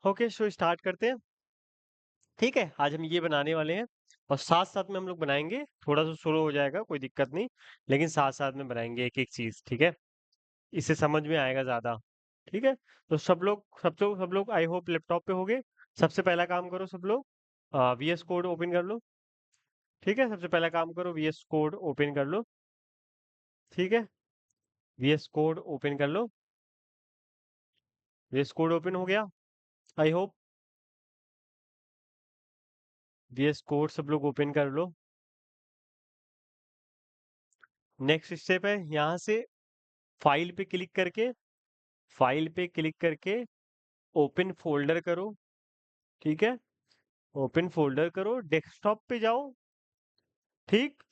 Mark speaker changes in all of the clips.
Speaker 1: Okay, so start करते हैं। ठीक है, आज हम ये बनाने वाले हैं और साथ-साथ में हम लोग बनाएँगे, थोड़ा-सा स्लो हो जाएगा, कोई दिक्कत नहीं, लेकिन साथ-साथ में बनाएँगे एक-एक चीज़, ठीक है? इससे समझ में आएगा ज़्यादा, ठीक है? तो सब लोग आई होप लैपटॉप पे होंगे। सबसे पहला काम करो सब लोग वीएस कोड ओपन कर लो, ठीक है? सबसे पहला काम करो वीएस कोड ओपन कर लो, ठीक है? वीएस कोड ओपन कर लो, वीएस कोड ओपन हो गया, आई होप। वीएस कोड सब लोग ओपन कर लो। नेक्स्ट स्टेप है यहाँ से फाइल पे क्लिक करके ओपन फोल्डर करो, ठीक है? ओपन फोल्डर करो, डेस्कटॉप पे जाओ, ठीक?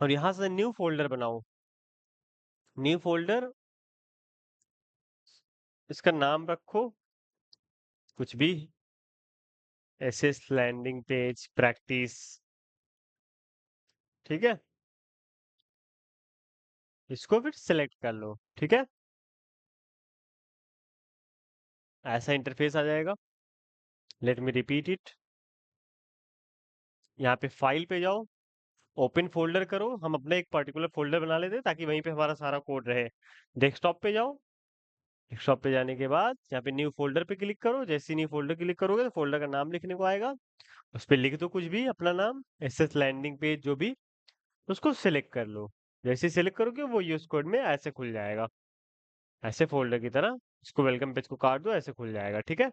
Speaker 1: और यहाँ से न्यू फोल्डर बनाओ। न्यू फोल्डर, इसका नाम रखो कुछ भी, एसएस लैंडिंग पेज प्रैक्टिस, ठीक है? इसको फिर सेलेक्ट कर लो, ठीक है? ऐसा इंटरफेस आ जाएगा। Let me repeat it. यहाँ पे फाइल पे जाओ, ओपन फोल्डर करो। हम अपना एक पर्टिकुलर फोल्डर बना लेते हैं ताकि वहीं पे हमारा सारा कोड रहे। डेस्कटॉप पे जाओ, डेस्कटॉप पे जाने के बाद यहाँ पे न्यू फोल्डर पे क्लिक करो। जैसे ही न्यू फोल्डर क्लिक करोगे तो फोल्डर का नाम लिखने को आएगा, उस पर लिख दो कुछ भी अपना नाम, एसएस लैंडिंग पेज जो भी, उसको सिलेक्ट कर लो। जैसे ही सिलेक्ट करोगे वो यूज कोड में ऐसे खुल जाएगा, ऐसे फोल्डर की तरह। इसको वेलकम पेज को काट दो, ऐसे खुल जाएगा, ठीक है?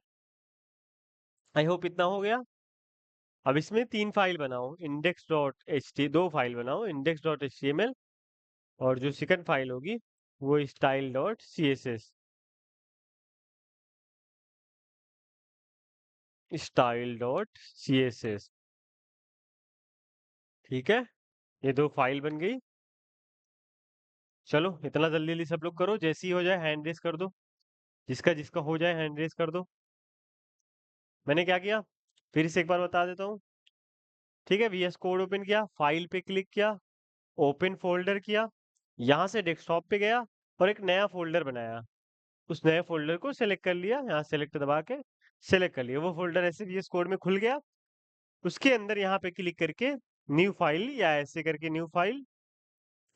Speaker 1: आई होप इतना हो गया। अब इसमें 3 फाइल बनाओ, index dot H T 2 file बनाओ, index dot H T M L, और जो सेकंड फाइल होगी वो style dot C S S, style dot C S S, ठीक है? ये 2 फाइल बन गई। चलो इतना जल्दी जल्दी सब लोग करो, जैसे ही हो जाए हैंड रेस कर दो। जिसका जिसका हो जाए हैंड रेस कर दो। मैंने क्या किया फिर से एक बार बता देता हूँ, ठीक है? वीएस कोड ओपन किया, फाइल पे क्लिक किया, ओपन फोल्डर किया, यहाँ से डेस्कटॉप पे गया और एक नया फोल्डर बनाया। उस नए फोल्डर को सेलेक्ट कर लिया, यहाँ सेलेक्ट दबा के सेलेक्ट कर लिया, वो फोल्डर ऐसे वीएस कोड में खुल गया। उसके अंदर यहाँ पे क्लिक करके न्यू फाइल, या ऐसे करके न्यू फाइल,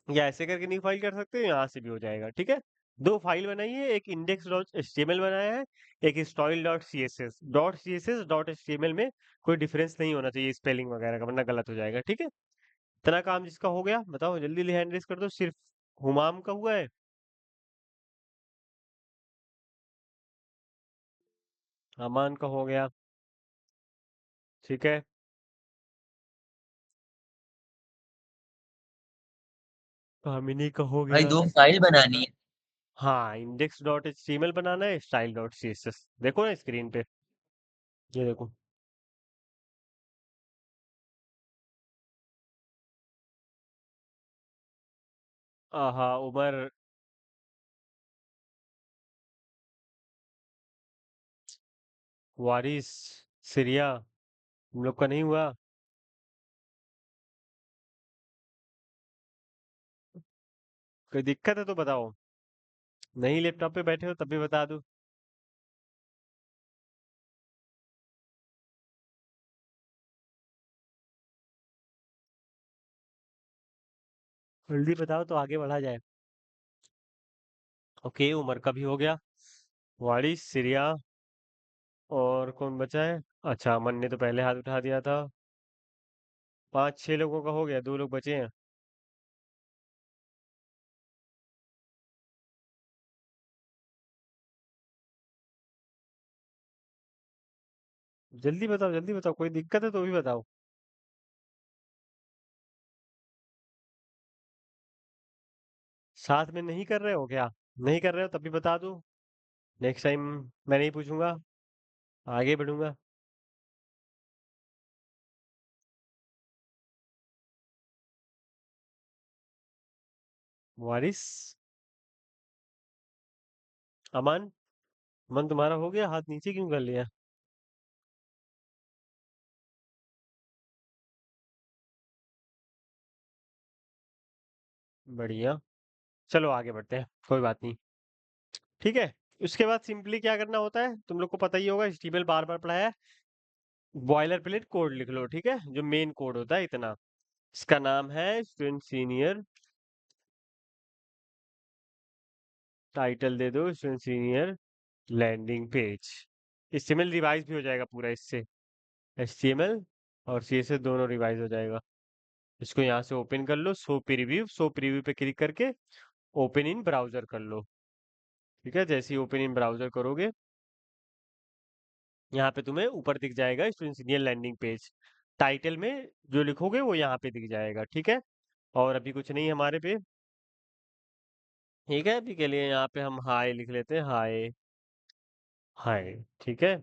Speaker 1: या ऐसे करके न्यू फाइल कर सकते हो, यहाँ से भी हो जाएगा, ठीक है? 2 फाइल बनाई है, एक इंडेक्स डॉट एचटीएमएल बनाया है, एक style dot CSS. Dot CSS dot HTML में कोई डिफरेंस नहीं होना चाहिए स्पेलिंग वगैरह का, वरना गलत हो जाएगा, ठीक है? इतना काम जिसका हो गया बताओ, जल्दी जल्दी हैंड रेस कर दो। सिर्फ हुमाम का हुआ है, अमान का हो गया, ठीक है? कामिनी का हो
Speaker 2: भाई
Speaker 1: गया।
Speaker 2: 2 फाइल बनानी है।
Speaker 1: हाँ, इंडेक्स डॉट एचटीएमएल बनाना है, स्टाइल डॉट सीएसएस, देखो ना स्क्रीन पे, ये देखो। आहा उमर, वारिस, सिरिया, हम लोग का नहीं हुआ। कोई दिक्कत है तो बताओ, नहीं लैपटॉप पे बैठे हो तब भी बता दूं। जल्दी बताओ तो आगे बढ़ा जाए। ओके, उमर का भी हो गया, वारिस, सिरिया, और कौन बचा है? अच्छा, अमन ने तो पहले हाथ उठा दिया था। 5-6 लोगों का हो गया, 2 लोग बचे हैं। जल्दी बताओ, कोई दिक्कत है तो भी बताओ। साथ में नहीं कर रहे हो क्या? नहीं कर रहे हो तब भी बता दो, नेक्स्ट टाइम मैं नहीं पूछूंगा, आगे बढ़ूंगा। वारिस, अमन, अमन तुम्हारा हो गया, हाथ नीचे क्यों कर लिया? बढ़िया, चलो आगे बढ़ते हैं, कोई बात नहीं, ठीक है? उसके बाद सिंपली क्या करना होता है तुम लोग को पता ही होगा, HTML बार बार पढ़ा है। बॉयलर प्लेट कोड लिख लो, ठीक है, जो मेन कोड होता है इतना। इसका नाम है स्टूडेंट सीनियर, टाइटल दे दो student senior landing page. HTML revise भी हो जाएगा पूरा इससे, HTML और CSS दोनों रिवाइज हो जाएगा। इसको यहाँ से ओपन कर लो, शो प्रीव्यू पे क्लिक करके ओपन इन ब्राउजर कर लो। ठीक है, जैसे ही ओपन इन ब्राउजर करोगे, यहाँ पे तुम्हें ऊपर दिख जाएगा student senior landing page. Title में जो लिखोगे वो यहाँ पे दिख जाएगा, ठीक है। और अभी कुछ नहीं है हमारे पे, ठीक है, अभी के लिए यहाँ पे हम हाय लिख लेते हैं, हाय हाय, ठीक है।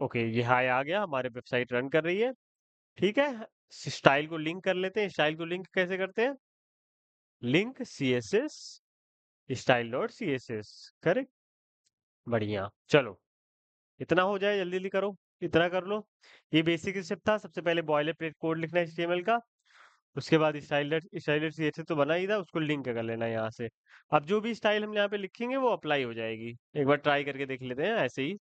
Speaker 1: ओके, ये हाय आ गया, हमारे वेबसाइट रन कर रही है, ठीक है। स्टाइल को लिंक कर लेते हैं। स्टाइल को लिंक कैसे करते हैं? Link CSS style dot CSS, correct, बढ़िया। चलो, इतना हो जाए, जल्दी जल्दी करो, इतना कर लो। ये बेसिक स्टेप था। सबसे पहले बॉयलर प्लेट कोड लिखना है HTML का, उसके बाद स्टाइलर CSS तो बना ही था, उसको लिंक कर लेना है यहाँ से। अब जो भी स्टाइल हम यहाँ पे लिखेंगे वो अप्लाई हो जाएगी। एक बार ट्राई करके देख लेते हैं ऐसे ही,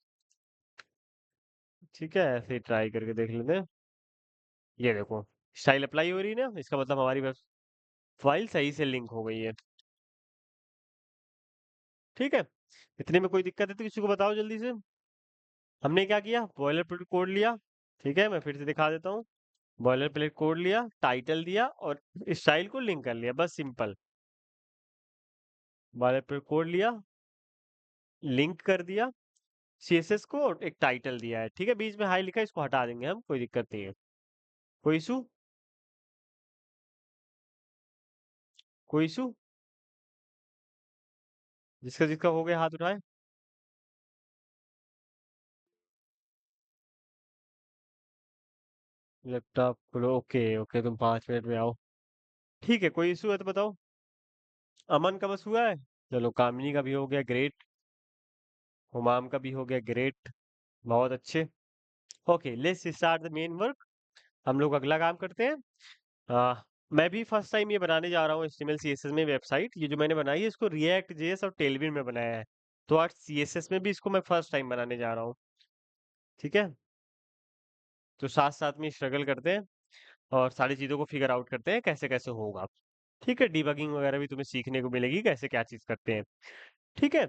Speaker 1: ठीक है, ऐसे ही ट्राई करके देख लेते हैं। ये देखो, स्टाइल अप्लाई हो रही है ना, इसका मतलब हमारी फाइल सही से लिंक हो गई है, ठीक है। इतने में कोई दिक्कत है तो किसी को बताओ जल्दी से। हमने क्या किया, बॉयलर प्लेट कोड लिया, ठीक है, मैं फिर से दिखा देता हूँ। बॉयलर प्लेट कोड लिया, टाइटल दिया और स्टाइल को लिंक कर लिया, बस सिंपल। बॉयलर प्लेट कोड लिया, लिंक कर दिया, CSS को एक टाइटल दिया है, ठीक है। बीच में हाई लिखा है, इसको हटा देंगे हम, कोई दिक्कत नहीं है। कोई इशू? कोई इशू? जिसका जिसका हो गया हाथ उठाए। लैपटॉप खोलो, ओके ओके, तुम 5 मिनट में आओ, ठीक है। कोई इशू है तो बताओ। अमन का बस हुआ है, चलो, कामिनी का भी हो गया, ग्रेट। हुमाम का भी हो गया, ग्रेट, बहुत अच्छे। Okay, let's start the main work. हम लोग अगला काम करते हैं। आ, मैं भी फर्स्ट टाइम ये बनाने जा रहा हूँ HTML CSS में वेबसाइट। ये जो मैंने बनाई है इसको React JS और Tailwind में बनाया है, तो आज CSS में भी इसको मैं फर्स्ट टाइम बनाने जा रहा हूँ, ठीक है। तो साथ साथ में स्ट्रगल करते हैं और सारी चीज़ों को फिगर आउट करते हैं कैसे कैसे होगा, ठीक है। डिबगिंग वगैरह भी तुम्हें सीखने को मिलेगी, कैसे क्या चीज़ करते हैं, ठीक है।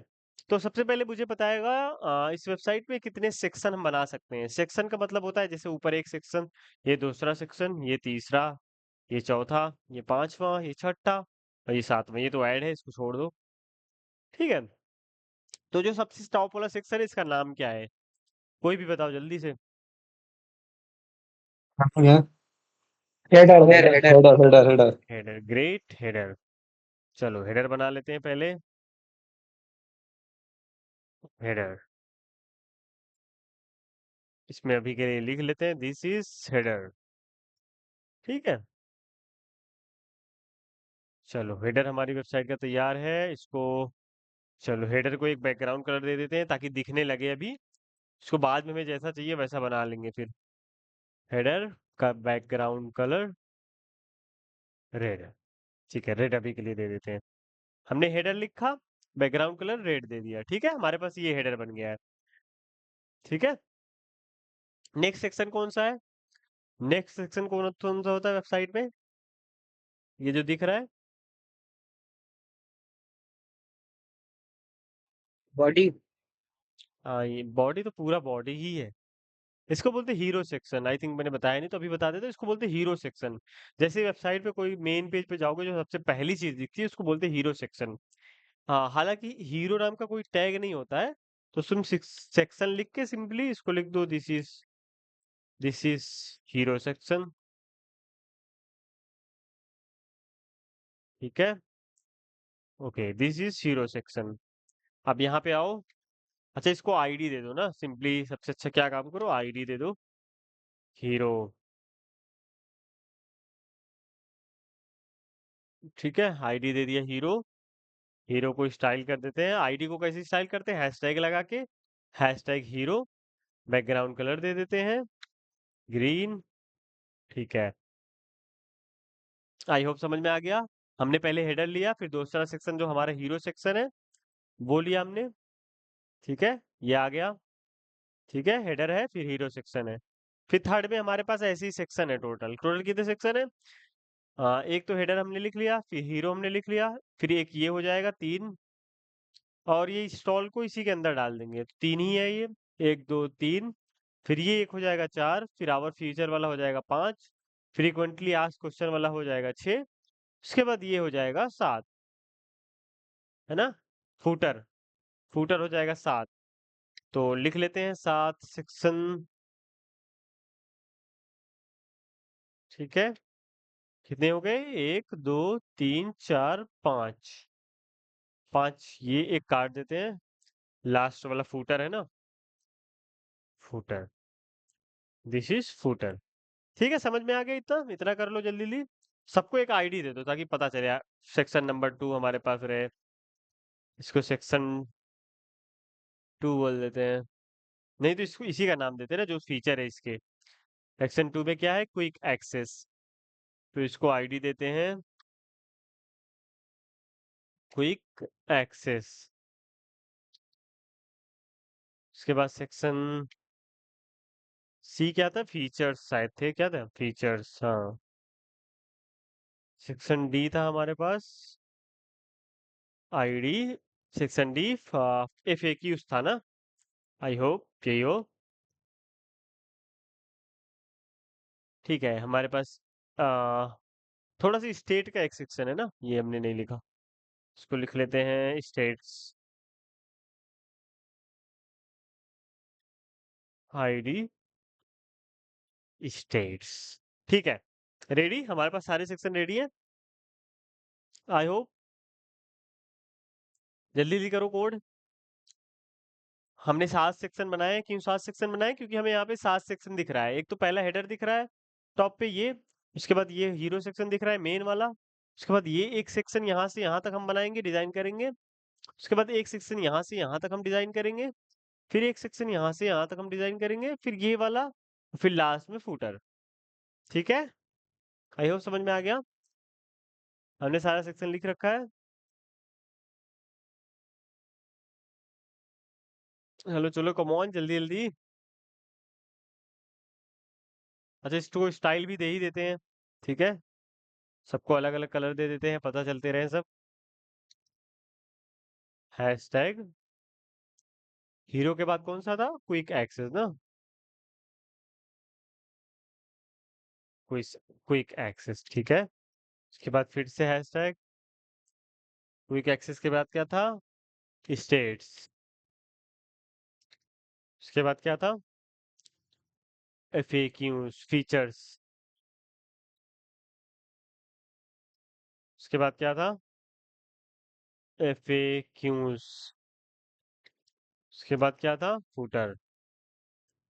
Speaker 1: तो सबसे पहले मुझे बताएगा, इस वेबसाइट में कितने सेक्शन हम बना सकते हैं। सेक्शन का मतलब होता है जैसे ऊपर एक सेक्शन, ये दूसरा सेक्शन, ये तीसरा, ये चौथा, ये पांचवा, ये छठा और ये सातवां। ये तो ऐड है, इसको छोड़ दो, ठीक है। तो जो सबसे टॉप वाला सेक्शन है इसका नाम क्या है? कोई भी बताओ जल्दी से।
Speaker 2: Header header header header header.
Speaker 1: Header, great, header. चलो हेडर बना लेते हैं पहले। हेडर, इसमें अभी के लिए लिख लेते हैं दिस इज हेडर, ठीक है। चलो, हेडर हमारी वेबसाइट का तैयार है। इसको, चलो हेडर को एक बैकग्राउंड कलर दे देते हैं ताकि दिखने लगे अभी। इसको बाद में हमें जैसा चाहिए वैसा बना लेंगे फिर। हेडर का बैकग्राउंड कलर रेड, ठीक है, रेड अभी के लिए दे देते हैं। हमने हेडर लिखा, बैकग्राउंड कलर रेड दे दिया, ठीक है, हमारे पास ये हेडर बन गया है, ठीक है। नेक्स्ट सेक्शन कौन सा है? नेक्स्ट सेक्शन कौन सा होता है वेबसाइट में? ये जो दिख रहा है,
Speaker 2: बॉडी।
Speaker 1: हाँ, ये बॉडी तो पूरा बॉडी ही है। इसको बोलते हैं हीरो सेक्शन, आई थिंक मैंने बताया नहीं तो अभी बता देता, इसको बोलते हैं हीरो सेक्शन। जैसे वेबसाइट पे कोई मेन पेज पे जाओगे, जो सबसे पहली चीज दिखती है उसको बोलते हैं हीरो सेक्शन। हाँ, हालांकि हीरो नाम का कोई टैग नहीं होता है, तो तुम सेक्शन लिख के सिंपली इसको लिख दो, दिस इज हीरो सेक्शन, ठीक है। Okay, this is hero section. अब यहाँ पे आओ। अच्छा, इसको आईडी दे दो ना, सिंपली सबसे अच्छा क्या काम करो, आईडी दे दो, हीरो, ठीक है, आईडी दे दिया हीरो। हीरो को स्टाइल कर देते हैं। आईडी को कैसे स्टाइल करते हैं? हैशटैग लगा के, हैशटैग हीरो। बैकग्राउंड कलर दे देते हैं ग्रीन, ठीक है। आई होप समझ में आ गया। हमने पहले हेडर लिया, फिर दूसरा सेक्शन जो हमारा हीरो सेक्शन है वो लिया हमने। ठीक है, ये आ गया। ठीक है, हेडर है, फिर हीरो सेक्शन है। फिर थर्ड में हमारे पास ऐसे ही सेक्शन है, टोटल टोटल कितने सेक्शन है? एक तो हेडर हमने लिख लिया, फिर हीरो हमने लिख लिया, फिर एक ये हो जाएगा 3, और ये स्टॉल को इसी के अंदर डाल देंगे, तो 3 ही है ये। 1 2 3, फिर ये एक हो जाएगा 4, फिर आवर फ्यूचर वाला हो जाएगा 5, फ्रीक्वेंटली आस्क्ड क्वेश्चन वाला हो जाएगा 6, उसके बाद ये हो जाएगा 7, है ना? फूटर, फूटर हो जाएगा 7। तो लिख लेते हैं 7 सेक्शन। ठीक है, कितने हो गए? 1 2 3 4 5, 5 ये एक काट देते हैं, लास्ट वाला फूटर है ना, फूटर, दिस इज फूटर। ठीक है, समझ में आ गया? इतना इतना कर लो जल्दी जल्दी। सबको एक आईडी दे दो ताकि पता चले। सेक्शन नंबर 2 हमारे पास रहे, इसको सेक्शन 2 बोल देते हैं। नहीं तो इसको इसी का नाम देते हैं ना, जो फीचर है इसके। सेक्शन 2 में क्या है? क्विक एक्सेस, तो इसको आईडी देते हैं क्विक एक्सेस। उसके बाद सेक्शन सी क्या था? फीचर्स शायद थे, क्या था? फीचर्स, हाँ। सेक्शन डी था हमारे पास, आईडी। सेक्शन डी एफएक्यूज था ना, आई होप यही हो। ठीक है, हमारे पास आ, थोड़ा सा स्टेट का एक सेक्शन है ना, ये हमने नहीं लिखा, इसको लिख लेते हैं स्टेट्स, आईडी स्टेट्स। ठीक है, रेडी, हमारे पास सारे सेक्शन रेडी है, आई होप। जल्दी जल्दी करो कोड। हमने 7 सेक्शन बनाए हैं। क्यों 7 सेक्शन बनाए? क्योंकि हमें यहाँ पे 7 सेक्शन दिख रहा है। एक तो पहला हेडर दिख रहा है टॉप पे, ये, उसके बाद ये हीरो सेक्शन दिख रहा है मेन वाला, उसके बाद ये एक सेक्शन यहाँ से यहाँ तक हम बनाएंगे, डिजाइन करेंगे, उसके बाद एक सेक्शन यहाँ से यहाँ तक हम डिजाइन करेंगे, फिर एक सेक्शन यहाँ से यहाँ तक हम डिजाइन करेंगे, फिर ये वाला, फिर लास्ट में फूटर। ठीक है, आई होप समझ में आ गया। हमने सारा सेक्शन लिख रखा है। चलो चलो, कम ऑन, जल्दी जल्दी। अच्छा, इसको स्टाइल भी दे ही देते हैं। ठीक है, सबको अलग अलग कलर दे देते हैं, पता चलते रहे सब। हैशटैग हीरो के बाद कौन सा था? क्विक एक्सेस ना, क्विक क्विक एक्सेस। ठीक है, उसके बाद फिर से हैशटैग क्विक एक्सेस के बाद क्या था? स्टेट्स। उसके बाद क्या था? FAQs, features. उसके बाद क्या था? एफएक्यूज। उसके बाद क्या था? फुटर।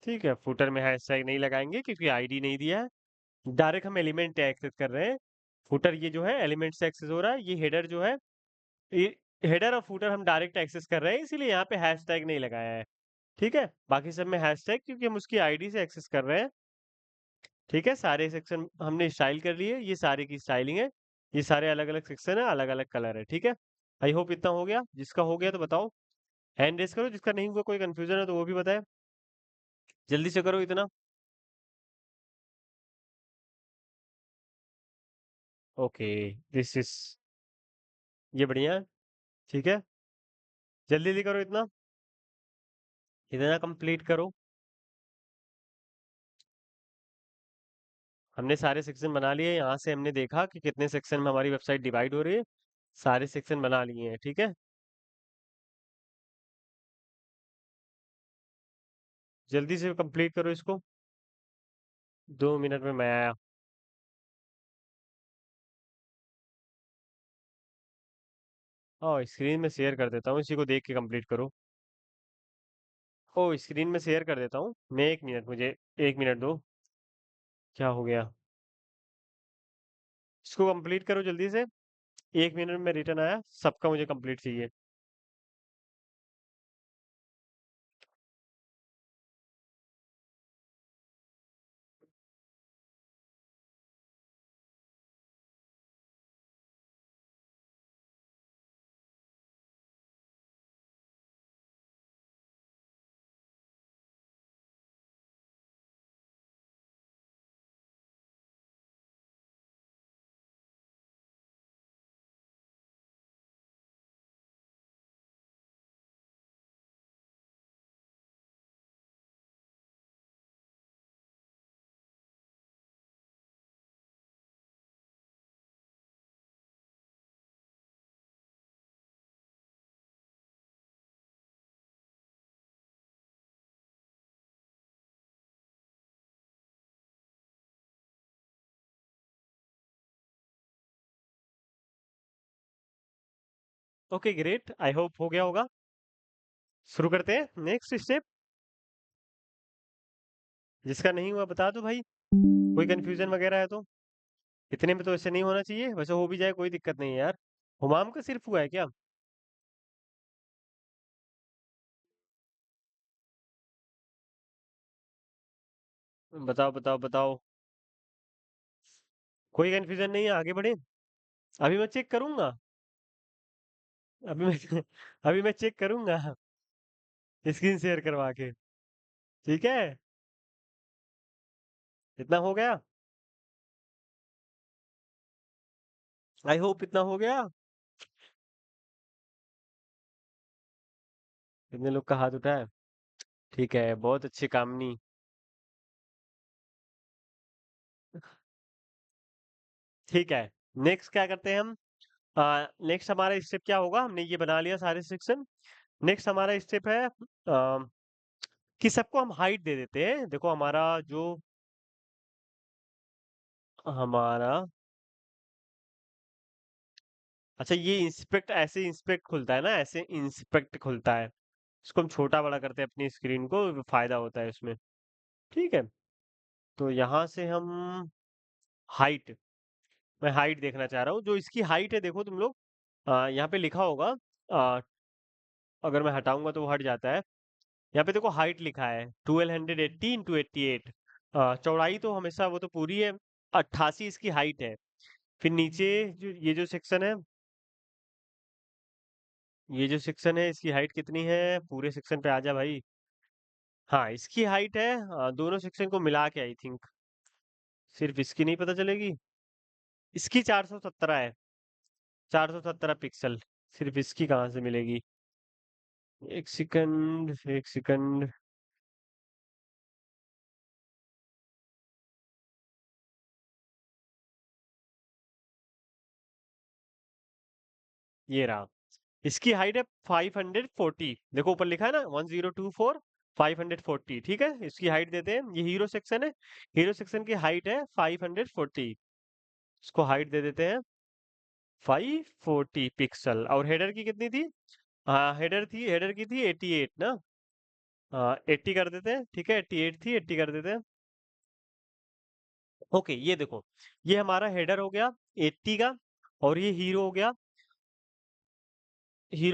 Speaker 1: ठीक है, फुटर में हैशटैग नहीं लगाएंगे क्योंकि आईडी नहीं दिया है, डायरेक्ट हम एलिमेंट एक्सेस कर रहे हैं। फुटर ये जो है एलिमेंट से एक्सेस हो रहा है, ये हेडर जो है, ये हेडर और फुटर हम डायरेक्ट एक्सेस कर रहे हैं, इसीलिए यहाँ पे हैशटैग नहीं लगाया है। ठीक है, बाकी सब में हैशटैग, क्योंकि हम उसकी आईडी से एक्सेस कर रहे हैं। ठीक है, सारे सेक्शन हमने स्टाइल कर लिए, ये सारे की स्टाइलिंग है, ये सारे अलग अलग सेक्शन है, अलग अलग कलर है। ठीक है, आई होप इतना हो गया। जिसका हो गया तो बताओ, हैंड रेस करो, जिसका नहीं हुआ, कोई कंफ्यूजन है तो वो भी बताए, जल्दी से करो इतना। ओके, दिस इज, ये बढ़िया है। ठीक है, जल्दी जल्दी करो इतना, इतना कंप्लीट करो। हमने सारे सेक्शन बना लिए, यहाँ से हमने देखा कि कितने सेक्शन में हमारी वेबसाइट डिवाइड हो रही है, सारे सेक्शन बना लिए हैं। ठीक है, जल्दी से कंप्लीट करो इसको, 2 मिनट में मैं आया। हाँ, स्क्रीन में शेयर कर देता हूँ, इसी को देख के कंप्लीट करो। ओ, स्क्रीन में शेयर कर देता हूँ मैं, 1 मिनट, मुझे 1 मिनट दो। क्या हो गया? इसको कंप्लीट करो जल्दी से, 1 मिनट में रिटर्न आया, सबका मुझे कंप्लीट चाहिए। ओके ग्रेट, आई होप हो गया होगा। शुरू करते हैं नेक्स्ट स्टेप। जिसका नहीं हुआ बता दो भाई, कोई कंफ्यूजन वगैरह है तो। इतने में तो ऐसे नहीं होना चाहिए, वैसे हो भी जाए कोई दिक्कत नहीं है यार। हुमाम का सिर्फ हुआ है क्या? बताओ बताओ बताओ। कोई कंफ्यूजन नहीं है, आगे बढ़े। अभी मैं चेक करूंगा। अभी मैं अभी मैं चेक करूंगा स्क्रीन शेयर करवा के। ठीक है, इतना हो गया। आई होप इतना हो गया। कितने लोग का हाथ उठा है? ठीक है, बहुत अच्छी कामनी। ठीक है, नेक्स्ट क्या करते हैं हम? नेक्स्ट हमारा स्टेप क्या होगा? हमने ये बना लिया सारे सेक्शन। नेक्स्ट हमारा स्टेप है कि सबको हम हाइट दे देते हैं। देखो हमारा जो हमारा अच्छा, ये इंस्पेक्ट ऐसे इंस्पेक्ट खुलता है ना, ऐसे इंस्पेक्ट खुलता है। इसको हम छोटा बड़ा करते हैं अपनी स्क्रीन को, फायदा होता है इसमें। ठीक है, तो यहाँ से हम हाइट, मैं हाइट देखना चाह रहा हूँ। जो इसकी हाइट है देखो तुम लोग, यहाँ पे लिखा होगा। आ, अगर मैं हटाऊंगा तो वो हट जाता है। यहाँ पे देखो हाइट लिखा है 1280 इंटू 88। चौड़ाई तो हमेशा वो तो पूरी है, 88 इसकी हाइट है। फिर नीचे जो ये जो सेक्शन है, ये जो सेक्शन है इसकी हाइट कितनी है? पूरे सेक्शन पे आ जा भाई। हाँ, इसकी हाइट है दोनों सेक्शन को मिला के आई थिंक, सिर्फ इसकी नहीं पता चलेगी। इसकी 417 है, 417 पिक्सल। सिर्फ इसकी कहाँ से मिलेगी? एक सेकंड एक सेकंड। ये रहा, इसकी हाइट है 540। देखो ऊपर लिखा है ना 1024 540। ठीक है, इसकी हाइट देते हैं। ये हीरो सेक्शन है, हीरो सेक्शन की हाइट है 540। इसको हाइट दे देते हैं 540 पिक्सल। और हेडर की कितनी थी? हाँ, हेडर की थी 88 ना। हाँ, 80 कर देते हैं। ठीक है, 88 थी, 80 कर देते हैं। ओके, ये देखो, ये हमारा हेडर हो गया 80 का। और ये हीरो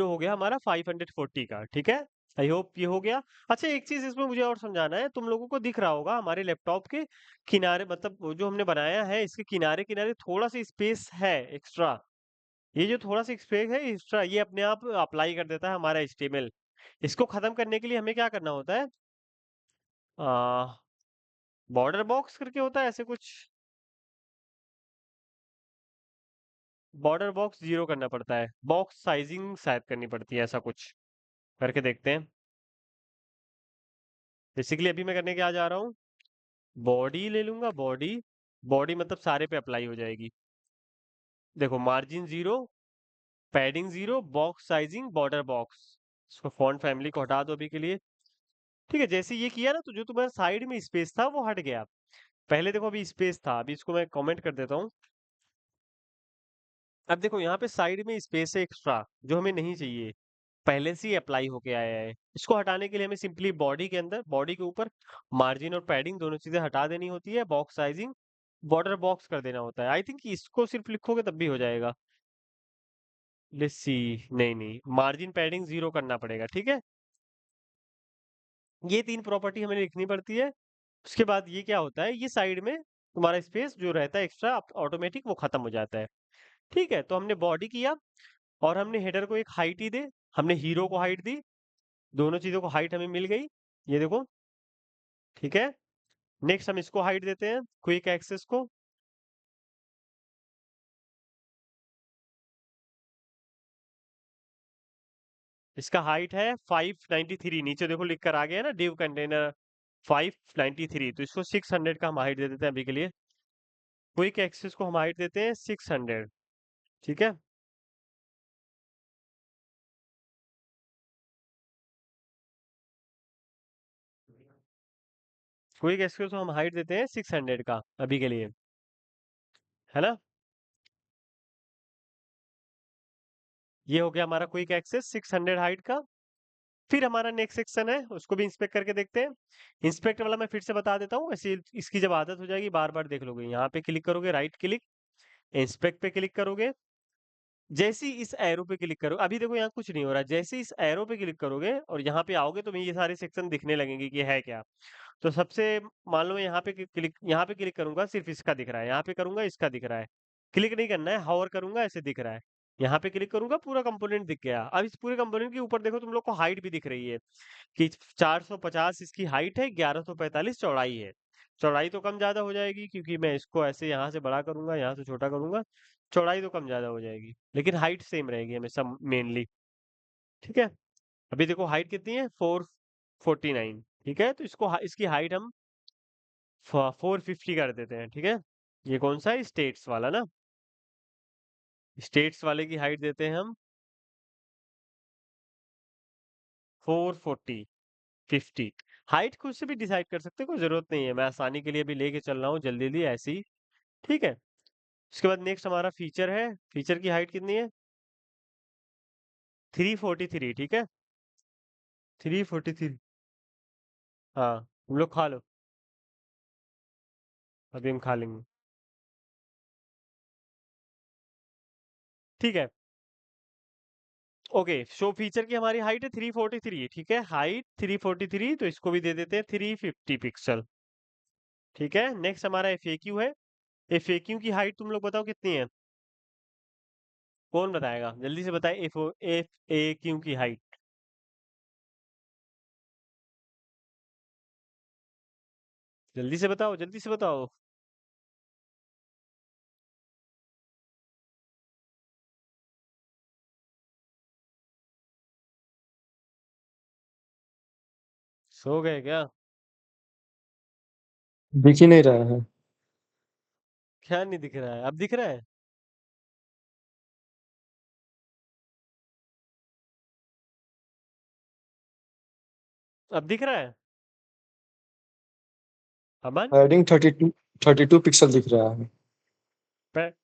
Speaker 1: हो गया हमारा 540 का। ठीक है, आई होप ये हो गया। अच्छा, एक चीज इसमें मुझे और समझाना है। तुम लोगों को दिख रहा होगा हमारे लैपटॉप के किनारे, मतलब वो जो हमने बनाया है इसके किनारे किनारे थोड़ा सा स्पेस है एक्स्ट्रा। ये जो थोड़ा सा स्पेस है एक्स्ट्रा, ये अपने आप अप्लाई कर देता है हमारा HTML। इसको खत्म करने के लिए हमें क्या करना होता है? बॉर्डर बॉक्स करके होता है ऐसे कुछ, बॉर्डर बॉक्स जीरो करना पड़ता है, बॉक्स साइजिंग शायद करनी पड़ती है, ऐसा कुछ करके देखते हैं। बेसिकली अभी मैं करने क्या जा रहा हूँ, बॉडी ले लूंगा। बॉडी, बॉडी मतलब सारे पे अप्लाई हो जाएगी। देखो, margin zero, padding zero, box sizing, border box. इसको फॉन्ट फैमिली को हटा दो अभी के लिए। ठीक है, जैसे ये किया ना तो जो तुम्हारा साइड में स्पेस था वो हट गया। पहले देखो अभी स्पेस था, अभी इसको मैं कमेंट कर देता हूँ। अब देखो यहाँ पे साइड में स्पेस है एक्स्ट्रा, जो हमें नहीं चाहिए, पहले से ही अप्लाई होके आया है। इसको हटाने के लिए हमें सिंपली बॉडी के अंदर, बॉडी के ऊपर मार्जिन और पैडिंग दोनों चीजें हटा देनी होती है, बॉक्स साइजिंग, बॉर्डर बॉक्स कर देना होता है। आई थिंक इसको सिर्फ लिखोगे तब भी हो जाएगा। Let's see. नहीं नहीं, मार्जिन पैडिंग जीरो करना पड़ेगा। ठीक है, ये तीन प्रॉपर्टी हमें लिखनी पड़ती है। उसके बाद ये क्या होता है, ये साइड में तुम्हारा स्पेस जो रहता है एक्स्ट्रा ऑटोमेटिक वो खत्म हो जाता है। ठीक है, तो हमने बॉडी किया और हमने हेडर को एक हाइट ही दे, हमने हीरो को हाइट दी, दोनों चीजों को हाइट हमें मिल गई। ये देखो, ठीक है। नेक्स्ट हम इसको हाइट देते हैं, क्विक एक्सेस को। इसका हाइट है 593। नीचे देखो लिख कर आ गया है ना, डिव कंटेनर 593। तो इसको 600 का हम हाइट दे देते हैं अभी के लिए। क्विक एक्सेस को हम हाइट देते हैं 600। ठीक है, क्विक एक्सेस को हम हाइट देते हैं 600 का अभी के लिए, है ना। ये हो गया हमारा क्विक एक्सेस 600 हाइट का। फिर हमारा नेक्स्ट सेक्शन है, उसको भी इंस्पेक्ट करके देखते हैं। इंस्पेक्ट वाला मैं फिर से बता देता हूँ, ऐसे इसकी जब आदत हो जाएगी बार बार देख लोगे। यहाँ पे क्लिक करोगे, राइट क्लिक, इंस्पेक्ट पे क्लिक करोगे। जैसे ही इस एरो पे क्लिक करो, अभी देखो यहाँ कुछ नहीं हो रहा, जैसे ही इस एरो पे क्लिक करोगे और यहाँ पे आओगे तो ये सारे सेक्शन दिखने लगेंगे कि है क्या। तो सबसे, मान लो मैं यहाँ पे क्लिक करूंगा, सिर्फ इसका दिख रहा है, यहाँ पे करूंगा इसका दिख रहा है। क्लिक नहीं करना है, हॉवर करूंगा ऐसे दिख रहा है। यहाँ पे क्लिक करूंगा, पूरा कंपोनेंट दिख गया। अब इस पूरे कंपोनेंट के ऊपर देखो तुम लोग को हाइट भी दिख रही है कि 450 इसकी हाइट है, 1145 चौड़ाई है। चौड़ाई तो कम ज्यादा हो जाएगी क्योंकि मैं इसको ऐसे यहाँ से बड़ा करूंगा, यहाँ से छोटा करूंगा। चौड़ाई तो कम ज्यादा हो जाएगी, लेकिन हाइट सेम रहेगी हमेशा मेनली। ठीक है। अभी देखो हाइट कितनी है, 449। ठीक है, तो इसकी हाइट हम 450 कर देते हैं। ठीक है, ये कौन सा है, स्टेट्स वाला ना। स्टेट्स वाले की हाइट देते हैं हम 440, 50। हाइट खुद से भी डिसाइड कर सकते हो, कोई जरूरत नहीं है, मैं आसानी के लिए भी लेके चल रहा हूँ जल्दी जल्दी ऐसे ही। ठीक है। उसके बाद नेक्स्ट हमारा फीचर है। फीचर की हाइट कितनी है, 343। ठीक है, 343। हाँ, तुम लोग खा लो, अभी हम खा लेंगे। ठीक है। ओके, शो फीचर की हमारी हाइट है 343। ठीक है, हाइट 343, तो इसको भी दे देते हैं 350 पिक्सल। ठीक है, नेक्स्ट हमारा FAQ है। FAQ की हाइट तुम लोग बताओ कितनी है, कौन बताएगा, जल्दी से बताए। FAQ की हाइट, जल्दी से बताओ, जल्दी से बताओ। सो गए क्या?
Speaker 2: दिख ही नहीं रहा है।
Speaker 1: क्या नहीं दिख रहा है, अब दिख रहा है? अब दिख रहा है अमन?
Speaker 2: पैडिंग 32 पिक्सल दिख रहा है।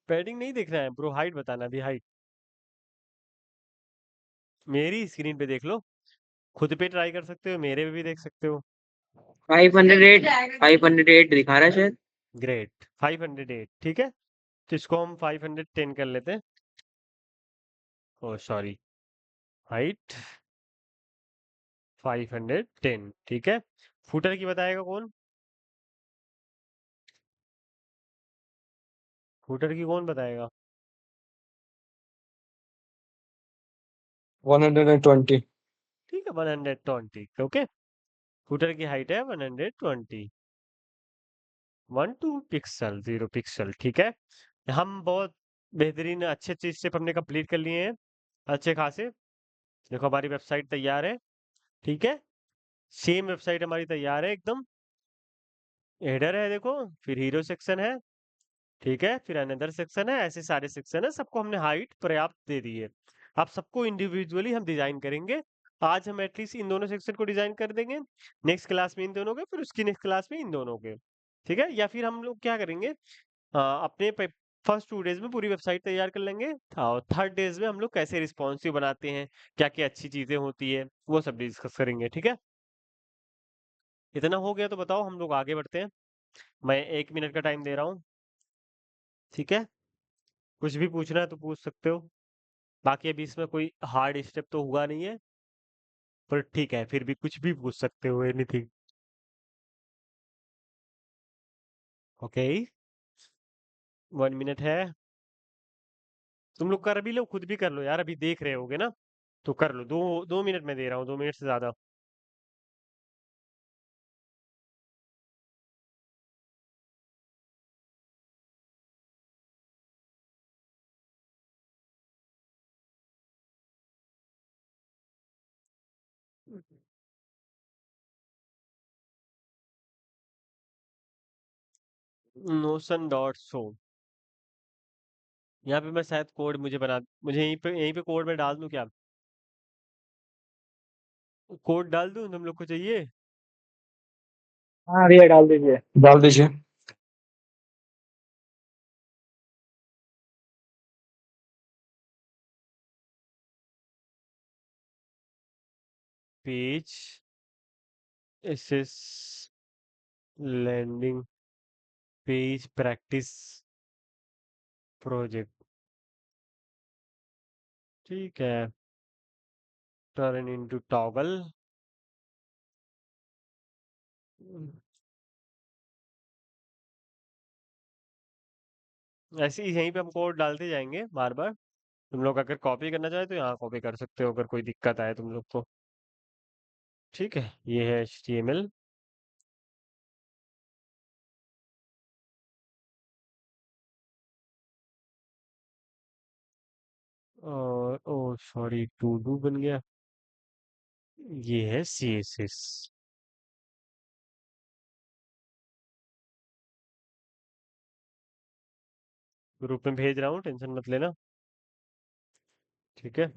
Speaker 1: पैडिंग नहीं दिख रहा है ब्रो, हाइट बताना अभी, हाइट मेरी स्क्रीन पे देख लो, खुद पे ट्राई कर सकते हो, मेरे पे भी देख सकते हो।
Speaker 2: 508 508 दिखा रहा है शायद।
Speaker 1: ग्रेट, 508। ठीक है, तो इसको हम 510 कर लेते हैं। ओ सॉरी, हाइट 510। ठीक है, फुटर की बताएगा कौन, फुटर की कौन बताएगा?
Speaker 2: 120।
Speaker 1: ठीक है, 120। ओके, फुटर की हाइट है 120, 12 पिक्सल, 0 पिक्सल। ठीक है, हम बहुत बेहतरीन अच्छे अच्छे स्टेप हमने कंप्लीट कर लिए हैं, अच्छे खासे। देखो हमारी वेबसाइट तैयार है। ठीक है, सेम वेबसाइट हमारी तैयार है एकदम। हेडर है देखो, फिर हीरो सेक्शन है। ठीक है, फिर अनदर सेक्शन है, ऐसे सारे सेक्शन है, सबको हमने हाइट पर्याप्त दे दी है। अब सबको इंडिविजुअली हम डिजाइन करेंगे। आज हम एटलीस्ट इन दोनों सेक्शन को डिजाइन कर देंगे, नेक्स्ट क्लास में इन दोनों के, फिर उसकी नेक्स्ट क्लास में इन दोनों के। ठीक है, या फिर हम लोग क्या करेंगे, अपने फर्स्ट 2 डेज में पूरी वेबसाइट तैयार कर लेंगे, और थर्ड डेज में हम लोग कैसे रिस्पॉन्सिव बनाते हैं, क्या क्या अच्छी चीजें होती है, वो सब डिस्कस करेंगे। ठीक है, इतना हो गया तो बताओ हम लोग आगे बढ़ते हैं। मैं 1 मिनट का टाइम दे रहा हूँ। ठीक है, कुछ भी पूछना है तो पूछ सकते हो। बाकी अभी इसमें कोई हार्ड स्टेप तो हुआ नहीं है, पर ठीक है, फिर भी कुछ भी पूछ सकते हो, एनीथिंग। ओके, 1 मिनट है। तुम लोग कर भी लो, खुद भी कर लो यार, अभी देख रहे होगे ना, तो कर लो। 2 2 मिनट में दे रहा हूँ, 2 मिनट से ज्यादा। नोशन डॉट शो, यहाँ पे मैं शायद कोड मुझे यहीं पे कोड में डाल दूं क्या, कोड डाल दूं, तुम लोग को चाहिए?
Speaker 2: हाँ भैया डाल दीजिए, डाल दीजिए।
Speaker 1: Page SS landing page practice project. ठीक है, टर्न इनटू टॉगल। ऐसे ही यहीं पे हम कोड डालते जाएंगे बार बार। तुम लोग अगर कॉपी करना चाहे तो यहाँ कॉपी कर सकते हो अगर कोई दिक्कत आए तुम लोग को। ठीक है, ये है HTML। और ओ सॉरी, टू डू बन गया। ये है CSS। ग्रुप में भेज रहा हूँ, टेंशन मत लेना। ठीक है,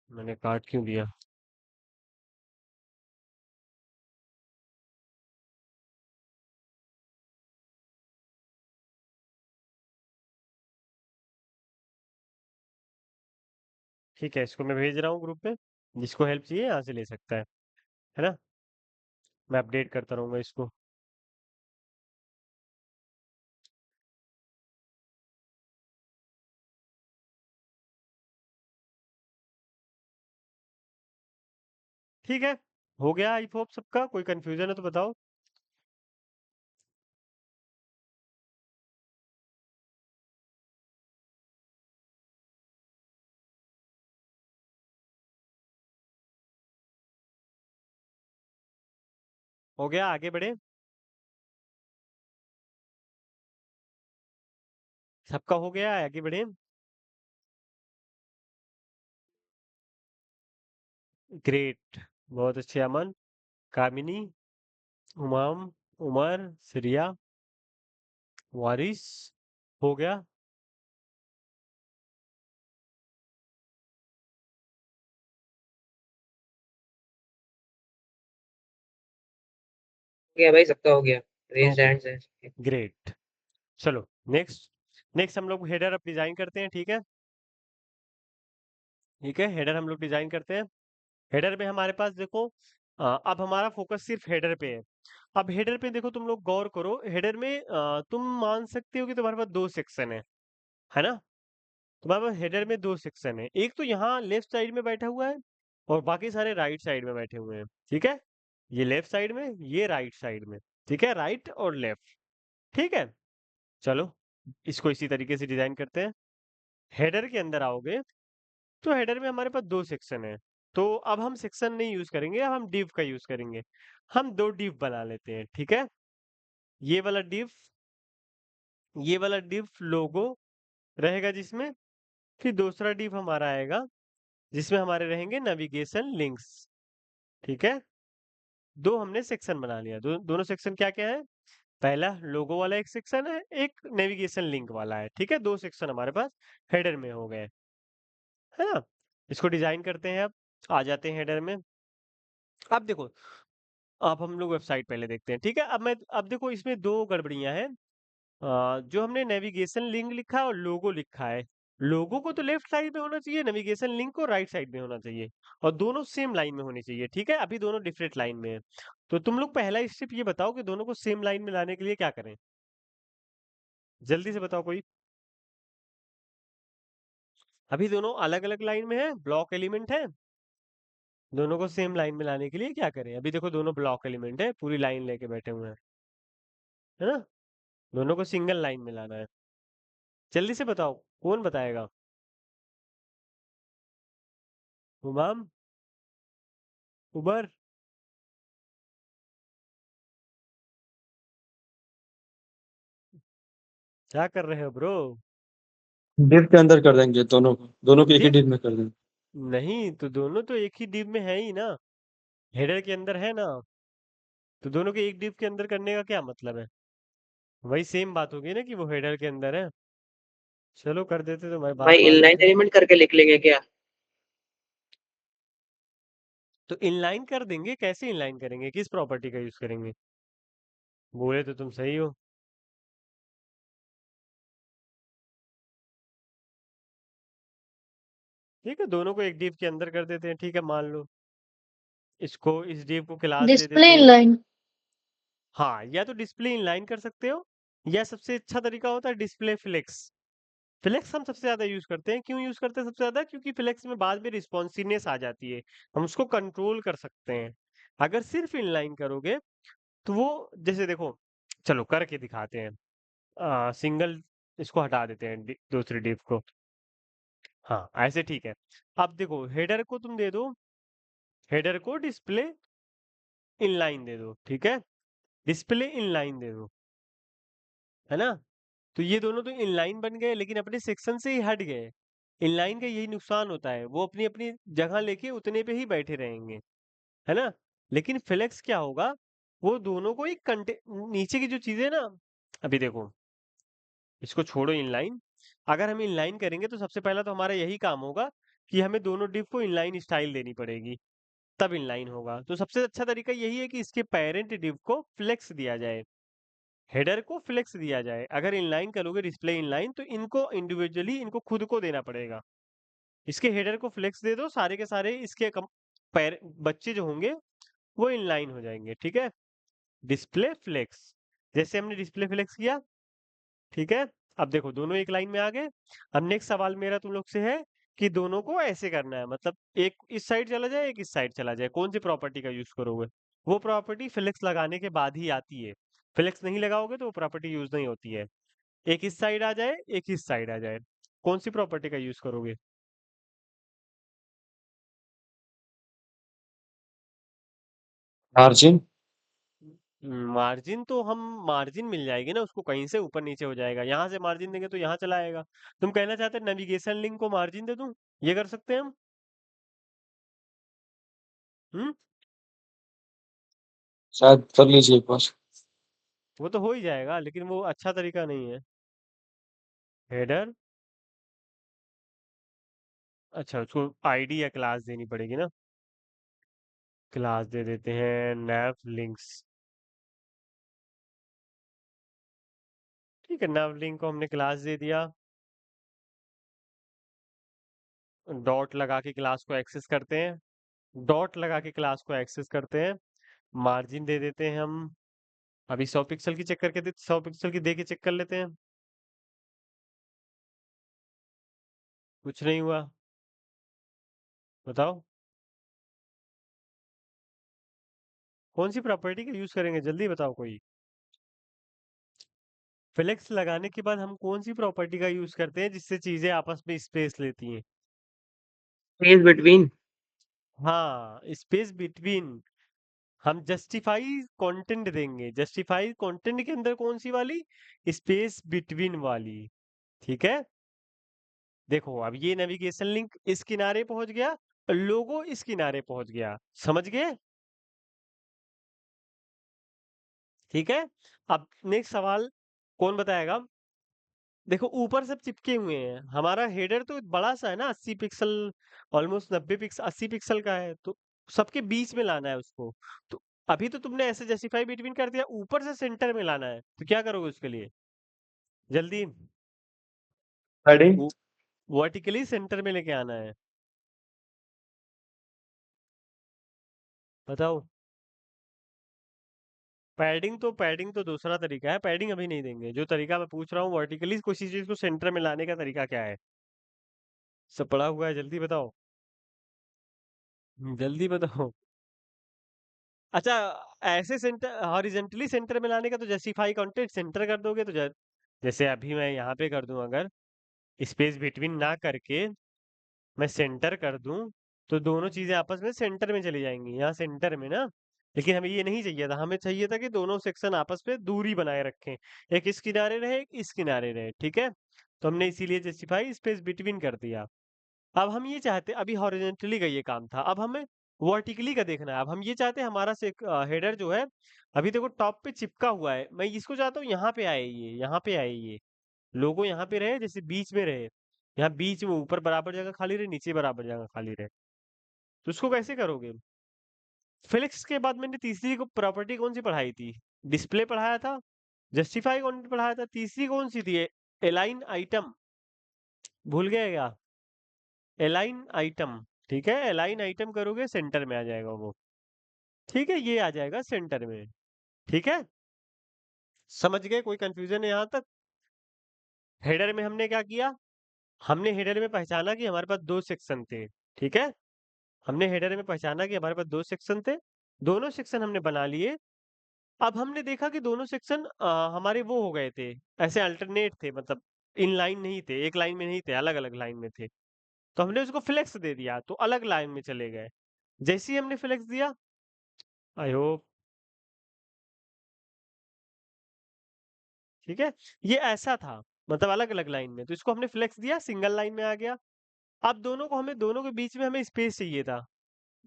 Speaker 1: मैंने काट क्यों दिया? ठीक है, इसको मैं भेज रहा हूँ ग्रुप पे। जिसको हेल्प चाहिए यहाँ से ले सकता है ना? मैं अपडेट करता रहूंगा इसको। ठीक है, हो गया आई होप सबका। कोई कंफ्यूजन है तो बताओ। हो गया, आगे बढ़े। सबका हो गया, आगे बढ़े। ग्रेट, बहुत अच्छे अमन, कामिनी, उमाम, उमर, सिरिया, वारिस। हो गया।
Speaker 2: हो गया भाई, सबका हो गया। रेज
Speaker 1: ओके,
Speaker 2: हैंड्स है।
Speaker 1: ग्रेट। चलो नेक्स्ट। नेक्स्ट हम लोग हेडर अब डिजाइन करते हैं। ठीक है, ठीक है, हेडर हम लोग डिजाइन करते हैं। हेडर में हमारे पास देखो, अब हमारा फोकस सिर्फ हेडर पे है। अब हेडर पे देखो, तुम लोग गौर करो। हेडर में तुम मान सकते हो कि तुम्हारे पास दो सेक्शन है ना? तुम्हारे पास हेडर में दो सेक्शन है। एक तो यहाँ लेफ्ट साइड में बैठा हुआ है और बाकी सारे राइट साइड में बैठे हुए हैं। ठीक है, ये लेफ्ट साइड में, ये राइट साइड में। ठीक है, राइट और लेफ्ट। ठीक है, चलो इसको इसी तरीके से डिजाइन करते हैं। हेडर के अंदर आओगे तो हेडर में हमारे पास दो सेक्शन है। तो अब हम सेक्शन नहीं यूज करेंगे, अब हम div का यूज करेंगे। हम दो div बना लेते हैं। ठीक है, ये वाला div, ये वाला div लोगो रहेगा जिसमें। फिर दूसरा div हमारा आएगा जिसमें हमारे रहेंगे नेविगेशन लिंक्स। ठीक है, दो हमने सेक्शन बना लिया। दोनों सेक्शन क्या क्या है? पहला लोगो वाला एक सेक्शन है, एक नेविगेशन लिंक वाला है। ठीक है, दो सेक्शन हमारे पास हेडर में हो गए, है ना? इसको डिजाइन करते हैं। अब आ जाते हैं हेडर में। अब देखो, अब हम लोग वेबसाइट पहले देखते हैं। ठीक है, अब देखो इसमें दो गड़बड़ियां हैं। जो हमने नेविगेशन लिंक लिखा है और लोगो लिखा है, लोगो को तो लेफ्ट साइड में होना चाहिए, नेविगेशन लिंक को राइट साइड में होना चाहिए। और दोनों सेम लाइन में होनी चाहिए। ठीक है, अभी दोनों डिफरेंट लाइन में है। तो तुम लोग पहला स्टेप ये बताओ कि दोनों को सेम लाइन में लाने के लिए क्या करें? जल्दी से बताओ कोई। अभी दोनों अलग अलग लाइन में है, ब्लॉक एलिमेंट है। दोनों को सेम लाइन में लाने के लिए क्या करें? अभी देखो दोनों ब्लॉक एलिमेंट है, पूरी लाइन लेके बैठे हुए हैं, है ना? दोनों को सिंगल लाइन में लाना है। जल्दी से बताओ, कौन बताएगा? हुमाम, उबर, क्या कर रहे हो ब्रो?
Speaker 2: डिव के अंदर कर देंगे दोनों को, दोनों को एक ही
Speaker 1: डिव?
Speaker 2: डिव में कर देंगे।
Speaker 1: नहीं तो दोनों तो एक ही डिव में है ही ना, हेडर के अंदर है ना। तो दोनों के एक डिव के अंदर करने का क्या मतलब है? वही सेम बात होगी ना कि वो हेडर के अंदर है। चलो कर देते तो मैं बात
Speaker 2: भाई
Speaker 1: मान
Speaker 2: इनलाइन
Speaker 1: लेते।
Speaker 2: एलिमेंट करके लिख लेंगे क्या?
Speaker 1: तो इनलाइन कर देंगे, कैसे इनलाइन करेंगे, किस प्रॉपर्टी का यूज करेंगे? बोले तो तुम सही हो। ठीक है, दोनों को एक div के अंदर कर देते हैं, ठीक है, मान लो इसको, इस div को क्लास दे
Speaker 2: डिस्प्ले
Speaker 1: देते हैं।
Speaker 2: इनलाइन।
Speaker 1: हाँ, या तो डिस्प्ले इनलाइन कर सकते हो, या सबसे अच्छा तरीका होता है डिस्प्ले फ्लेक्स। फ्लेक्स हम सबसे ज्यादा यूज करते हैं, क्यों यूज करते हैं सबसे ज्यादा, क्योंकि फ्लेक्स में बाद में रिस्पॉन्सिवनेस आ जाती है, हम उसको कंट्रोल कर सकते हैं। अगर सिर्फ इनलाइन करोगे तो वो, जैसे देखो, चलो करके दिखाते हैं, सिंगल इसको हटा देते हैं, दूसरी डिव को। हाँ, ऐसे ठीक है। अब देखो, हेडर को तुम दे दो, हेडर को डिस्प्ले इनलाइन दे दो, ठीक है, डिस्प्ले इनलाइन दे दो, है ना। तो ये दोनों तो इनलाइन बन गए, लेकिन अपने सेक्शन से ही हट गए। इनलाइन का यही नुकसान होता है, वो अपनी अपनी जगह लेके उतने पे ही बैठे रहेंगे, है ना। लेकिन फ्लेक्स क्या होगा, वो दोनों को एक कंटे नीचे की जो चीजें ना, अभी देखो, इसको छोड़ो इनलाइन। अगर हम इनलाइन करेंगे तो सबसे पहला तो हमारा यही काम होगा कि हमें दोनों डिव को इनलाइन स्टाइल देनी पड़ेगी, तब इनलाइन होगा। तो सबसे अच्छा तरीका यही है कि इसके पेरेंट डिव को फ्लेक्स दिया जाए, हेडर को फ्लेक्स दिया जाए। अगर इनलाइन करोगे डिस्प्ले इनलाइन, तो इनको इंडिविजुअली, इनको खुद को देना पड़ेगा। इसके हेडर को फ्लेक्स दे दो, सारे के सारे इसके बच्चे जो होंगे वो इनलाइन हो जाएंगे, ठीक है। डिस्प्ले फ्लेक्स, जैसे हमने डिस्प्ले फ्लेक्स किया, ठीक है। अब देखो, दोनों एक लाइन में आ गए। अब नेक्स्ट सवाल मेरा तुम लोग से है कि दोनों को ऐसे करना है, मतलब एक इस साइड चला जाए, एक इस साइड चला जाए, कौन सी प्रॉपर्टी का यूज करोगे। वो प्रॉपर्टी फ्लेक्स लगाने के बाद ही आती है, फ्लेक्स नहीं लगाओगे तो वो प्रॉपर्टी यूज नहीं होती है। एक इस साइड आ जाए, एक इस साइड आ जाए, कौन सी प्रॉपर्टी का यूज करोगे।
Speaker 2: मार्जिन।
Speaker 1: मार्जिन तो हम, मार्जिन मिल जाएगी ना उसको, कहीं से ऊपर नीचे हो जाएगा, यहाँ से मार्जिन देंगे तो यहाँ चला आएगा। तुम कहना चाहते हो नेविगेशन लिंक को मार्जिन दे दूं, ये कर सकते हैं हम। हम्म।
Speaker 2: शायद कर लीजिए एक बार।
Speaker 1: वो तो हो ही जाएगा, लेकिन वो अच्छा तरीका नहीं है। हेडर, अच्छा, उसको आईडी या क्लास देनी पड़ेगी ना। क्लास दे देते हैं नैव लिंक्स, ठीक है, नैव लिंक को हमने क्लास दे दिया। डॉट लगा के क्लास को एक्सेस करते हैं, डॉट लगा के क्लास को एक्सेस करते हैं। मार्जिन दे देते हैं हम, अभी 100 पिक्सल की चेक करके 100 पिक्सल की दे के चेक कर लेते हैं। कुछ नहीं हुआ, बताओ कौन सी प्रॉपर्टी का यूज करेंगे, जल्दी बताओ कोई। फ्लेक्स लगाने के बाद हम कौन सी प्रॉपर्टी का यूज करते हैं जिससे चीजें आपस में स्पेस लेती हैं।
Speaker 2: Space between.
Speaker 1: हाँ, स्पेस बिटवीन। हम जस्टिफाई कंटेंट देंगे, जस्टिफाई कंटेंट के अंदर कौन सी वाली, स्पेस बिटवीन वाली, ठीक है। देखो, अब ये नेविगेशन लिंक इस किनारे पहुंच गया, लोगो इस किनारे पहुंच गया, समझ गए, ठीक है। अब नेक्स्ट सवाल कौन बताएगा। देखो, ऊपर सब चिपके हुए हैं, हमारा हेडर तो बड़ा सा है ना, 80 पिक्सल, ऑलमोस्ट 90 पिक्सल, 80 पिक्सल का है, तो सबके बीच में लाना है उसको। तो अभी तो तुमने ऐसे जस्टिफाई बिटवीन कर दिया, ऊपर से सेंटर में लाना है, तो क्या करोगे उसके लिए, जल्दी।
Speaker 2: हेडिंग।
Speaker 1: वर्टिकली सेंटर में लेके आना है, बताओ। पैडिंग तो दूसरा तरीका है, पैडिंग अभी नहीं देंगे, जो तरीका मैं पूछ रहा हूँ वर्टिकली किसी चीज को सेंटर में लाने का तरीका क्या है, सब पढ़ा हुआ है, जल्दी बताओ। जल्दी बताओ। अच्छा, ऐसे सेंटर हॉरिजेंटली सेंटर में लाने का तो जस्टिफाई कंटेंट सेंटर कर दोगे, तो जैसे अभी मैं यहाँ पे कर दूं, अगर स्पेस बिटवीन ना करके मैं सेंटर कर दूं, तो दोनों चीजें आपस में सेंटर में चली जाएंगी, यहाँ सेंटर में ना। लेकिन हमें ये नहीं चाहिए था, हमें चाहिए था कि दोनों सेक्शन आपस में दूरी बनाए रखें, एक इस किनारे रहे, एक इस किनारे रहे, ठीक है। तो हमने इसीलिए जस्टिफाई स्पेस बिटवीन कर दिया। अब हम ये चाहते, अभी हॉरिजेंटली का ये काम था, अब हमें वर्टिकली का देखना है। अब हम ये चाहते हैं हमारा से हेडर जो है, अभी देखो टॉप पे चिपका हुआ है, मैं इसको चाहता हूँ यहाँ पे आए, ये यहाँ पे आए, ये लोगो यहाँ पे रहे, जैसे बीच में रहे, यहाँ बीच में ऊपर बराबर जगह खाली रहे, नीचे बराबर जगह खाली रहे। तो उसको कैसे करोगे। फ्लेक्स के बाद मैंने तीसरी को प्रॉपर्टी कौन सी पढ़ाई थी, डिस्प्ले पढ़ाया था, जस्टिफाई कौन पढ़ाया था, तीसरी कौन सी थी, अलाइन आइटम, भूल गए क्या। अलाइन आइटम, ठीक है, अलाइन आइटम करोगे सेंटर में आ जाएगा वो, ठीक है, ये आ जाएगा सेंटर में, ठीक है, समझ गए? कोई कंफ्यूजन है यहाँ तक? हेडर में हमने क्या किया, हमने हेडर में पहचाना कि हमारे पास दो सेक्शन थे, ठीक है, हमने हेडर में पहचाना कि हमारे पास दो सेक्शन थे, दोनों सेक्शन हमने बना लिए। अब हमने देखा कि दोनों सेक्शन हमारे वो हो गए थे, ऐसे अल्टरनेट थे, मतलब इन लाइन नहीं थे, एक लाइन में नहीं थे, अलग अलग लाइन में थे। तो हमने उसको फ्लेक्स दे दिया, तो अलग लाइन में चले गए। जैसे ही हमने फ्लेक्स दिया, आई होप, ठीक है, ये ऐसा था, मतलब अलग अलग लाइन में, तो इसको हमने फ्लेक्स दिया, सिंगल लाइन में आ गया। अब दोनों को हमें, दोनों के बीच में हमें स्पेस चाहिए था,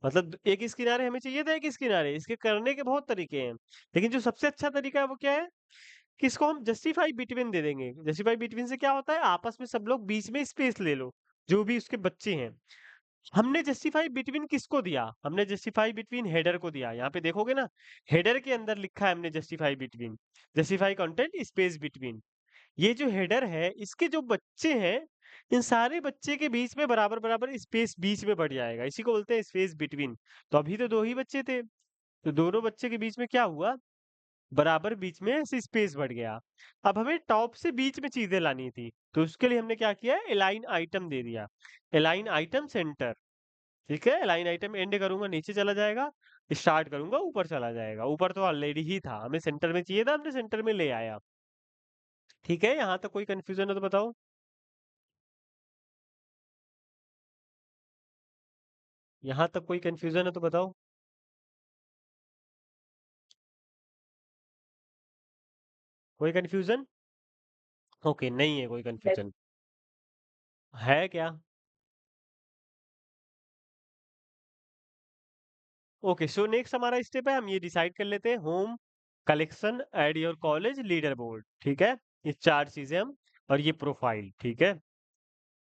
Speaker 1: मतलब एक इस किनारे हमें चाहिए था, एक इस किनारे। इसके करने के बहुत तरीके हैं, लेकिन जो सबसे अच्छा तरीका है वो क्या है कि इसको हम जस्टिफाई बिटवीन दे देंगे। जस्टिफाई बिटवीन से क्या होता है, आपस में सब लोग बीच में स्पेस ले लो, जो भी उसके बच्चे हैं। हमने जस्टिफाई बिटवीन किसको दिया, हमने जस्टिफाई बिटवीन हेडर को दिया। यहाँ पे देखोगे ना, हेडर के अंदर लिखा है हमने justify between, justify content space between. ये जो हेडर है, इसके जो बच्चे हैं, इन सारे बच्चे के बीच में बराबर बराबर स्पेस बीच में बढ़ जाएगा, इसी को बोलते हैं स्पेस बिटवीन। तो अभी तो दो ही बच्चे थे, तो दोनों बच्चे के बीच में क्या हुआ, बराबर बीच में ऐसे स्पेस बढ़ गया। अब हमें टॉप से बीच में चीजें लानी थी, तो उसके लिए हमने क्या किया, अलाइन आइटम दे दिया, अलाइन आइटम सेंटर, ठीक है, अलाइन आइटम एंड करूंगा नीचे चला जाएगा, स्टार्ट करूंगा ऊपर चला जाएगा। ऊपर तो ऑलरेडी ही था, हमें सेंटर में चाहिए था, हमने सेंटर में ले आया। ठीक है, यहाँ तक कोई कंफ्यूजन है तो बताओ, यहाँ तक कोई कंफ्यूजन है तो बताओ, कोई कंफ्यूजन? ओके, नहीं है कोई कंफ्यूजन, है क्या? ओके, सो नेक्स्ट हमारा स्टेप है, हम ये डिसाइड कर लेते हैं, home, collection, add your college, leader board, ठीक है, ये चार चीजें हम, और ये प्रोफाइल, ठीक है।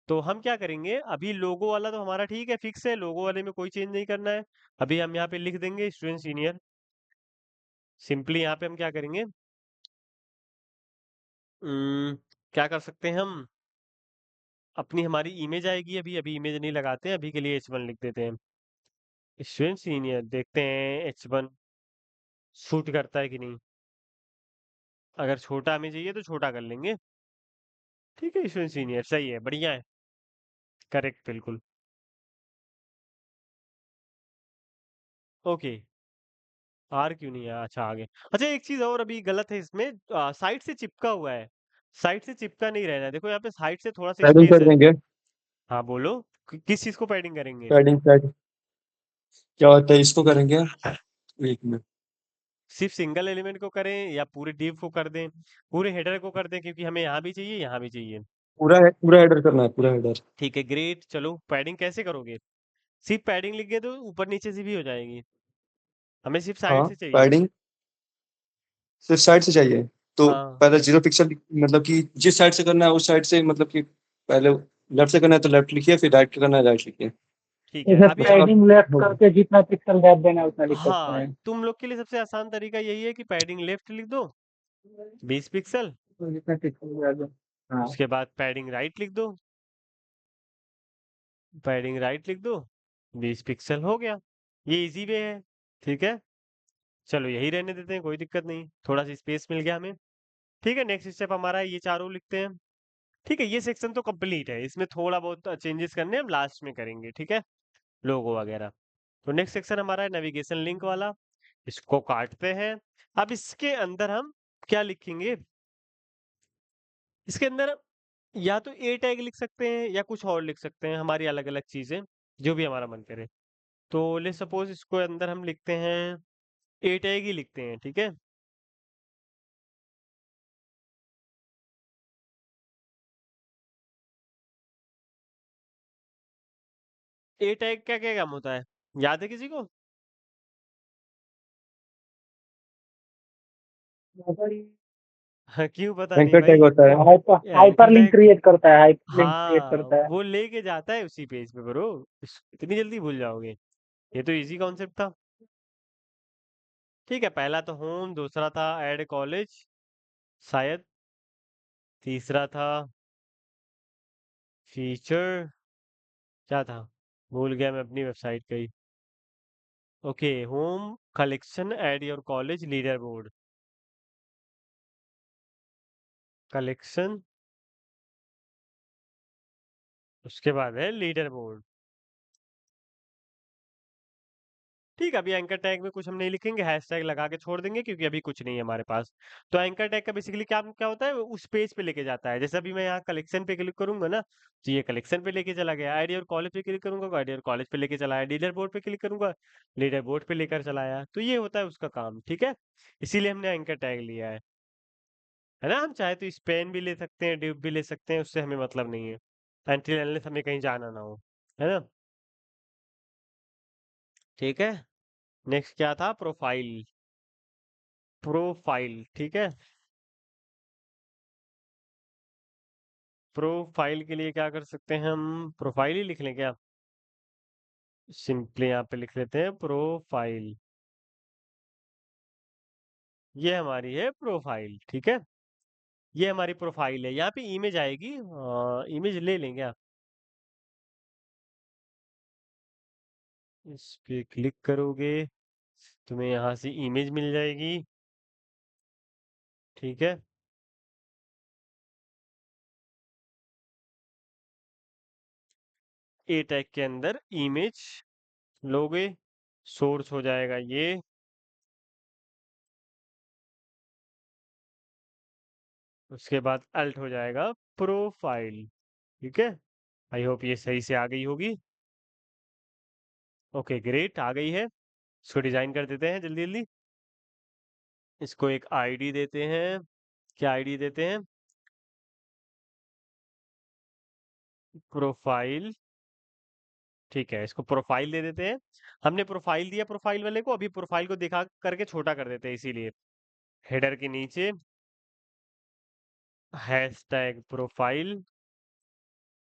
Speaker 1: तो हम क्या करेंगे, अभी लोगो वाला तो हमारा ठीक है, फिक्स है, लोगो वाले में कोई चेंज नहीं करना है। अभी हम यहाँ पे लिख देंगे स्टूडेंट सीनियर, सिंपली यहाँ पे हम क्या करेंगे, क्या कर सकते हैं हम, अपनी हमारी इमेज आएगी, अभी अभी इमेज नहीं लगाते हैं, अभी के लिए H1 लिख देते हैं, स्टूडेंट सीनियर, देखते हैं H1 सूट करता है कि नहीं। अगर छोटा हमें चाहिए तो छोटा कर लेंगे, ठीक है, स्टूडेंट सीनियर सही है, बढ़िया है, करेक्ट, बिल्कुल। ओके, आर क्यों नहीं है, अच्छा आगे। अच्छा, एक चीज और अभी गलत है इसमें, साइड से चिपका हुआ है, साइड से चिपका नहीं रहना है, देखो यहाँ पे साइड से थोड़ा सा
Speaker 2: पैडिंग
Speaker 1: स्पेस
Speaker 2: कर
Speaker 1: है।
Speaker 2: देंगे।
Speaker 1: हाँ बोलो, किस चीज को पैडिंग करेंगे?
Speaker 2: पैडिंग क्या होता है, इसको करेंगे। एक मिनट।
Speaker 1: सिर्फ सिंगल एलिमेंट को करें या पूरे डिव को कर दें, पूरे हेडर को कर दें, क्योंकि हमें यहाँ भी चाहिए यहाँ भी चाहिए।
Speaker 2: पूरा हेडर करना है, पूरा हेडर।
Speaker 1: ठीक है, ग्रेट, चलो पैडिंग कैसे करोगे? सिर्फ पैडिंग लिख गए तो ऊपर नीचे से भी हो जाएगी, हमें सिर्फ साइड
Speaker 2: हाँ,
Speaker 1: से चाहिए।
Speaker 2: पैडिंग सिर्फ साइड से चाहिए। तो
Speaker 1: हाँ
Speaker 2: पहले 0 पिक्सल, मतलब कि जिस साइड से करना है उस साइड से, मतलब कि पहले लेफ्ट से करना है तो लेफ्ट लिखिए, फिर राइट करना है राइट लिखिए।
Speaker 1: ठीक है,
Speaker 2: जैसे
Speaker 1: अभी
Speaker 2: पैडिंग लेफ्ट करके जितना पिक्सल गैप देना है उतना लिख सकते
Speaker 1: हाँ,
Speaker 2: हैं।
Speaker 1: तुम लोग के लिए सबसे आसान तरीका यही है कि पैडिंग लेफ्ट लिख दो 20 पिक्सल,
Speaker 2: तो जितना पिक्सल गैप हाँ।
Speaker 1: उसके बाद पैडिंग राइट लिख दो, पैडिंग राइट लिख दो, 20 पिक्सल हो गया, ये इजी वे है, ठीक है। चलो यही रहने देते हैं, कोई दिक्कत नहीं, थोड़ा सा स्पेस मिल गया हमें। ठीक है, नेक्स्ट स्टेप हमारा है, ये चारों लिखते हैं। ठीक है, ये सेक्शन तो कंप्लीट है, इसमें थोड़ा बहुत चेंजेस करने हम लास्ट में करेंगे, ठीक है, लोगो वगैरह। तो नेक्स्ट सेक्शन हमारा है नेविगेशन लिंक वाला, इसको काटते हैं। अब इसके अंदर हम क्या लिखेंगे, इसके अंदर या तो ए टैग लिख सकते हैं या कुछ और लिख सकते हैं, हमारी अलग अलग चीजें, जो भी हमारा मन करे। तो ले सपोज इसको अंदर हम लिखते हैं, ए टैग ही लिखते हैं, ठीक है। ए टैग का क्या काम होता है, याद है किसी को? हाँ, क्यों पता नहीं
Speaker 2: एंकर टैग
Speaker 1: भाई?
Speaker 2: होता है।
Speaker 1: Anchor
Speaker 2: hyper link
Speaker 1: tag,
Speaker 2: create करता है, हाइपर लिंक क्रिएट
Speaker 1: हाँ,
Speaker 2: करता है।
Speaker 1: वो लेके जाता है उसी पेज पे ब्रो, इतनी जल्दी भूल जाओगे? ये तो इजी कॉन्सेप्ट था। ठीक है, पहला तो होम, दूसरा था ऐड कॉलेज शायद, तीसरा था फीचर, क्या था? भूल गया मैं अपनी वेबसाइट का ही। Okay, home collection at your college leader board. Collection, उसके बाद है लीडर बोर्ड। ठीक है, अभी एंकर टैग में कुछ हम नहीं लिखेंगे, हैशटैग लगा के छोड़ देंगे क्योंकि अभी कुछ नहीं है हमारे पास। तो एंकर टैग का बेसिकली क्या क्या होता है, उस पेज पे लेके जाता है। जैसे अभी मैं यहाँ कलेक्शन पे क्लिक करूंगा ना, तो ये कलेक्शन पे लेके चला गया। आईडी और कॉलेज पे क्लिक करूंगा, आईडी और कॉलेज पे लेके चला आया। लीडर बोर्ड पे क्लिक करूंगा, लीडर बोर्ड पे लेकर चला आया। तो ये होता है उसका काम, ठीक है। इसीलिए हमने एंकर टैग लिया है ना। हम चाहे तो स्पेन भी ले सकते हैं, ड्यूब भी ले सकते हैं, उससे हमें मतलब नहीं है, अनटिल अनलेस हमें कहीं जाना ना हो, है ना। ठीक है, नेक्स्ट क्या था, प्रोफाइल। प्रोफाइल, ठीक है। प्रोफाइल के लिए क्या कर सकते हैं हम, प्रोफाइल ही लिख लें क्या? सिंपली यहाँ पे लिख लेते हैं प्रोफाइल। ये हमारी है प्रोफाइल, ठीक है। ये हमारी प्रोफाइल है। यहाँ पे इमेज आएगी, इमेज ले लेंगे आप। इस पे क्लिक करोगे, तुम्हें यहाँ से इमेज मिल जाएगी, ठीक है। ए टैग के अंदर इमेज लोगे, सोर्स हो जाएगा ये। उसके बाद अल्ट हो जाएगा प्रोफाइल, ठीक है। आई होप ये सही से आ गई होगी। ओके ग्रेट, आ गई है। इसको डिजाइन कर देते हैं जल्दी जल्दी। इसको एक आईडी देते हैं। क्या आईडी देते हैं? प्रोफाइल, ठीक है, इसको प्रोफाइल दे देते हैं। हमने प्रोफाइल दिया प्रोफाइल वाले को, अभी प्रोफाइल को दिखा करके छोटा कर देते हैं, इसीलिए हेडर के नीचे हैशटैग प्रोफाइल।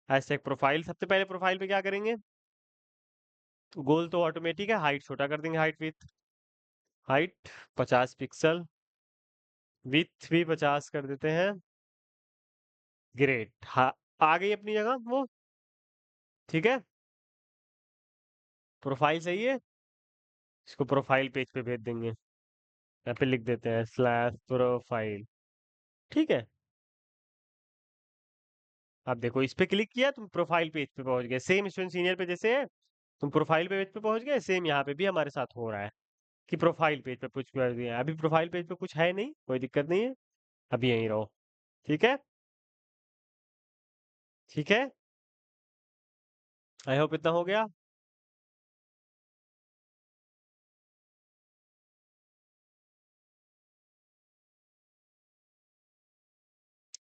Speaker 1: हैशटैग प्रोफाइल, सबसे पहले प्रोफाइल पे क्या करेंगे, गोल तो ऑटोमेटिक है, हाइट छोटा कर देंगे, height with, height 50 pixel, with भी 50 कर देते हैं। ग्रेट, हाँ, आ गई अपनी जगह वो, ठीक है। प्रोफाइल सही है, इसको प्रोफाइल पेज पे भेज देंगे। यहाँ पे लिख देते हैं स्लैश प्रोफाइल, ठीक है। अब देखो, इस पे क्लिक किया, तुम प्रोफाइल पेज पे पहुंच गए। सेम स्टूडेंट सीनियर पे जैसे है, तुम प्रोफाइल पेज पे पहुंच गए, सेम यहाँ पे भी हमारे साथ हो रहा है कि प्रोफाइल पेज पे कुछ कर दिया। अभी प्रोफाइल पेज पे कुछ है नहीं, कोई दिक्कत नहीं है, अभी यहीं रहो, ठीक है। ठीक है, आई होप इतना हो गया।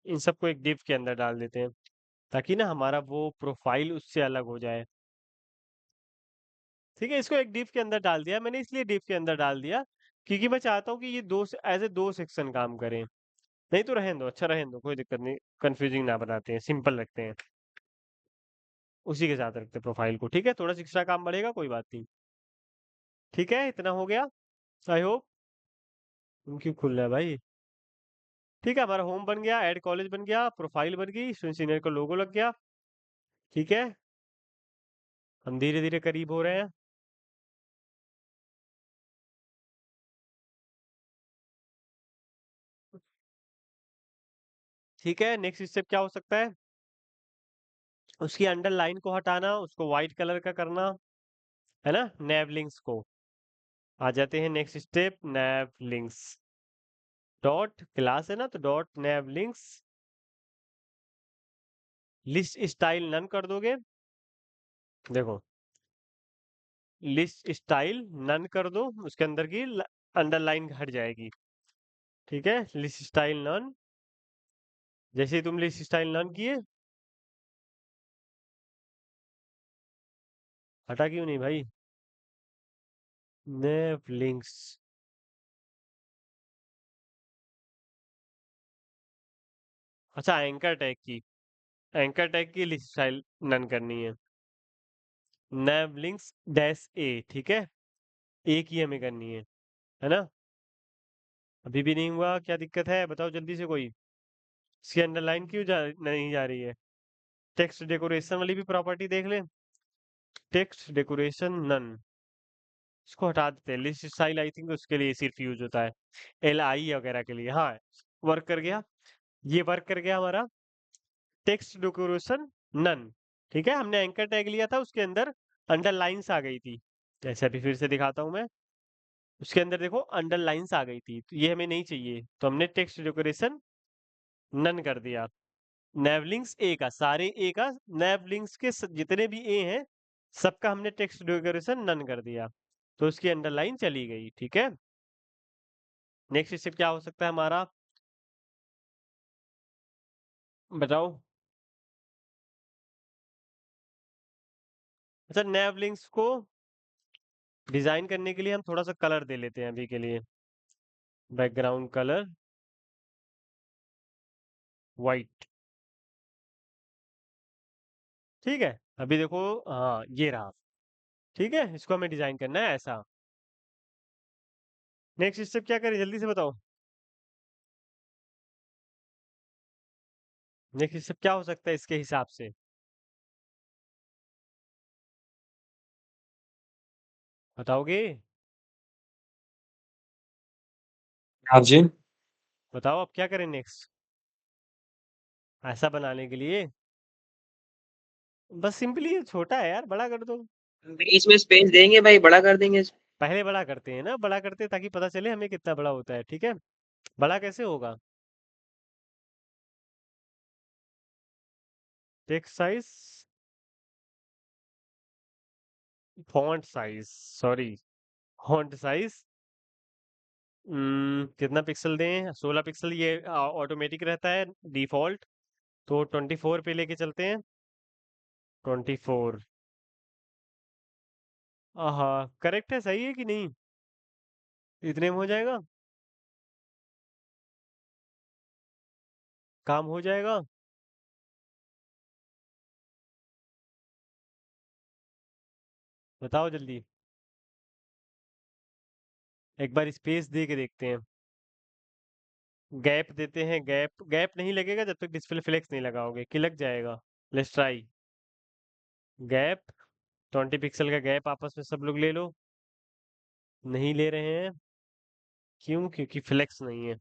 Speaker 1: इन सबको एक डिव के अंदर डाल देते हैं, ताकि ना हमारा वो प्रोफाइल उससे अलग हो जाए, ठीक है। इसको एक डिव के अंदर डाल दिया मैंने, इसलिए डिव के अंदर डाल दिया क्योंकि मैं चाहता हूँ कि ये दो एज ए दो सेक्शन काम करें। नहीं तो रहने दो, अच्छा रहने दो, कोई दिक्कत नहीं, कंफ्यूजिंग ना बनाते हैं, सिंपल रखते हैं, उसी के साथ रखते हैं प्रोफाइल को, ठीक है। थोड़ा सा एक्स्ट्रा काम बढ़ेगा, कोई बात नहीं, ठीक है। इतना हो गया, आई होप। तुम क्यों खुल रहा है भाई? ठीक है, हमारा होम बन गया, ऐड कॉलेज बन गया, प्रोफाइल बन गई, स्टूडेंट सीनियर का लोगो लग गया, ठीक है। हम धीरे धीरे करीब हो रहे हैं। ठीक है, नेक्स्ट स्टेप क्या हो सकता है, उसकी अंडरलाइन को हटाना, उसको व्हाइट कलर का करना, है ना। नैव लिंक्स को आ जाते हैं, नेक्स्ट स्टेप नैव लिंक्स, डॉट क्लास है ना, तो डॉट नैव लिंक्स। लिस्ट स्टाइल नन कर दोगे, देखो, लिस्ट स्टाइल नन कर दो, उसके अंदर की अंडरलाइन हट जाएगी, ठीक है। लिस्ट स्टाइल नन, जैसे ही तुम लिस्ट स्टाइल नन किए, हटा क्यों नहीं भाई, नैव लिंक्स, अच्छा एंकर टैग की, एंकर टैग की लिस्ट स्टाइल नन करनी है, नैव लिंक्स डैश ए, ठीक है। एक ही हमें करनी है ना। अभी भी नहीं हुआ, क्या दिक्कत है बताओ जल्दी से कोई, इसकी अंडरलाइन क्यों नहीं जा रही है। टेक्स्ट डेकोरेशन वाली भी प्रॉपर्टी देख ले, टेक्स्ट डेकोरेशन नन, इसको हटा देते हैं। लिस्ट स्टाइल आई थिंक उसके लिए सिर्फ यूज होता है, एल आई वगैरह के लिए। हाँ, वर्क कर गया, ये वर्क कर गया हमारा। टेक्स्ट डेकोरेशन नन, ठीक है। हमने एंकर टैग लिया था, उसके अंदर अंडरलाइंस आ गई थी। जैसे अभी फिर से दिखाता हूं मैं, उसके अंदर देखो अंडरलाइंस आ गई थी, तो ये हमें नहीं चाहिए, तो हमने टेक्स्ट डेकोरेशन नन कर दिया। नेवलिंग्स ए का, सारे ए का, नेवलिंग्स के जितने भी ए हैं सबका हमने टेक्स्ट डेकोरेशन नन कर दिया, तो उसकी अंडरलाइन चली गई, ठीक है। नेक्स्ट स्टेप क्या हो सकता है हमारा, बताओ। अच्छा, नेवलिंग्स को डिजाइन करने के लिए हम थोड़ा सा कलर दे लेते हैं अभी के लिए, बैकग्राउंड कलर वाइट, ठीक है। अभी देखो, हाँ ये रहा, ठीक है। इसको हमें डिजाइन करना है ऐसा। नेक्स्ट स्टेप क्या करें, जल्दी से बताओ। नेक्स्ट स्टेप क्या हो सकता है इसके हिसाब से, बताओगे?
Speaker 2: हाँ जी।
Speaker 1: बताओ अब क्या करें नेक्स्ट, ऐसा बनाने के लिए। बस सिंपली छोटा है यार, बड़ा कर दो।
Speaker 3: बीच में स्पेस देंगे भाई, बड़ा कर देंगे।
Speaker 1: पहले बड़ा करते हैं ना, बड़ा करते हैं ताकि पता चले हमें कितना बड़ा होता है, ठीक है। बड़ा कैसे होगा, text size, font size, sorry, font size कितना पिक्सल दें, 16 पिक्सल, ये ऑटोमेटिक रहता है डिफॉल्ट, तो 24 पे लेके चलते हैं, 24। हाँ करेक्ट है, सही है कि नहीं, इतने में हो जाएगा, काम हो जाएगा। बताओ जल्दी, एक बार स्पेस दे के देखते हैं। गैप देते हैं, गैप, गैप नहीं लगेगा जब तक डिस्प्ले फ्लेक्स नहीं लगाओगे, कि लग जाएगा। लेट्स ट्राई, गैप, 20 पिक्सल का गैप आपस में सब लोग ले लो। नहीं ले रहे हैं, क्यों? क्योंकि फ्लेक्स नहीं है।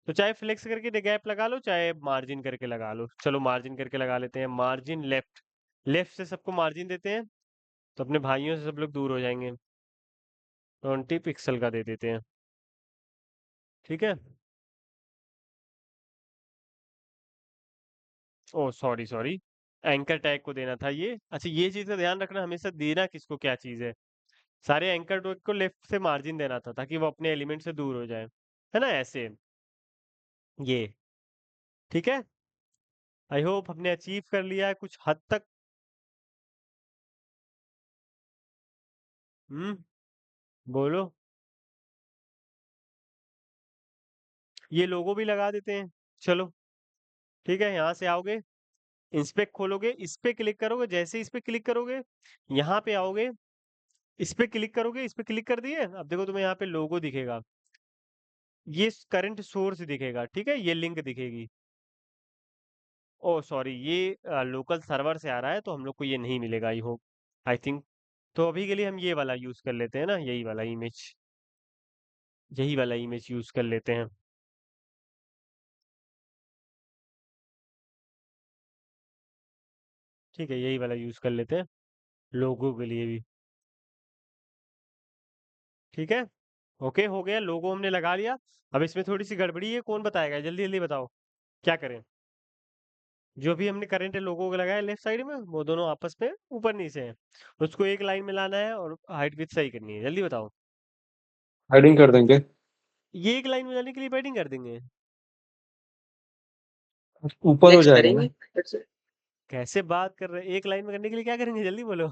Speaker 1: तो चाहे फ्लेक्स करके गैप लगा लो, चाहे मार्जिन करके लगा लो। चलो मार्जिन करके लगा लेते हैं, मार्जिन लेफ्ट, लेफ्ट से सबको मार्जिन देते हैं, तो अपने भाइयों से सब लोग दूर हो जाएंगे। 20 पिक्सल का दे देते हैं, ठीक है। ओ सॉरी सॉरी, एंकर टैग को देना था ये। अच्छा, ये चीज का ध्यान रखना, हमेशा देना किसको क्या चीज है। सारे एंकर टैग को लेफ्ट से मार्जिन देना था, ताकि वो अपने एलिमेंट से दूर हो जाए, है ना, ऐसे, ये, ठीक है। आई होप हमने अचीव कर लिया है कुछ हद तक। बोलो। ये लोगो भी लगा देते हैं, चलो, ठीक है। यहाँ से आओगे, इंस्पेक्ट खोलोगे, इस पे क्लिक करोगे, जैसे इस पे क्लिक करोगे, यहाँ पे आओगे, इस पे क्लिक करोगे, इस पे क्लिक कर दिए, अब देखो तुम्हें यहाँ पे लोगो दिखेगा, ये करंट सोर्स दिखेगा, ठीक है, ये लिंक दिखेगी। ओ सॉरी, ये लोकल सर्वर से आ रहा है, तो हम लोग को ये नहीं मिलेगा, आई होप, आई थिंक। तो अभी के लिए हम ये वाला यूज कर लेते हैं ना, यही वाला इमेज, यही वाला इमेज यूज कर लेते हैं, ठीक है, यही वाला यूज कर लेते हैं लोगो के लिए भी, ठीक है। ओके, हो गया, लोगो हमने लगा लिया। अब इसमें थोड़ी सी गड़बड़ी है, कौन बताएगा, जल्दी जल्दी बताओ क्या करें। जो भी हमने करंट लोगो को लगाया लेफ्ट साइड में, वो दोनों आपस में ऊपर नीचे हैं, उसको एक लाइन में लाना है और हाइट विड्थ सही करनी है, जल्दी बताओ।
Speaker 2: हेडिंग कर देंगे।
Speaker 1: ये एक लाइन में लाने के लिए पैडिंग कर देंगे,
Speaker 2: ऊपर हो
Speaker 3: नेक्स्ट
Speaker 2: जाएगा
Speaker 3: करेंगे
Speaker 2: ना।
Speaker 3: फिर से।
Speaker 1: कैसे बात कर रहे हैं, एक लाइन में करने के लिए क्या करेंगे, जल्दी बोलो।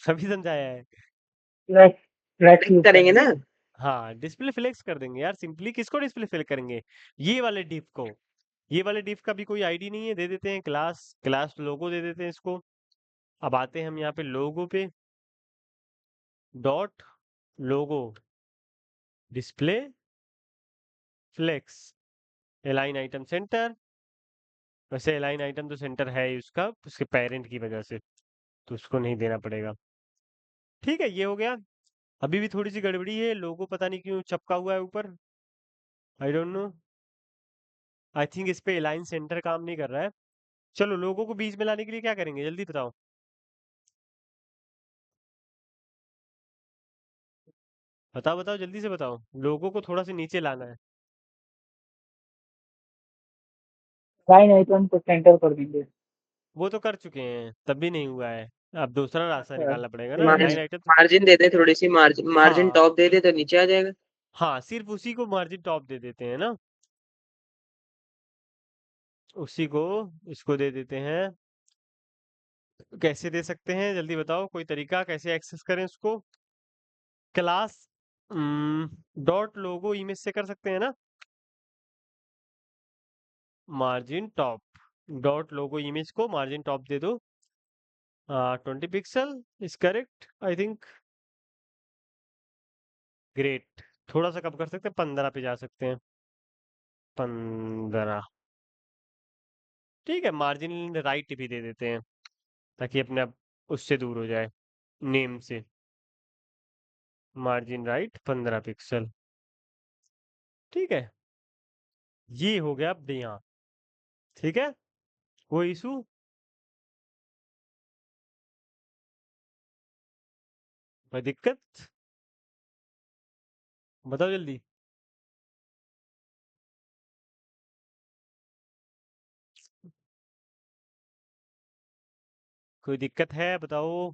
Speaker 1: सभी समझाया है।
Speaker 2: ट्रैक ट्रैक के
Speaker 3: नेक्स्ट
Speaker 2: ऊपर।
Speaker 3: करेंगे ना।
Speaker 1: हाँ, डिस्प्ले फ्लेक्स कर देंगे यार, सिंपली किसको डिस्प्ले फ्लेक्स करेंगे, ये वाले डिफ को। ये वाले डिफ का भी कोई आईडी नहीं है, दे देते हैं क्लास, क्लास लोगो दे देते हैं इसको। अब आते हैं हम यहाँ पे लोगो पे, dot logo display flex, align item center. वैसे एलाइन आइटम तो सेंटर है ही उसका, उसके पेरेंट की वजह से, तो उसको नहीं देना पड़ेगा। ठीक है, ये हो गया। अभी भी थोड़ी सी गड़बड़ी है, लोगो पता नहीं क्यों चपका हुआ है ऊपर, I don't know. I think इस पे अलाइन सेंटर काम नहीं कर रहा है। चलो लोगों को बीच में लाने के लिए क्या करेंगे, जल्दी बताओ। बताओ बताओ, जल्दी से बताओ, लोगों को थोड़ा सा नीचे लाना है।
Speaker 4: लाइन आइटम को सेंटर कर देंगे।
Speaker 1: वो तो कर चुके हैं, तब भी नहीं हुआ है। अब दूसरा रास्ता
Speaker 4: अच्छा,
Speaker 1: निकालना पड़ेगा ना, लाइन
Speaker 3: मार्जिन
Speaker 1: आइटम तो।
Speaker 3: मार्जिन दे दे, थोड़ी सी मार्जिन मार्जिन
Speaker 1: हाँ
Speaker 3: टॉप दे दे तो नीचे आ जाएगा।
Speaker 1: हाँ, सिर्फ उसी को मार्जिन टॉप दे देते हैं ना, उसी को, इसको दे देते हैं। कैसे दे सकते हैं, जल्दी बताओ, कोई तरीका कैसे एक्सेस करें उसको। क्लास डॉट लोगो इमेज से कर सकते हैं ना, मार्जिन टॉप डॉट लोगो इमेज को मार्जिन टॉप दे दो। 20 pixel is correct I think. Great. थोड़ा सा कम कर सकते हैं, 15 पे जा सकते हैं, 15। ठीक है, मार्जिन राइट भी दे देते हैं, ताकि अपने आप उससे दूर हो जाए, नेम से। Margin right 15 pixel. ठीक है, ये हो गया अब यहाँ। ठीक है, कोई इशू। कोई दिक्कत, बताओ जल्दी। कोई दिक्कत है बताओ।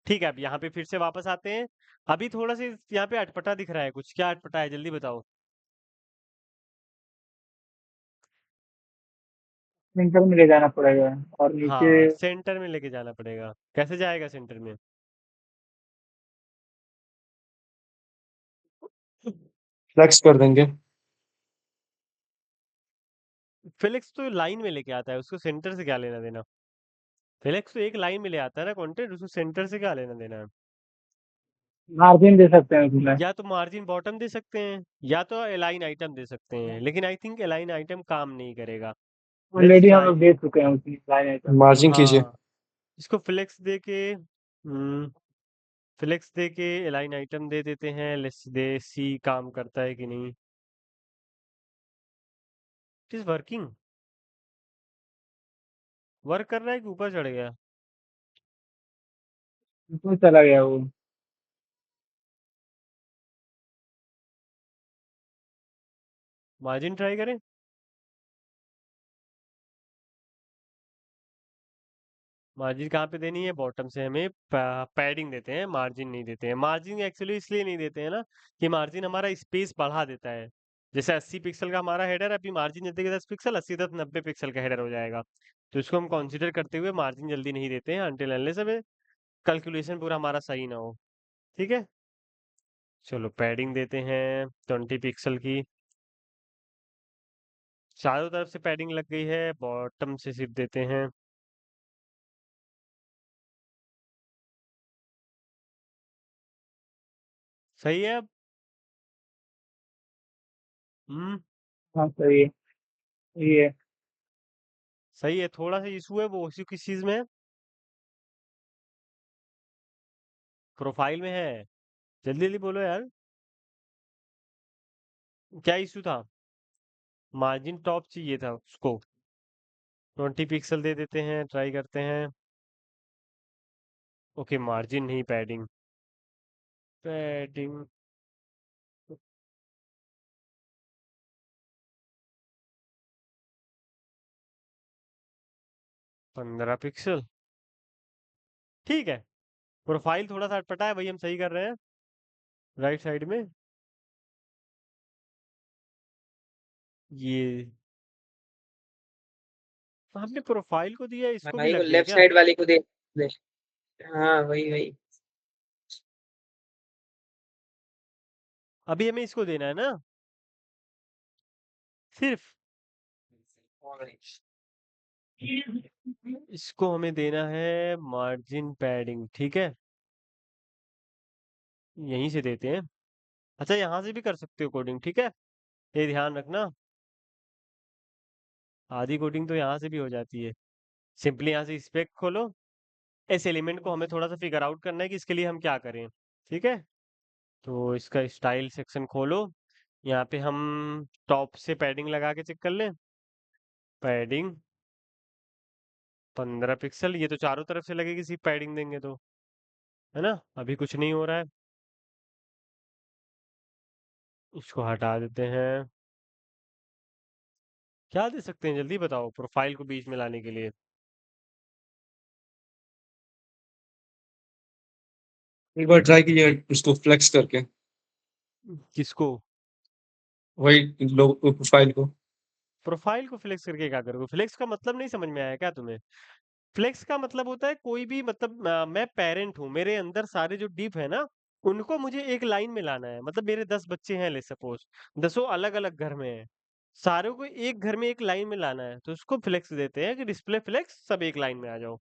Speaker 1: ठीक है, अब यहाँ पे फिर से वापस आते हैं। अभी थोड़ा सा यहाँ पे अटपटा दिख रहा है, कुछ क्या अटपटा है, जल्दी बताओ।
Speaker 4: सेंटर में ले जाना पड़ेगा और नीचे।
Speaker 1: हाँ, सेंटर में लेके जाना पड़ेगा। कैसे जाएगा सेंटर में?
Speaker 2: फ्लेक्स कर देंगे।
Speaker 1: फिलिक्स तो लाइन में लेके आता है, उसको सेंटर से क्या लेना देना। फिलिक्स तो एक लाइन में ले आता है ना कंटेंट, उसको सेंटर से क्या लेना देना है।
Speaker 4: मार्जिन दे सकते हैं उसमें।
Speaker 1: या तो मार्जिन बॉटम दे सकते हैं, या तो अलाइन आइटम दे सकते हैं, लेकिन आई थिंक अलाइन आइटम काम नहीं करेगा। लेट्स
Speaker 4: ऑलरेडी हम
Speaker 1: ट्राई।
Speaker 4: लोग दे चुके हैं उसमें लाइन आइटम।
Speaker 2: मार्जिन कीजिए।
Speaker 1: हाँ, इसको फ्लेक्स दे के, फ्लेक्स दे के अलाइन आइटम दे देते हैं, लेट्स दे सी काम करता है कि नहीं। It is working. वर्क कर रहा है कि ऊपर चढ़ गया।
Speaker 4: उसमें चला गया वो।
Speaker 1: मार्जिन ट्राई करें। मार्जिन कहाँ पे देनी है, बॉटम से हमें पैडिंग देते हैं, मार्जिन नहीं देते हैं। मार्जिन एक्चुअली इसलिए नहीं देते हैं ना, कि मार्जिन हमारा स्पेस बढ़ा देता है। जैसे 80 पिक्सल का हमारा हेडर है, अभी मार्जिन देते 10 पिक्सल, 80 10 90 पिक्सल का हेडर हो जाएगा। तो इसको हम कंसीडर करते हुए मार्जिन जल्दी नहीं देते हैं, अनटिल अनलेस हमें कैलकुलेशन पूरा हमारा सही ना हो। ठीक है, चलो पैडिंग देते हैं 20 पिक्सल की। चारों तरफ से पैडिंग लग गई है, बॉटम से सिर्फ देते हैं। सही है अब। हम्म,
Speaker 4: हाँ सही है। ये
Speaker 1: सही है। थोड़ा सा इशू है, वो इशू किस चीज में है? प्रोफाइल में है। जल्दी जल्दी बोलो यार, क्या इशू था? मार्जिन टॉप चाहिए था उसको। 20 पिक्सल दे देते हैं, ट्राई करते हैं। ओके, मार्जिन नहीं, पैडिंग। Padding 15 pixel. ठीक है, प्रोफाइल थोड़ा सा अटपटा है, वही हम सही कर रहे हैं, राइट साइड में। ये हमने प्रोफाइल को दिया, इसको भी
Speaker 3: भाई वो
Speaker 1: लग गया
Speaker 3: लेफ्ट
Speaker 1: क्या?
Speaker 3: साइड वाले को दे दे। हाँ वही वही।
Speaker 1: अभी हमें इसको देना है ना, सिर्फ इसको हमें देना है मार्जिन पैडिंग। ठीक है, यहीं से देते हैं। अच्छा, यहाँ से भी कर सकते हो कोडिंग, ठीक है, ये ध्यान रखना। आधी कोडिंग तो यहाँ से भी हो जाती है। सिंपली यहाँ से स्पेक खोलो, इस एलिमेंट को हमें थोड़ा सा फिगर आउट करना है कि इसके लिए हम क्या करें। ठीक है, तो इसका स्टाइल सेक्शन खोलो, यहाँ पे हम टॉप से पैडिंग लगा के चेक कर लें। पैडिंग 15 पिक्सल, ये तो चारों तरफ से लगेगी, सिर्फ पैडिंग देंगे तो, है ना। अभी कुछ नहीं हो रहा है, इसको हटा देते हैं। क्या दे सकते हैं, जल्दी बताओ, प्रोफाइल को बीच में लाने के लिए।
Speaker 2: एक बार ट्राई कीजिए उसको फ्लेक्स करके,
Speaker 1: किसको?
Speaker 2: वही लोग प्रोफाइल को।
Speaker 1: प्रोफाइल को फ्लेक्स करके क्या करोगे? फ्लेक्स का मतलब नहीं समझ में आया क्या तुम्हें? फ्लेक्स का मतलब होता है कोई भी, मतलब मैं पेरेंट हूँ, मेरे अंदर सारे जो डिप है ना, उनको मुझे एक लाइन में लाना है। मतलब मेरे 10 बच्चे हैं, ले सपोज 10 अलग अलग घर में है, सारों को एक घर में एक लाइन में लाना है, तो उसको फ्लेक्स देते हैं कि डिस्प्ले फ्लेक्स, सब एक लाइन में आ जाओ,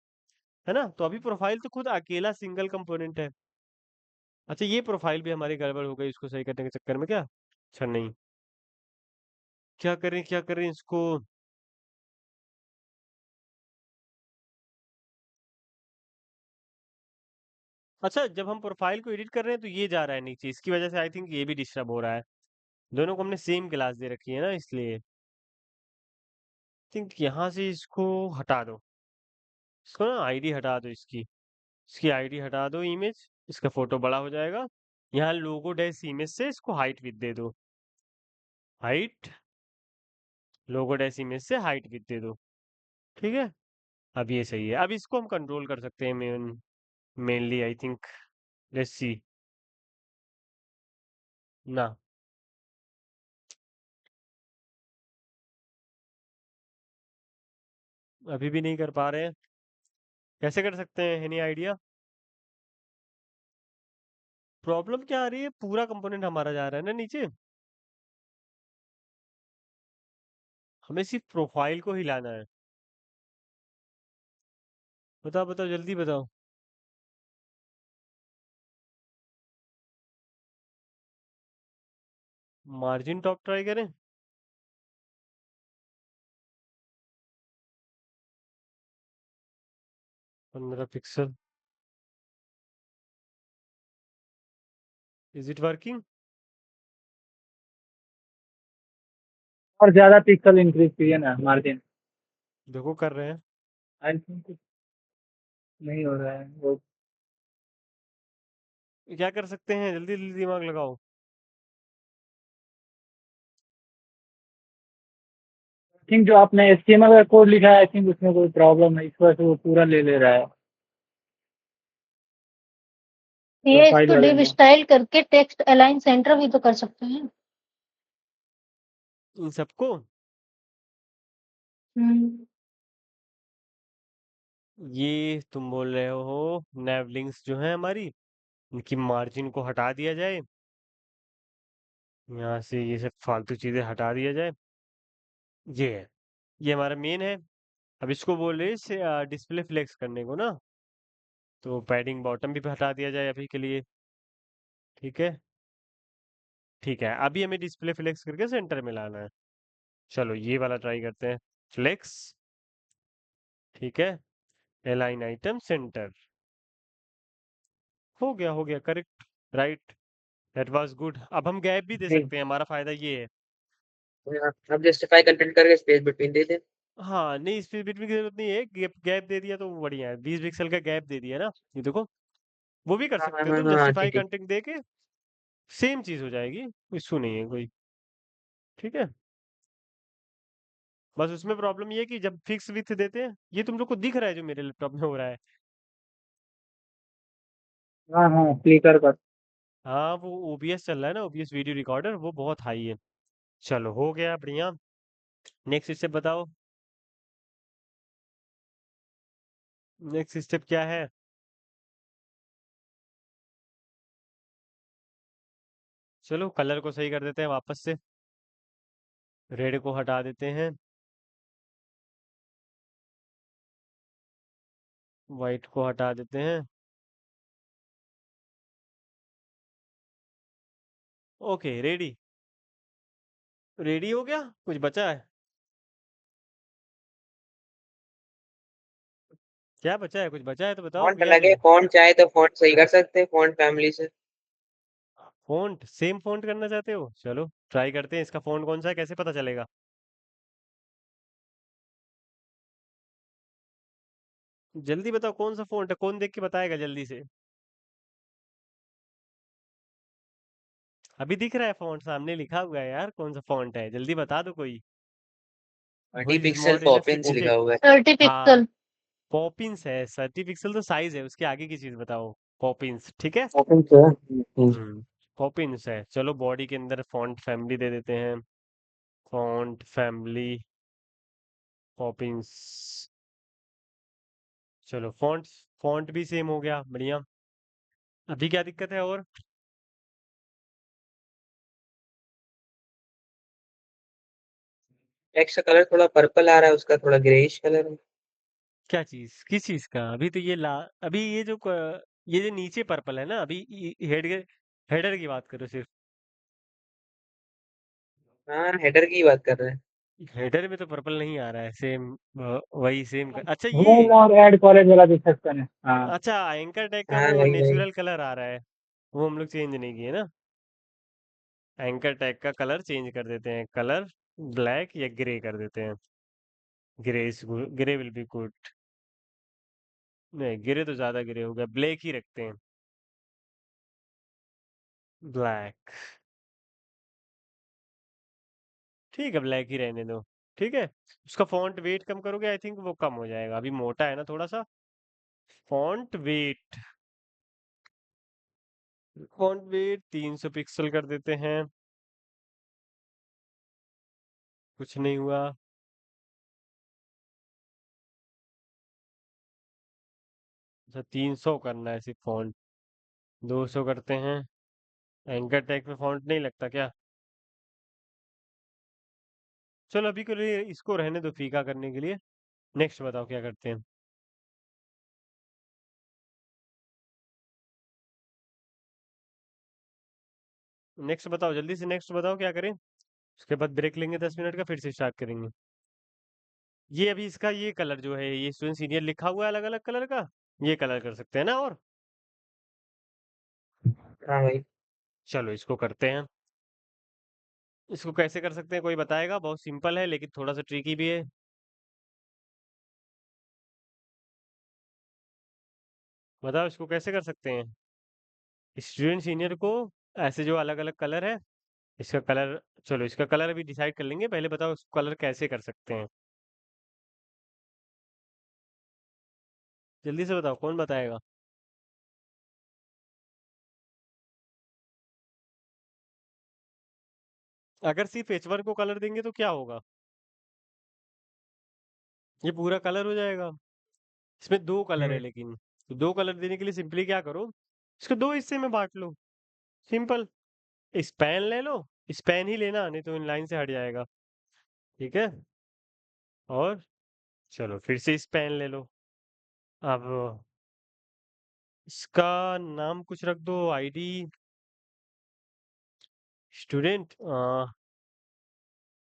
Speaker 1: है ना। तो अभी प्रोफाइल तो खुद अकेला सिंगल कंपोनेंट है। अच्छा, ये प्रोफाइल भी हमारी गड़बड़ हो गई इसको सही करने के चक्कर में क्या? अच्छा नहीं, क्या करें इसको? अच्छा, जब हम प्रोफाइल को एडिट कर रहे हैं तो ये जा रहा है नीचे, इसकी वजह से आई थिंक ये भी डिस्टर्ब हो रहा है। दोनों को हमने सेम क्लास दे रखी है ना, इसलिए थिंक यहाँ से इसको हटा दो, इसको ना आईडी हटा दो, इसकी आईडी हटा दो, इमेज, इसका फोटो बड़ा हो जाएगा। यहाँ लोगो डैश इमेज से इसको हाइट विथ दे दो, हाइट, लोगो डैश इमेज से हाइट विथ दे दो। ठीक है, अब ये सही है। अब इसको हम कंट्रोल कर सकते हैं mainly I think. Let's see ना, अभी भी नहीं कर पा रहे हैं। कैसे कर सकते हैं, एनी आइडिया? प्रॉब्लम क्या आ रही है, पूरा कंपोनेंट हमारा जा रहा है ना नीचे, हमें सिर्फ प्रोफाइल को हिलाना है। बताओ बताओ, जल्दी बताओ। मार्जिन टॉप ट्राई करें, 15 पिक्सल, इज इट वर्किंग?
Speaker 4: और ज्यादा पिक्सल इंक्रीज कीजिए ना मार्जिन।
Speaker 1: देखो कर रहे हैं।
Speaker 4: आई थिंक नहीं हो रहा है वो।
Speaker 1: क्या कर सकते हैं, जल्दी जल्दी दिमाग लगाओ।
Speaker 4: थिंक जो आपने HTML का कोड लिखा है, आई थिंक उसमें कोई प्रॉब्लम है, इस वजह से वो पूरा ले ले रहा है
Speaker 5: ये
Speaker 4: प्रोफाइल
Speaker 5: इसको
Speaker 4: वाले
Speaker 5: डिव
Speaker 4: में।
Speaker 5: स्टाइल करके टेक्स्ट अलाइन सेंटर भी तो कर सकते हैं।
Speaker 1: इन सबको
Speaker 5: हम्म।
Speaker 1: ये तुम बोल रहे हो नैव लिंक्स जो है हमारी, इनकी मार्जिन को हटा दिया जाए, यहाँ से ये सब फालतू चीजें हटा दिया जाए। ये है, ये हमारा मेन है। अब इसको बोल रहे हैं डिस्प्ले फ्लेक्स करने को ना, तो पैडिंग बॉटम भी हटा दिया जाए अभी के लिए। ठीक है, ठीक है, अभी हमें डिस्प्ले फ्लेक्स करके सेंटर में लाना है। चलो ये वाला ट्राई करते हैं, फ्लेक्स, ठीक है, अलाइन आइटम सेंटर, हो गया correct, right, that was good. अब हम गैप भी दे
Speaker 4: जी।
Speaker 1: सकते हैं, हमारा फायदा ये है।
Speaker 3: अब जस्टिफाई कंटेंट करके स्पेस बिटवीन दे दे।
Speaker 1: हाँ नहीं, स्पेस बिटवीन की जरूरत नहीं है, गैप गैप दे दिया तो बढ़िया है, 20 पिक्सल का गैप दे दिया ना, ये देखो, वो भी कर
Speaker 3: हाँ हाँ
Speaker 1: सकते हो
Speaker 3: हाँ
Speaker 1: तुम,
Speaker 3: हाँ,
Speaker 1: जस्टिफाई
Speaker 3: ठीक ठीक।
Speaker 1: कंटेंट दे के सेम चीज हो जाएगी, इशू नहीं है कोई। ठीक है, बस उसमें प्रॉब्लम ये है कि जब फिक्स विथ देते हैं, ये तुम लोग को दिख रहा है जो मेरे लैपटॉप में हो रहा है।
Speaker 4: हाँ हाँ, फ्लिकर का।
Speaker 1: हाँ वो ओबीएस चल रहा है ना, ओबीएस वीडियो रिकॉर्डर, वो बहुत हाई है। चलो हो गया, बढ़िया। नेक्स्ट स्टेप बताओ, नेक्स्ट स्टेप क्या है? चलो कलर को सही कर देते हैं वापस से, रेड को हटा देते हैं, वाइट को हटा देते हैं। ओके, रेडी, रेडी हो गया, कुछ बचा है? क्या बचा है? कुछ बचा है तो बताओ,
Speaker 3: फॉन्ट
Speaker 1: या
Speaker 3: अलग है,
Speaker 1: नहीं?
Speaker 3: फॉन्ट चाहे तो फॉन्ट सही कर सकते हैं फॉन्ट फैमिली से।
Speaker 1: फ़ॉन्ट सेम फ़ॉन्ट करना चाहते हो? चलो ट्राई करते हैं। इसका फ़ॉन्ट कौन सा है, कैसे पता चलेगा? जल्दी बताओ कौन सा फ़ॉन्ट है, कौन देख के बताएगा जल्दी से? अभी दिख रहा है फ़ॉन्ट, सामने लिखा हुआ है यार, कौन सा फ़ॉन्ट है? जल्दी बता दो कोई।
Speaker 3: 30
Speaker 1: व्हिच
Speaker 3: पिक्सल
Speaker 1: मॉडल है
Speaker 3: पॉपिंस
Speaker 1: ओके।
Speaker 3: लिखा हुआ है।
Speaker 5: 30
Speaker 1: हाँ,
Speaker 5: पिक्सल।
Speaker 1: पॉपिंस है। 30 पिक्सल तो साइज़ है, उसके आगे की चीज़ बताओ। पॉपिंस, ठीक है?
Speaker 2: ओपन क्या है?
Speaker 1: पॉपिंस है। चलो बॉडी के अंदर फ़ॉन्ट फैमिली दे देते हैं। Font family Poppins. चलो फ़ॉन्ट फ़ॉन्ट भी सेम हो गया, बढ़िया। अभी क्या दिक्कत है और?
Speaker 3: टेक्स्ट का कलर थोड़ा पर्पल आ रहा है, उसका थोड़ा ग्रेइश कलर है।
Speaker 1: क्या चीज़? किस चीज़ का? अभी तो ये ला अभी ये जो नीचे पर्पल है ना, अभी हेडर की बात करो सिर्फ।
Speaker 3: हाँ, हेडर की बात कर रहे हैं।
Speaker 1: हेडर में तो पर्पल नहीं आ रहा है, सेम वही सेम अच्छा
Speaker 4: होम
Speaker 1: ये।
Speaker 4: और ऐड कॉलेज वाला भी सेक्शन है। हाँ।
Speaker 1: अच्छा एंकर टैग का
Speaker 3: हाँ,
Speaker 1: वो
Speaker 3: वही वही।
Speaker 1: नेचुरल कलर आ रहा है, वो हम लोग चेंज नहीं किए ना। एंकर टैग का कलर चेंज कर देते हैं, कलर ब्लैक या ग्रे कर देते हैं। Grey is grey will be good. नहीं ग्रे तो ज्यादा ग्रे हो गया, ब्लैक ही रखते हैं। ब्लैक, ठीक है ब्लैक ही रहने दो। ठीक है, उसका फॉन्ट वेट कम करोगे, आई थिंक वो कम हो जाएगा, अभी मोटा है ना थोड़ा सा। Font weight, font weight 300 pixel कर देते हैं। कुछ नहीं हुआ। अच्छा 300 करना है सिर्फ फॉन्ट, 200 करते हैं। एंकर टैग पे फॉन्ट नहीं लगता क्या? चलो अभी के लिए इसको रहने दो फीका करने के लिए। नेक्स्ट बताओ क्या करते हैं। नेक्स्ट बताओ जल्दी से, नेक्स्ट बताओ क्या करें। उसके बाद ब्रेक लेंगे 10 मिनट का, फिर से स्टार्ट करेंगे। ये अभी इसका ये कलर जो है, ये स्टूडेंट सीनियर लिखा हुआ है अलग अलग कलर का, ये कलर कर सकते हैं ना और?
Speaker 3: हाँ भाई।
Speaker 1: चलो इसको करते हैं। इसको कैसे कर सकते हैं कोई बताएगा? बहुत सिंपल है लेकिन थोड़ा सा ट्रिकी भी है। बताओ इसको कैसे कर सकते हैं। स्टूडेंट सीनियर को ऐसे जो अलग अलग कलर है, इसका कलर, चलो इसका कलर अभी डिसाइड कर लेंगे, पहले बताओ इसको कलर कैसे कर सकते हैं। जल्दी से बताओ कौन बताएगा। अगर सिर्फ H1 को कलर देंगे तो क्या होगा? ये पूरा कलर हो जाएगा। इसमें दो कलर है
Speaker 3: हम्म।
Speaker 1: लेकिन, तो दो कलर देने के लिए सिंपली क्या करो, इसको दो हिस्से में बांट लो। सिंपल, स्पैन ले लो। स्पैन ही लेना, नहीं तो इन लाइन से हट जाएगा। ठीक है, और चलो फिर से स्पैन ले लो। अब इसका नाम कुछ रख दो, आईडी स्टूडेंट।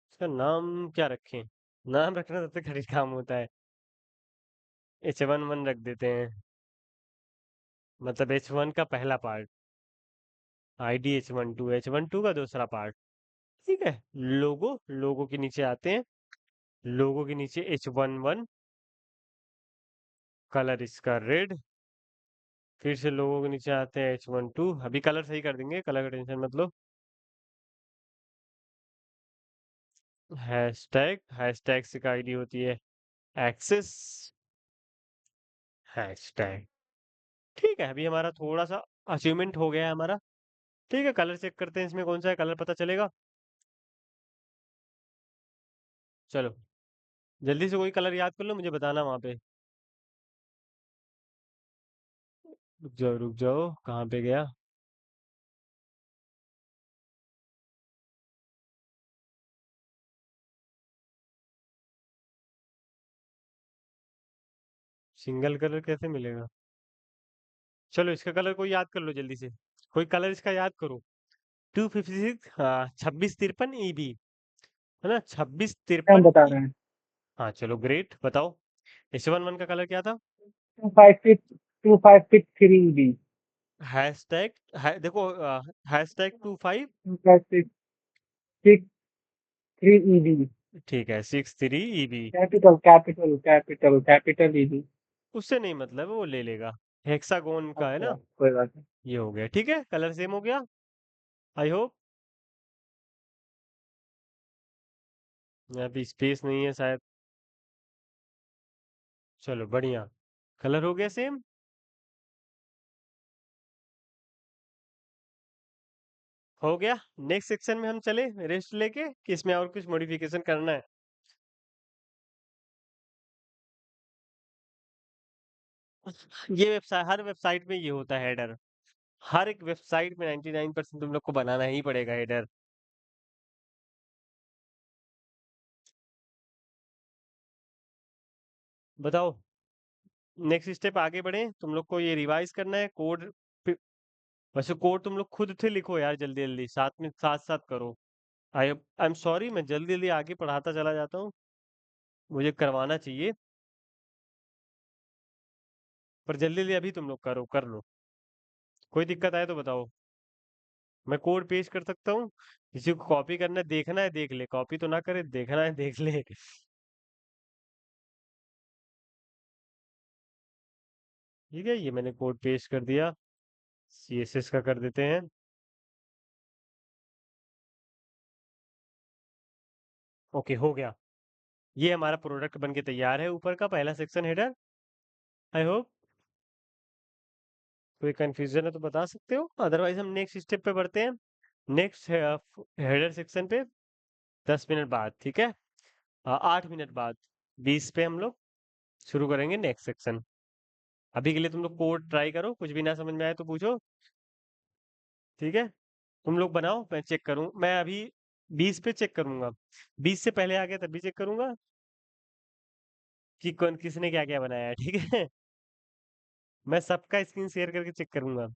Speaker 1: इसका नाम क्या रखें? नाम रखना सबसे कठिन काम होता है। H11 रख देते हैं, मतलब H1 का पहला पार्ट। आईडी H12 का दूसरा पार्ट। ठीक है, लोगो, लोगो के नीचे आते हैं। लोगो के नीचे H11, कलर इसका रेड। फिर से लोगों के नीचे आते हैं H12, अभी कलर सही कर देंगे, कलर का टेंशन मत लो। हैशटैग, हैशटैग से का आईडी होती है एक्सेस हैशटैग। ठीक है, अभी हमारा थोड़ा सा अचीवमेंट हो गया है हमारा। ठीक है, कलर चेक करते हैं इसमें कौन सा है, कलर पता चलेगा। चलो जल्दी से कोई कलर याद कर लो, मुझे बताना वहां पे। रुक जाओ कहाँ पे गया? सिंगल कलर कैसे मिलेगा? चलो इसका कलर कोई याद कर लो जल्दी से, कोई कलर इसका याद करो। 256, हाँ 2653 EB, है ना? छब्बीस
Speaker 4: हम
Speaker 1: तिरपन
Speaker 4: बता रहे हैं।
Speaker 1: हाँ चलो ग्रेट, बताओ H11 का कलर क्या था?
Speaker 4: 256 256 3 EB
Speaker 1: देखो हैशटैग 25
Speaker 4: 256 3 EB
Speaker 1: ठीक है 63 EB
Speaker 4: कैपिटल EB।
Speaker 1: उससे नहीं मतलब वो ले लेगा हेक्सागोन का है
Speaker 4: अच्छा
Speaker 1: ना
Speaker 4: कोई बात नहीं।
Speaker 1: ये हो गया ठीक है कलर सेम हो गया आई होप अभी स्पेस नहीं है शायद चलो बढ़िया कलर हो गया सेम हो गया नेक्स्ट सेक्शन में हम चले रेस्ट लेके कि इसमें और कुछ मॉडिफिकेशन करना है ये वेबसाइट हर वेबसाइट में ये होता है हेडर हर एक वेबसाइट में 99% तुम लोग को बनाना ही पड़ेगा हेडर बताओ नेक्स्ट स्टेप आगे बढ़े तुम लोग को ये रिवाइज करना है कोड वैसे कोड तुम लोग खुद से लिखो यार जल्दी जल्दी साथ में साथ साथ करो आई एम सॉरी मैं जल्दी जल्दी आगे पढ़ाता चला जाता हूँ मुझे करवाना चाहिए पर जल्दी जल्दी अभी तुम लोग करो कर लो कोई दिक्कत आए तो बताओ मैं कोड पेश कर सकता हूँ किसी को कॉपी करना है देखना है देख ले कॉपी तो ना करे देखना है देख ले ठीक है ये मैंने कोड पेश कर दिया CSS का कर देते हैं ओके हो गया ये हमारा प्रोडक्ट बन के तैयार है ऊपर का पहला सेक्शन हेडर आई होप कोई कंफ्यूजन है तो बता सकते हो अदरवाइज हम नेक्स्ट स्टेप पे बढ़ते हैं नेक्स्ट हेडर सेक्शन पे 10 मिनट बाद ठीक है 8 मिनट बाद 20 पे हम लोग शुरू करेंगे नेक्स्ट सेक्शन अभी के लिए तुम लोग कोड ट्राई करो कुछ भी ना समझ में आए तो पूछो ठीक है तुम लोग बनाओ मैं चेक करूँ मैं अभी 20 पे चेक करूंगा 20 से पहले आ गया तभी चेक करूंगा कि कौन किसने क्या क्या बनाया है ठीक है मैं सबका स्क्रीन शेयर करके चेक करूंगा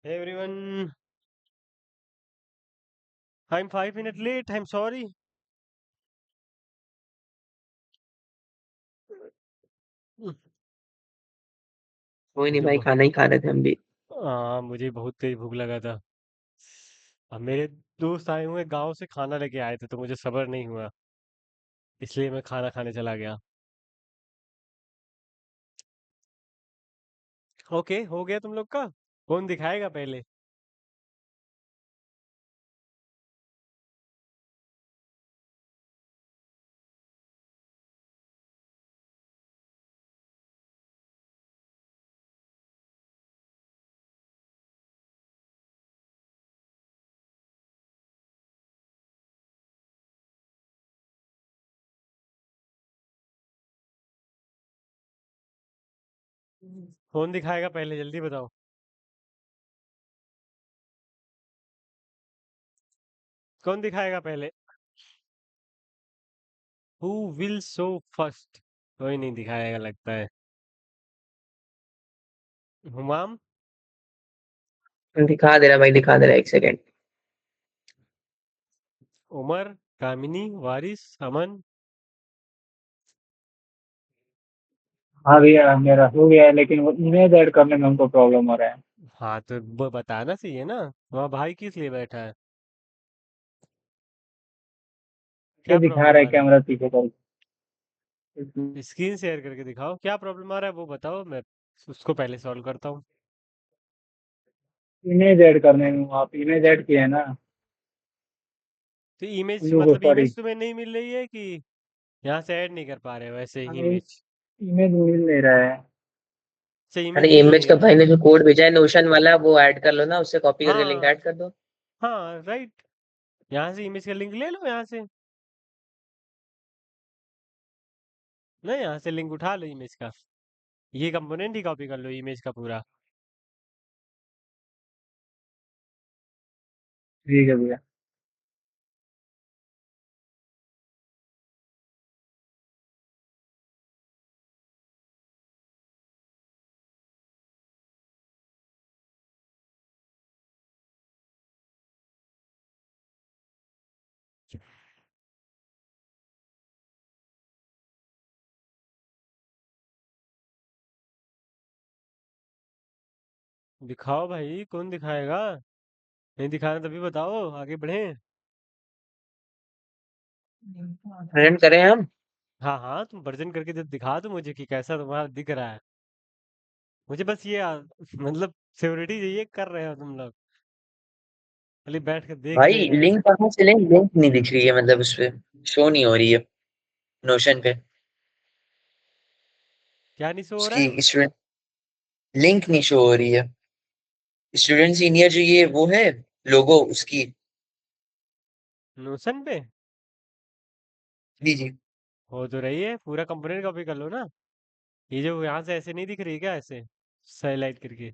Speaker 1: Hey everyone, I'm 5 minutes late. I'm sorry.
Speaker 3: कोई नहीं
Speaker 1: मुझे
Speaker 3: भाई,
Speaker 1: ब-
Speaker 3: खाना ही खा रहे थे हम भी।
Speaker 1: हाँ, मुझे बहुत तेज भूख लगा था। अब मेरे दोस्त आए हुए गांव से खाना लेके आए थे तो मुझे सब्र नहीं हुआ, इसलिए मैं खाना खाने चला गया। ओके, हो गया तुम लोग का। कौन दिखाएगा पहले? कौन दिखाएगा पहले, जल्दी बताओ। कौन दिखाएगा पहले? Who will show first? कोई नहीं दिखाएगा लगता है। हुमाम।
Speaker 3: दिखा दे रहा भाई, दिखा दे रहा, एक सेकेंड।
Speaker 1: उमर। कामिनी। वारिस। अमन।
Speaker 4: हाँ भैया, मेरा हो गया है, लेकिन वो इमेज ऐड करने में हमको प्रॉब्लम हो रहा है।
Speaker 1: हाँ तो बताना चाहिए ना। वहाँ भाई किस लिए बैठा है?
Speaker 4: ये
Speaker 1: क्या
Speaker 4: दिखा
Speaker 1: प्रॉब्लम
Speaker 4: रहा है
Speaker 1: आ रहा
Speaker 4: कैमरा पीछे कर।
Speaker 1: है? स्क्रीन शेयर करके दिखाओ, क्या प्रॉब्लम आ रहा है वो बताओ, मैं उसको पहले सॉल्व करता हूँ।
Speaker 4: इमेज ऐड करने में, आप इमेज ऐड किए हैं ना।
Speaker 1: तो इमेज
Speaker 4: लोगो
Speaker 1: मतलब
Speaker 4: सॉरी।
Speaker 1: इमेज तुम्हें नहीं मिल रही है कि यहाँ से ऐड नहीं कर पा रहे हो ऐसे ही
Speaker 4: हमें
Speaker 1: इमेज?
Speaker 4: इमेज मिल नहीं रहा है।
Speaker 1: अच्छा,
Speaker 3: अरे
Speaker 1: इमेज नहीं
Speaker 3: इमेज का
Speaker 1: है।
Speaker 3: भाई ने जो कोड भेजा है नोशन वाला, वो ऐड कर लो ना, उससे कॉपी करके लिंक
Speaker 1: हाँ।
Speaker 3: ऐड कर दो।
Speaker 1: हाँ राइट। यहाँ से इमेज का लिंक ले लो यहाँ से। नहीं, यहाँ से लिंक उठा लो इमेज का। ये कंपोनेंट ही कॉपी कर लो इमेज का पूरा।
Speaker 4: ठीक है भैया।
Speaker 1: दिखाओ भाई, कौन दिखाएगा? नहीं दिखाना तभी बताओ, आगे बढ़े।
Speaker 3: प्रेजेंट करें हम।
Speaker 1: हाँ हाँ, तुम वर्जन करके दिखा दो मुझे कि कैसा तुम्हारा दिख रहा है। मुझे बस ये मतलब सिक्योरिटी चाहिए, कर रहे हो तुम लोग, खाली बैठ कर देख
Speaker 3: भाई
Speaker 1: नहीं रहे हो।
Speaker 3: लिंक कहाँ से लें, लिंक नहीं दिख रही है, मतलब उस पे शो नहीं हो रही है नोशन पे।
Speaker 1: क्या नहीं शो हो रहा है?
Speaker 3: उसकी स्टूडेंट लिंक नहीं शो हो रही है। स्टूडेंट सीनियर जो ये वो है, लोगो उसकी।
Speaker 1: नोशन पे
Speaker 3: जी जी।
Speaker 1: हो तो रही है, पूरा कंपोनेंट कॉपी कर लो ना। ये जो यहाँ से ऐसे नहीं दिख रही क्या, ऐसे हाईलाइट करके,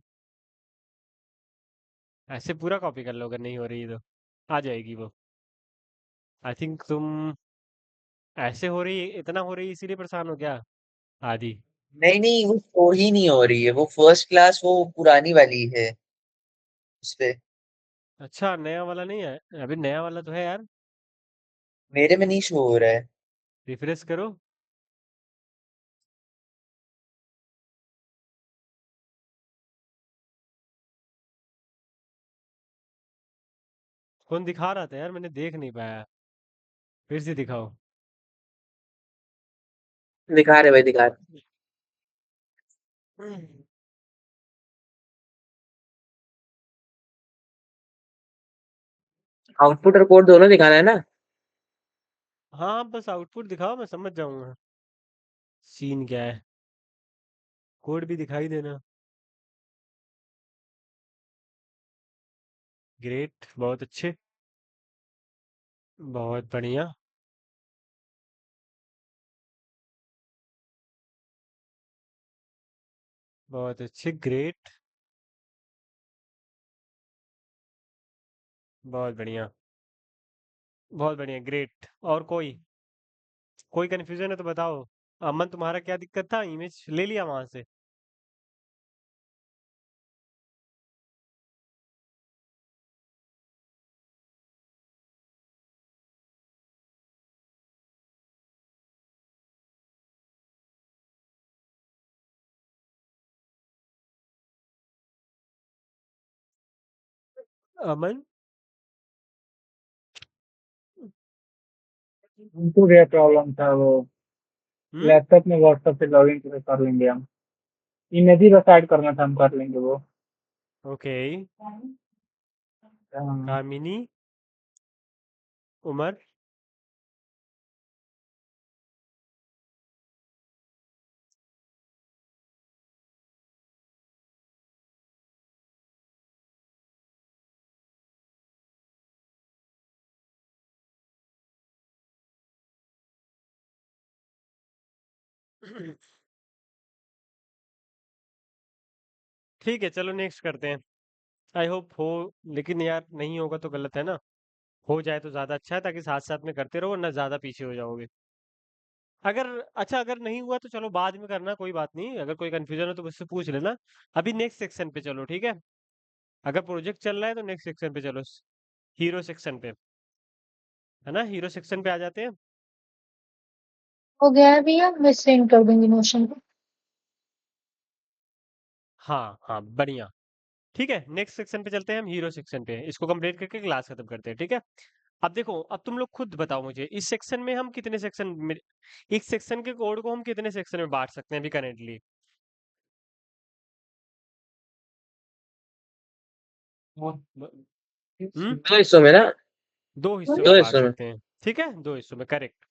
Speaker 1: ऐसे पूरा कॉपी कर लो, अगर नहीं हो रही तो आ जाएगी वो। आई थिंक तुम ऐसे हो रही, इतना हो रही इसीलिए परेशान हो क्या? आदि।
Speaker 3: नहीं नहीं, वो शो ही नहीं हो रही है, वो फर्स्ट क्लास वो पुरानी वाली है उस पे।
Speaker 1: अच्छा, नया वाला नहीं है? अभी नया वाला तो है यार।
Speaker 3: मेरे में नहीं शो हो रहा है।
Speaker 1: रिफ्रेश करो। कौन दिखा रहा था यार, मैंने देख नहीं पाया। फिर से दिखाओ।
Speaker 3: दिखा रहे भाई, दिखा रहे। आउटपुट और कोड दोनों दिखाना है ना।
Speaker 1: हाँ बस आउटपुट दिखाओ, मैं समझ जाऊंगा सीन क्या है। कोड भी दिखाई देना। ग्रेट, बहुत अच्छे। बहुत बढ़िया। बहुत अच्छे, ग्रेट। बहुत बढ़िया। बहुत बढ़िया, ग्रेट। और कोई कंफ्यूजन है तो बताओ। अमन, तुम्हारा क्या दिक्कत था? इमेज ले लिया वहां से? अमन
Speaker 4: हमको क्या प्रॉब्लम था वो लैपटॉप में व्हाट्सएप से लॉगिन कर लेंगे हम। इमेज ही बस ऐड करना था, हम कर लेंगे वो।
Speaker 1: ओके
Speaker 4: हाँ,
Speaker 1: कामिनी उमर ठीक है, चलो नेक्स्ट करते हैं। आई होप हो, लेकिन यार नहीं होगा तो गलत है ना। हो जाए तो ज्यादा अच्छा है, ताकि साथ साथ में करते रहो, वरना ज्यादा पीछे हो जाओगे। अगर अच्छा, अगर नहीं हुआ तो चलो बाद में करना, कोई बात नहीं। अगर कोई कंफ्यूजन हो तो मुझसे पूछ लेना। अभी नेक्स्ट सेक्शन पे चलो, ठीक है। अगर प्रोजेक्ट चल रहा है तो नेक्स्ट सेक्शन पे चलो, हीरो सेक्शन पे, है ना। हीरो सेक्शन पे आ जाते हैं।
Speaker 5: हो गया है भैया, मैं सेंड कर दूंगी नोशन पे।
Speaker 1: हाँ हाँ, बढ़िया। ठीक है, नेक्स्ट सेक्शन पे चलते हैं हम, हीरो सेक्शन पे। इसको कंप्लीट करके क्लास खत्म करते हैं, ठीक है। अब देखो, अब तुम लोग खुद बताओ मुझे, इस सेक्शन में हम कितने सेक्शन में, एक सेक्शन के कोड को हम कितने सेक्शन में बांट सकते हैं अभी करेंटली? हम्म
Speaker 3: 2 हिस्सों में ना?
Speaker 1: दो हिस्सों
Speaker 3: 2
Speaker 1: में बांट
Speaker 3: हिस्सों में।
Speaker 1: सकते हैं, ठीक है, दो हिस्सों में, करेक्ट।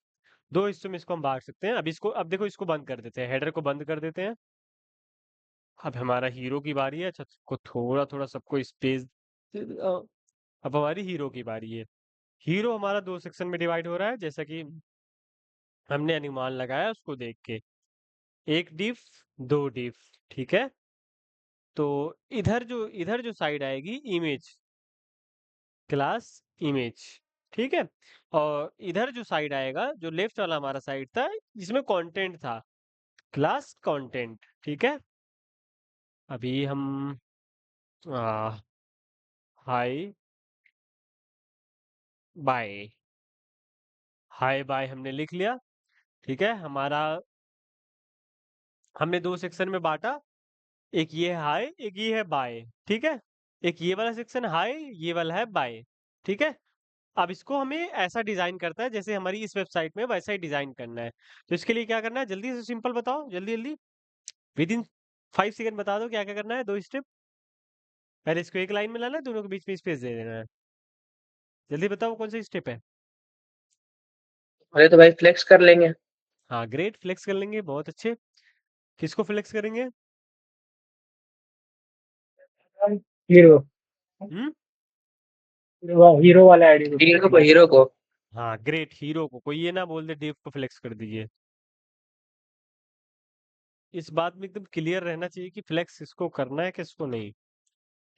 Speaker 1: दो हिस्सों में इसको हम बांट सकते हैं। अब इसको, अब देखो, इसको बंद कर देते हैं, हेडर को बंद कर देते हैं। अब हमारा हीरो की बारी है। अच्छा, को थोड़ा थोड़ा सबको स्पेस, अब हमारी हीरो की बारी है। हीरो हमारा दो सेक्शन में डिवाइड हो रहा है, जैसा कि हमने अनुमान लगाया उसको देख के। एक डिफ, दो डिफ, ठीक है। तो इधर जो साइड आएगी, इमेज क्लास इमेज, ठीक है। और इधर जो साइड आएगा, जो लेफ्ट वाला हमारा साइड था, जिसमें कंटेंट था, क्लास कंटेंट, ठीक है। अभी हम हाय बाय, हाय बाय हमने लिख लिया, ठीक है। हमारा, हमने दो सेक्शन में बांटा, एक ये है हाय, एक ये है बाय, ठीक है। एक ये वाला सेक्शन हाय, ये वाला है बाय, ठीक है। अब इसको हमें ऐसा डिजाइन करता है जैसे हमारी इस वेबसाइट में, वैसा ही डिजाइन करना है। तो इसके लिए क्या करना है, जल्दी से सिंपल बताओ, जल्दी जल्दी, विद इन 5 सेकंड बता दो क्या क्या करना है। दो स्टेप, पहले इसको एक लाइन में लाना है, दोनों के बीच में स्पेस दे देना है। जल्दी बताओ कौन सा स्टेप है।
Speaker 3: अरे तो भाई फ्लेक्स कर लेंगे।
Speaker 1: हाँ ग्रेट, फ्लेक्स कर लेंगे, बहुत अच्छे। किसको फ्लेक्स करेंगे?
Speaker 4: हीरो,
Speaker 1: हम्म
Speaker 4: हीरो वाला आईडी को।
Speaker 3: हीरो को।
Speaker 1: हाँ ग्रेट, हीरो को। कोई ये ना बोल दे डेव को फ्लेक्स कर दीजिए। इस बात में एकदम क्लियर रहना चाहिए कि फ्लेक्स किसको करना है, किसको नहीं।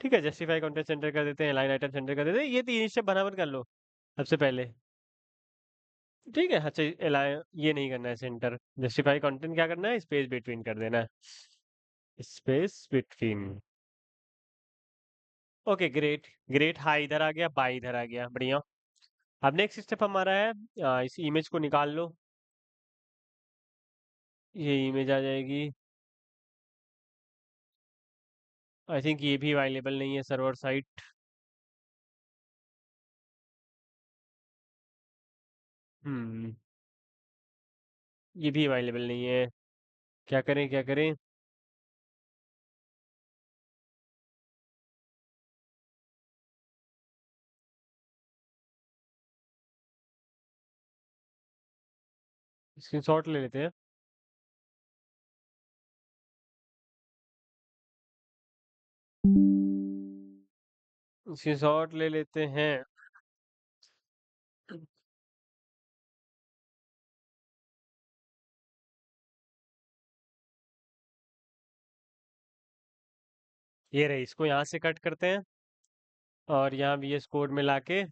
Speaker 1: ठीक है, जस्टिफाई कंटेंट सेंटर कर देते हैं, लाइन आइटम सेंटर कर देते हैं, ये तीन स्टेप बराबर कर लो सबसे पहले। ठीक है, अच्छा, ये नहीं करना है सेंटर। जस्टिफाई कंटेंट क्या करना है, स्पेस बिटवीन कर देना है, space between. Okay great, great. हाँ इधर आ गया, बाई इधर आ गया, बढ़िया। अब नेक्स्ट स्टेप हमारा है, इस इमेज को निकाल लो। ये इमेज आ जाएगी। आई थिंक ये भी अवेलेबल नहीं है सर्वर साइट। हम्म ये भी अवेलेबल नहीं है। क्या करें, क्या करें? स्क्रीनशॉट ले लेते हैं। स्क्रीनशॉट ले लेते हैं। ये रही, इसको यहाँ से कट करते हैं और यहाँ VS कोड में लाके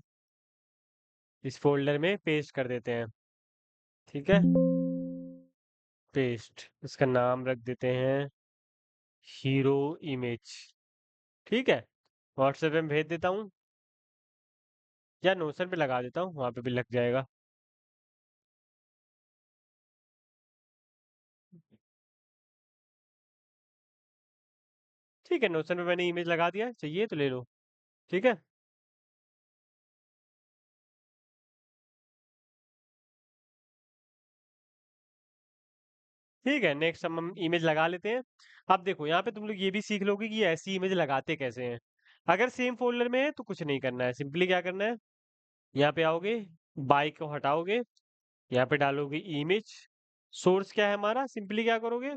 Speaker 1: इस फोल्डर में पेस्ट कर देते हैं, ठीक है। पेस्ट, इसका नाम रख देते हैं हीरो इमेज, ठीक है। व्हाट्सएप में भेज देता हूँ, या नोशन पे लगा देता हूँ, वहाँ पे भी लग जाएगा। ठीक है, नोशन पे मैंने इमेज लगा दिया, चाहिए तो ले लो, ठीक है। ठीक है, नेक्स्ट हम इमेज लगा लेते हैं। अब देखो यहाँ पे तुम लोग ये भी सीख लोगे कि ऐसी इमेज लगाते कैसे हैं। अगर सेम फोल्डर में है तो कुछ नहीं करना है, सिंपली क्या करना है, यहाँ पे आओगे, बाय को हटाओगे, यहाँ पे डालोगे इमेज, सोर्स क्या है हमारा, सिंपली क्या करोगे,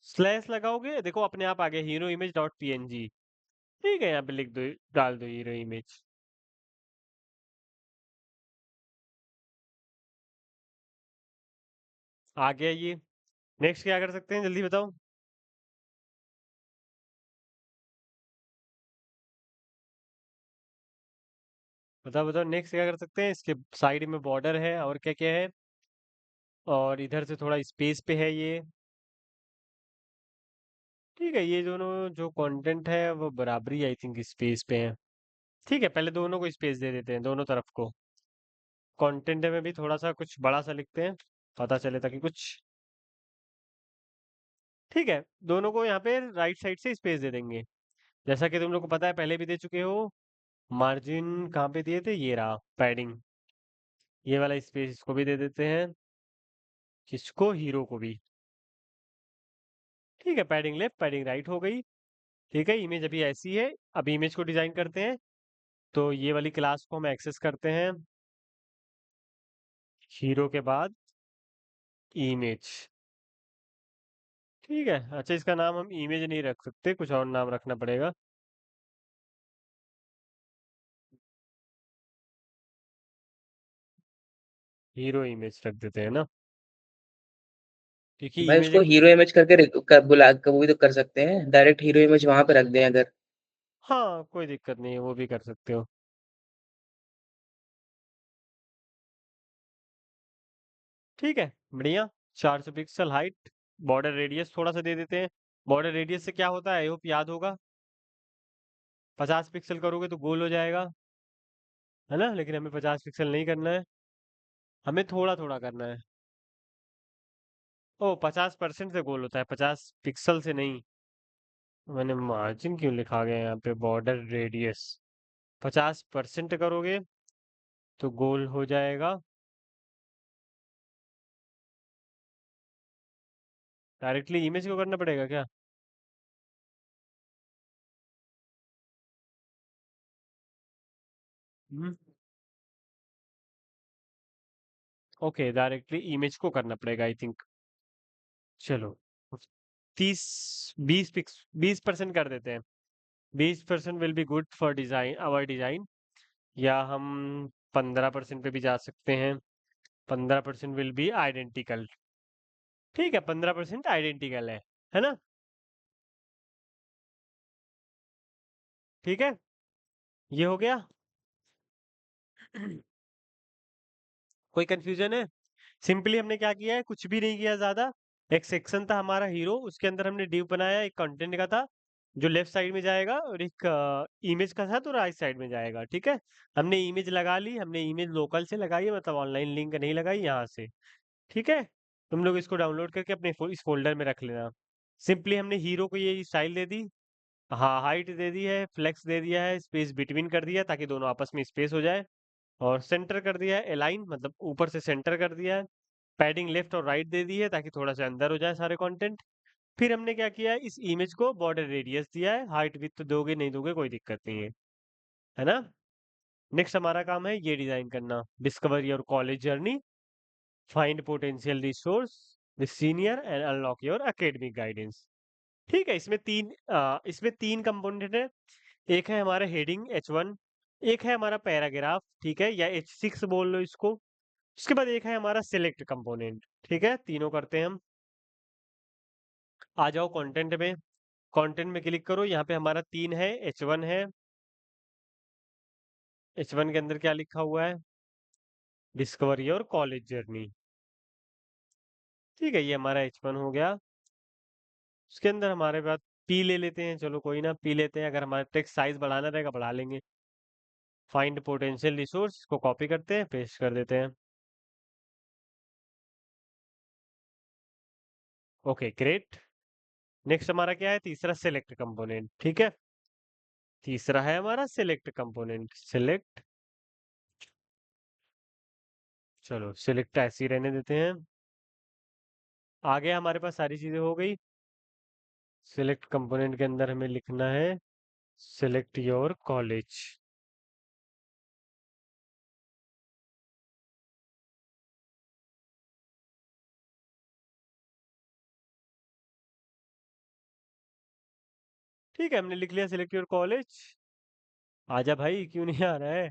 Speaker 1: स्लैश लगाओगे, देखो अपने आप आ गया हीरो इमेज डॉट png। ठीक है, यहाँ पे लिख दो, डाल दो हीरो इमेज। आ गया ये। नेक्स्ट क्या कर सकते हैं, जल्दी बताओ। बताओ बताओ, नेक्स्ट क्या कर सकते हैं, इसके साइड में बॉर्डर है और क्या क्या है, और इधर से थोड़ा स्पेस पे है ये। ठीक है, ये दोनों जो कंटेंट है वो बराबरी आई थिंक स्पेस पे है। ठीक है, पहले दोनों को स्पेस दे देते हैं, दोनों तरफ को। कंटेंट में भी थोड़ा सा कुछ बड़ा सा लिखते हैं, पता चले ताकि कुछ। ठीक है, दोनों को यहाँ पे राइट साइड से स्पेस दे देंगे, जैसा कि तुम लोग को पता है, पहले भी दे चुके हो। मार्जिन कहाँ पे दिए थे, ये रहा पैडिंग, ये वाला स्पेस इसको भी दे देते हैं, किसको, हीरो को भी। ठीक है, पैडिंग लेफ्ट पैडिंग राइट हो गई। ठीक है, इमेज अभी ऐसी है। अब इमेज को डिजाइन करते हैं, तो ये वाली क्लास को हम एक्सेस करते हैं, हीरो के बाद इमेज। ठीक है, अच्छा इसका नाम हम इमेज नहीं रख सकते, कुछ और नाम रखना पड़ेगा। हीरो इमेज रख देते हैं ना, क्योंकि
Speaker 3: भाई
Speaker 1: इमेज
Speaker 3: उसको
Speaker 1: एक।
Speaker 3: हीरो इमेज करके बुला वो भी तो कर सकते हैं, डायरेक्ट हीरो इमेज वहां पे रख दें अगर।
Speaker 1: हाँ, कोई दिक्कत नहीं है, वो भी कर सकते हो। ठीक है, बढ़िया। 400 पिक्सल हाइट, बॉर्डर रेडियस थोड़ा सा दे देते हैं। बॉर्डर रेडियस से क्या होता है, आई होप याद होगा, 50 पिक्सल करोगे तो गोल हो जाएगा, है ना, लेकिन हमें 50 पिक्सल नहीं करना है, हमें थोड़ा थोड़ा करना है। ओ, 50% से गोल होता है, 50 पिक्सल से नहीं। मैंने मार्जिन क्यों लिखा गया यहाँ पे, बॉर्डर रेडियस 50% करोगे तो गोल हो जाएगा। डायरेक्टली इमेज को करना पड़ेगा क्या? हम्म, ओके, डायरेक्टली इमेज को करना पड़ेगा आई थिंक। चलो, 20% कर देते हैं। 20% will be good for design, our design. या हम 15% पे भी जा सकते हैं। 15% विल बी आइडेंटिकल। ठीक है, 15% आइडेंटिकल है ना? ठीक है, ये हो गया। कोई कंफ्यूजन है? सिंपली हमने क्या किया है, कुछ भी नहीं किया ज्यादा। एक सेक्शन था हमारा हीरो, उसके अंदर हमने डिव बनाया, एक कंटेंट का था जो लेफ्ट साइड में जाएगा, और एक इमेज का था तो राइट साइड में जाएगा। ठीक है, हमने इमेज लगा ली, हमने इमेज लोकल से लगाई है, मतलब ऑनलाइन लिंक नहीं लगाई यहाँ से। ठीक है, तुम लोग इसको डाउनलोड करके अपने इस फोल्डर में रख लेना। सिंपली हमने हीरो को ये स्टाइल दे दी, हाँ हाइट दे दी है, फ्लेक्स दे दिया है, स्पेस बिटवीन कर दिया ताकि दोनों आपस में स्पेस हो जाए, और सेंटर कर दिया है अलाइन, मतलब ऊपर से सेंटर कर दिया है। पैडिंग लेफ्ट और राइट दे दी है ताकि थोड़ा सा अंदर हो जाए सारे कंटेंट। फिर हमने क्या किया है, इस इमेज को बॉर्डर रेडियस दिया है, हाइट विड्थ तो दोगे नहीं दोगे कोई दिक्कत नहीं है ना? नेक्स्ट हमारा काम है ये डिजाइन करना, discover your college journey, find potential resource with senior and unlock your academic guidance. ठीक है, इसमें तीन कंपोनेंट है। एक है हमारा हेडिंग H1, एक है हमारा पैराग्राफ, ठीक है, या H6 बोल लो इसको। उसके बाद एक है हमारा सिलेक्ट कंपोनेंट। ठीक है, तीनों करते हैं हम। आ जाओ कंटेंट में, कंटेंट में क्लिक करो, यहाँ पे हमारा तीन है, H1 है। H1 के अंदर क्या लिखा हुआ है, डिस्कवर योर कॉलेज जर्नी। ठीक है, ये हमारा H1 हो गया। उसके अंदर हमारे पास पी ले लेते हैं, चलो कोई ना, पी लेते हैं, अगर हमारा टेक्स्ट साइज बढ़ाना रहेगा बढ़ा लेंगे। फाइंड पोटेंशियल रिसोर्स को कॉपी करते हैं, पेस्ट कर देते हैं। Okay great. नेक्स्ट हमारा क्या है, तीसरा सिलेक्ट कंपोनेंट। ठीक है, तीसरा है हमारा सिलेक्ट कंपोनेंट, सिलेक्ट। चलो सिलेक्ट ऐसे ही रहने देते हैं। आगे हमारे पास सारी चीजें हो गई। सिलेक्ट कंपोनेंट के अंदर हमें लिखना है सिलेक्ट योर कॉलेज। ठीक है, हमने लिख लिया सिलेक्ट योर कॉलेज। आजा भाई, क्यों नहीं आ रहा है?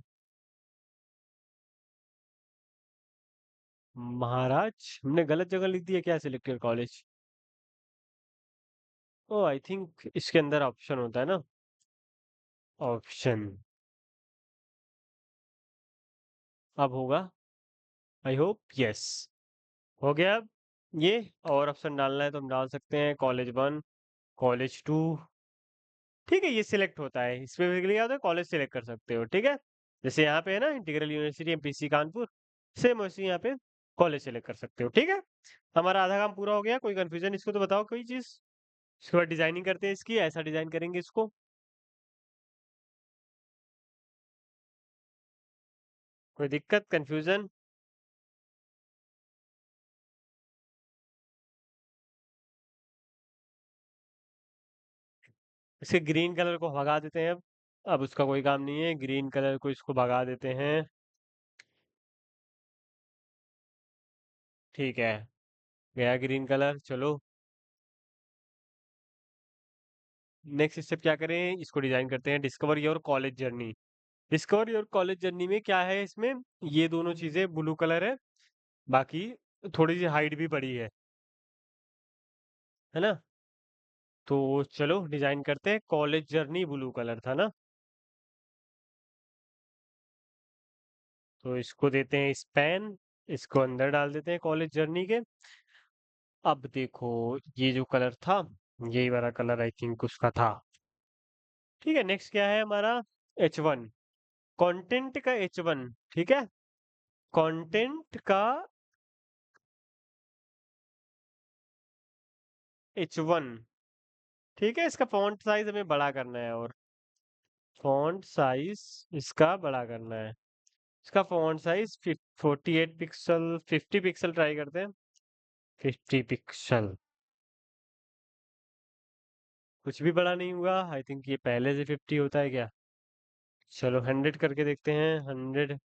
Speaker 1: महाराज, हमने गलत जगह लिख दिया क्या select your college? Oh I think इसके अंदर ऑप्शन होता है ना, ऑप्शन। अब होगा, आई होप यस। हो गया अब ये। और ऑप्शन डालना है तो हम डाल सकते हैं कॉलेज 1, कॉलेज 2। ठीक है, ये सिलेक्ट होता है। इसमें बेसिकली क्या होता है, कॉलेज सिलेक्ट कर सकते हो। ठीक है, जैसे यहाँ पे है ना integral university MPC Kanpur, same वैसे यहाँ पे कॉलेज सिलेक्ट कर सकते हो। ठीक है, हमारा आधा काम पूरा हो गया। कोई कंफ्यूजन इसको तो बताओ कोई चीज। इसके बाद डिजाइनिंग करते हैं इसकी, ऐसा डिजाइन करेंगे इसको। कोई दिक्कत, कंफ्यूजन? इसके ग्रीन कलर को भगा देते हैं अब उसका कोई काम नहीं है। ग्रीन कलर को इसको भगा देते हैं। ठीक है, गया ग्रीन कलर। चलो नेक्स्ट स्टेप क्या करें, इसको डिजाइन करते हैं। Discover your college journey. Discover your college journey में क्या है, इसमें ये दोनों चीजें ब्लू कलर है, बाकी थोड़ी सी हाइट भी बड़ी है ना। तो चलो डिजाइन करते हैं। कॉलेज जर्नी ब्लू कलर था ना, तो इसको देते हैं स्पैन। इसको अंदर डाल देते हैं कॉलेज जर्नी के। अब देखो, ये जो कलर था, यही वाला कलर आई थिंक उसका था। ठीक है, नेक्स्ट क्या है हमारा, H1, कंटेंट का H1। ठीक है, कंटेंट का H1। ठीक है, इसका फॉन्ट साइज हमें बड़ा करना है, और फॉन्ट साइज इसका बड़ा करना है। इसका font size 48 pixel, 50 pixel try करते हैं। 50 पिक्सल, कुछ भी बड़ा नहीं हुआ। आई थिंक ये पहले से 50 होता है क्या? चलो 100 करके देखते हैं। 100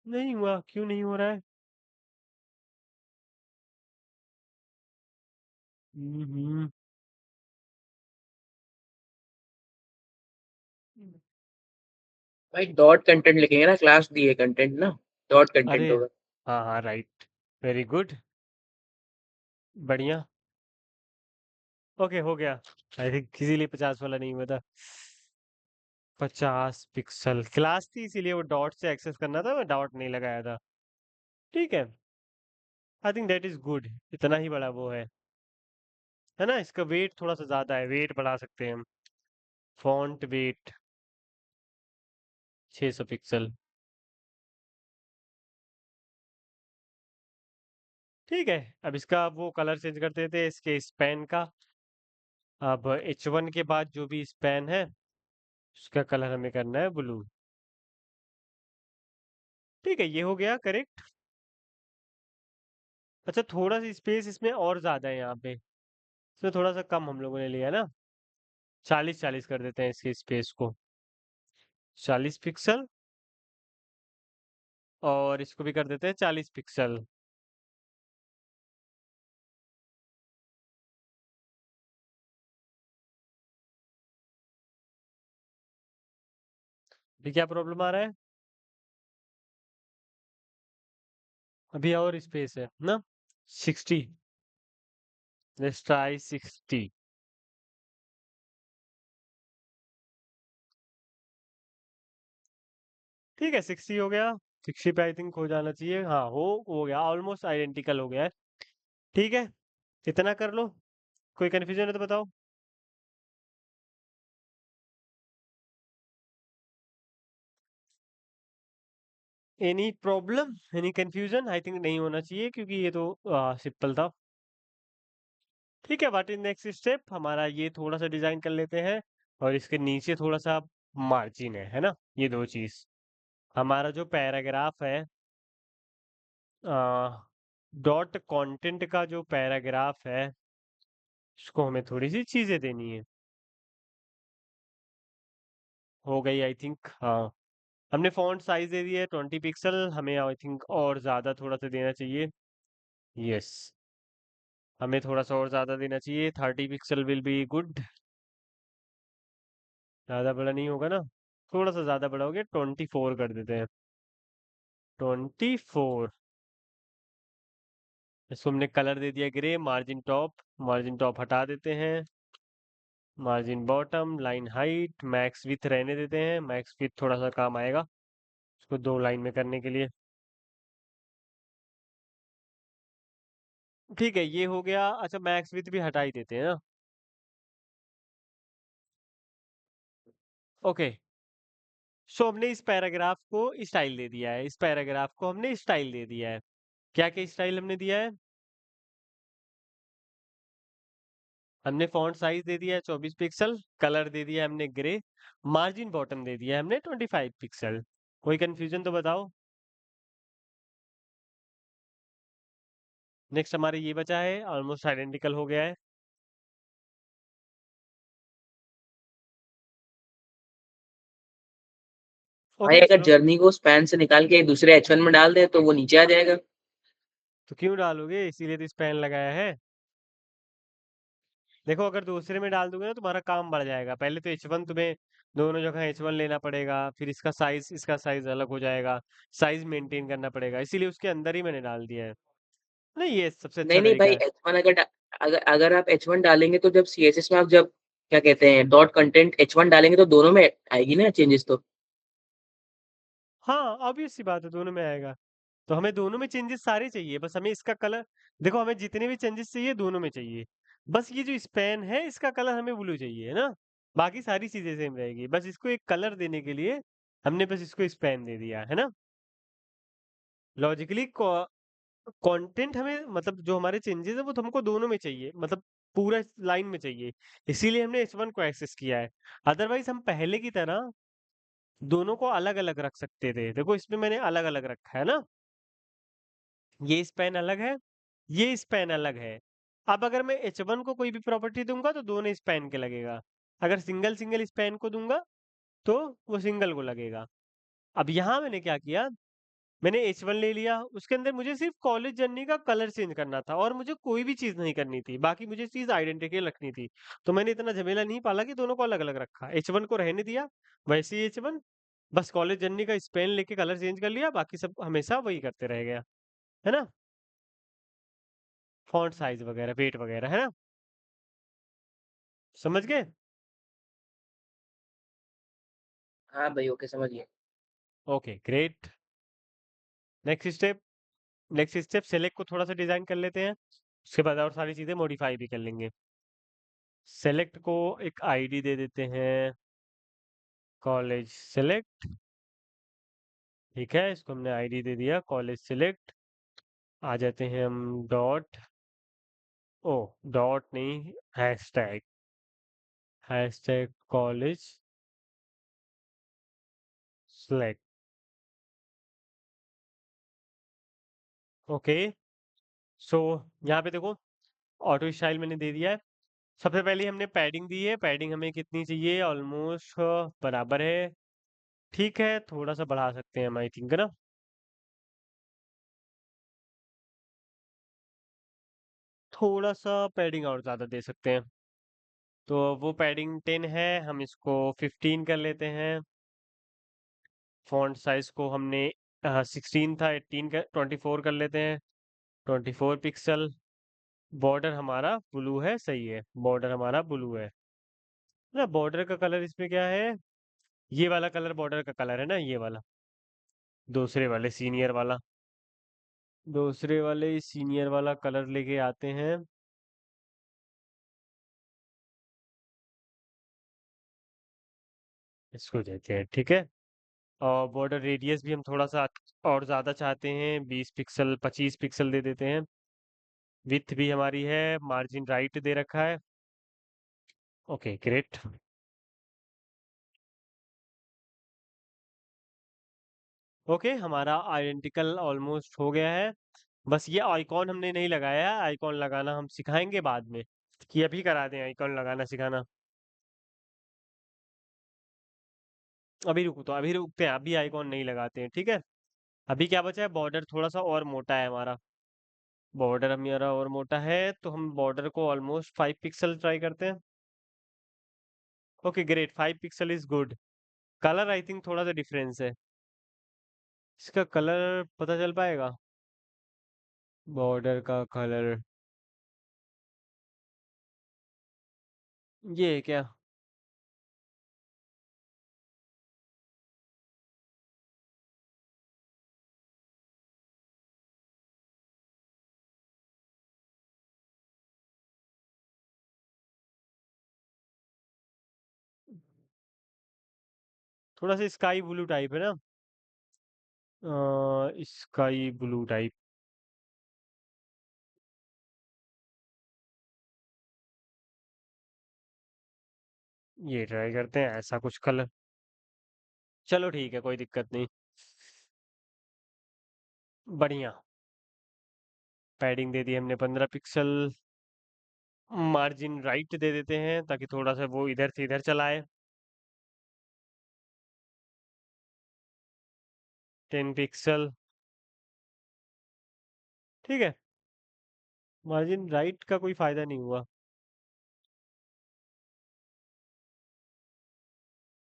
Speaker 1: नहीं हुआ, क्यों नहीं हो रहा है? हम्म।
Speaker 3: भाई डॉट कंटेंट लिखेंगे ना, क्लास दी है कंटेंट ना, डॉट कंटेंट
Speaker 1: अरे
Speaker 3: होगा।
Speaker 1: हाँ हाँ, राइट, वेरी गुड, बढ़िया। ओके, हो गया। आई थिंक किसी लिए 50 वाला नहीं हुआ था। 50 पिक्सल क्लास थी, इसीलिए वो डॉट से एक्सेस करना था, मैं डॉट नहीं लगाया था। ठीक है, I think that is good. इतना ही बड़ा वो है ना। इसका वेट थोड़ा सा ज्यादा है, वेट बढ़ा सकते हैं हम। Font weight 600 pixel. ठीक है, अब इसका वो कलर चेंज कर देते हैं इसके स्पैन का। अब H1 के बाद जो भी स्पैन है उसका कलर हमें करना है ब्लू। ठीक है, ये हो गया करेक्ट। अच्छा, थोड़ा सा स्पेस इसमें और ज्यादा है यहाँ पे, इसमें थोड़ा सा कम हम लोगों ने लिया ना। 40-40 कर देते हैं इसके स्पेस को, 40 पिक्सल। और इसको भी कर देते हैं 40 पिक्सल। अभी क्या प्रॉब्लम आ रहा है? अभी और स्पेस है ना, 60। Let's try 60। ठीक है, 60 हो गया। 60 पे आई थिंक हो जाना चाहिए। हाँ, हो गया, ऑलमोस्ट आइडेंटिकल हो गया है। ठीक है, इतना कर लो। कोई कंफ्यूजन है तो बताओ। Any problem, any confusion? I think नहीं होना चाहिए, क्योंकि ये तो सिंपल था। ठीक है, व्हाट इज नेक्स्ट स्टेप हमारा, ये थोड़ा सा डिजाइन कर लेते हैं। और इसके नीचे थोड़ा सा मार्जिन है ना, ये दो चीज। हमारा जो पैराग्राफ है डॉट कंटेंट का जो पैराग्राफ है उसको हमें थोड़ी सी चीजें देनी है। हो गई आई थिंक, हाँ। हमने फॉन्ट साइज दे दिया है 20 पिक्सल, हमें आई थिंक और ज्यादा थोड़ा सा देना चाहिए। यस, हमें थोड़ा सा और ज्यादा देना चाहिए, 30 पिक्सल विल बी गुड। ज्यादा बड़ा नहीं होगा ना, थोड़ा सा ज्यादा बड़ा हो गया, 24 कर देते हैं, 24। इसको हमने कलर दे दिया ग्रे। मार्जिन टॉप हटा देते हैं, margin bottom, line height, max with रहने देते हैं, मैक्स विथ थोड़ा सा काम आएगा उसको 2 लाइन में करने के लिए। ठीक है, ये हो गया। अच्छा, मैक्स विथ भी हटा ही देते हैं ना। ओके, सो हमने इस पैराग्राफ को स्टाइल दे दिया है, इस पैराग्राफ को हमने स्टाइल दे दिया है। क्या क्या स्टाइल हमने दिया है? हमने फॉन्ट साइज दे दिया है 24 पिक्सल, कलर दे दिया है हमने ग्रे, मार्जिन बॉटम दे दिया है हमने 25 पिक्सल। कोई कंफ्यूजन तो बताओ। नेक्स्ट हमारे ये बचा है, ऑलमोस्ट आइडेंटिकल हो गया है।
Speaker 3: भाई
Speaker 1: ओके
Speaker 3: अगर
Speaker 1: चलो,
Speaker 3: जर्नी को स्पैन से निकाल के दूसरे H1 में डाल दे तो वो नीचे आ जाएगा।
Speaker 1: तो क्यों डालोगे, इसीलिए तो स्पैन लगाया है। देखो, अगर दूसरे में डाल दोगे ना तुम्हारा काम बढ़ जाएगा। पहले तो H1 तुम्हें दोनों जगह H1 लेना पड़ेगा, फिर इसका साइज अलग हो जाएगा, साइज मेंटेन करना पड़ेगा, इसीलिए उसके अंदर ही मैंने डाल दिया है। नहीं, ये सबसे अच्छा
Speaker 3: नहीं नहीं
Speaker 1: तरीका
Speaker 3: भाई,
Speaker 1: है।
Speaker 3: H1 अगर अगर आप H1 डालेंगे तो जब CSS में आप जब क्या कहते हैं डॉट कंटेंट H1 डालेंगे तो दोनों में आएगी ना चेंजेस तो।
Speaker 1: हाँ, ऑब्वियस सी बात है, दोनों में आएगा। तो हमें दोनों में चेंजेस सारे चाहिए, बस हमें इसका कलर, देखो हमें जितने भी चेंजेस चाहिए दोनों में चाहिए। बस ये जो स्पैन है इसका कलर हमें ब्लू चाहिए, है ना। बाकी सारी चीजें सेम रहेगी, बस इसको एक कलर देने के लिए हमने बस इसको स्पैन दे दिया है ना। लॉजिकली कंटेंट हमें, मतलब जो हमारे चेंजेस है वो तो हमको दोनों में चाहिए, मतलब पूरा लाइन में चाहिए, इसीलिए हमने H1 को एक्सेस किया है। अदरवाइज हम पहले की तरह दोनों को अलग अलग रख सकते थे। देखो, इसमें मैंने अलग अलग रखा है ना, ये स्पैन अलग है, ये स्पैन अलग है। अब अगर मैं H1 को कोई भी प्रॉपर्टी दूंगा तो दोनों स्पैन के लगेगा, अगर सिंगल सिंगल स्पैन को दूंगा तो वो सिंगल को लगेगा। अब यहाँ मैंने क्या किया, मैंने H1 ले लिया, उसके अंदर मुझे सिर्फ कॉलेज जर्नी का कलर चेंज करना था और मुझे कोई भी चीज नहीं करनी थी, बाकी मुझे चीज आइडेंटिकल रखनी थी। तो मैंने इतना झमेला नहीं पाला कि दोनों को अलग अलग रखा, H1 को रहने दिया वैसे ही H1, बस कॉलेज जर्नी का स्पेन लेके कलर चेंज कर लिया, बाकी सब हमेशा वही करते रह गया, है ना। फॉन्ट साइज वगैरह, वेट वगैरह, है ना। समझ गए?
Speaker 3: हाँ भाई ओके समझ गया।
Speaker 1: Okay great. Next step select को थोड़ा सा डिजाइन कर लेते हैं, उसके बाद और सारी चीजें मॉडिफाई भी कर लेंगे। सेलेक्ट को एक आईडी दे देते हैं, कॉलेज सेलेक्ट। ठीक है, इसको हमने आईडी दे दिया कॉलेज सेलेक्ट। आ जाते हैं हम ओ डॉट नहीं, hashtag, hashtag college select. Okay, so यहाँ पे देखो, ऑटो स्टाइल मैंने दे दिया है। सबसे पहले हमने पैडिंग दी है, पैडिंग हमें कितनी चाहिए, ऑलमोस्ट बराबर है। ठीक है, थोड़ा सा बढ़ा सकते हैं हम, आई थिंक, है ना। थोड़ा सा पैडिंग और ज़्यादा दे सकते हैं, तो वो पैडिंग 10 है, हम इसको 15 कर लेते हैं। फॉन्ट साइज को हमने 16 था, 18 का 24 कर लेते हैं, 24 पिक्सल। बॉर्डर हमारा ब्लू है, सही है, बॉर्डर हमारा ब्लू है ना। बॉर्डर का कलर इसमें क्या है, ये वाला कलर बॉर्डर का कलर है ना, ये वाला, दूसरे वाले सीनियर वाला, दूसरे वाले सीनियर वाला कलर लेके आते हैं। इसको देते हैं, ठीक है। और बॉर्डर रेडियस भी हम थोड़ा सा और ज़्यादा चाहते हैं, 20 पिक्सल 25 पिक्सल दे देते हैं। विथ भी हमारी है, मार्जिन राइट दे रखा है। Okay great. ओके, हमारा आइडेंटिकल ऑलमोस्ट हो गया है। बस ये आइकॉन हमने नहीं लगाया है, आइकॉन लगाना हम सिखाएंगे बाद में, कि अभी करा दें आइकॉन लगाना सिखाना। अभी रुकते हैं, अभी आइकॉन नहीं लगाते हैं, ठीक है। अभी क्या बचा है, बॉर्डर थोड़ा सा और मोटा है हमारा, बॉर्डर हमारा और मोटा है, तो हम बॉर्डर को ऑलमोस्ट 5 पिक्सल ट्राई करते हैं। Okay great, 5 pixel is good. Colour I think थोड़ा सा डिफरेंस है, इसका कलर पता चल पाएगा, बॉर्डर का कलर ये है क्या? थोड़ा सा स्काई ब्लू टाइप है ना, स्काई ब्लू टाइप। ये ट्राई करते हैं ऐसा कुछ कलर, चलो ठीक है, कोई दिक्कत नहीं, बढ़िया। पैडिंग दे दी हमने 15 पिक्सल, मार्जिन राइट दे देते हैं ताकि थोड़ा सा वो इधर से इधर चलाए, 10 पिक्सल, ठीक है। मार्जिन राइट का कोई फायदा नहीं हुआ,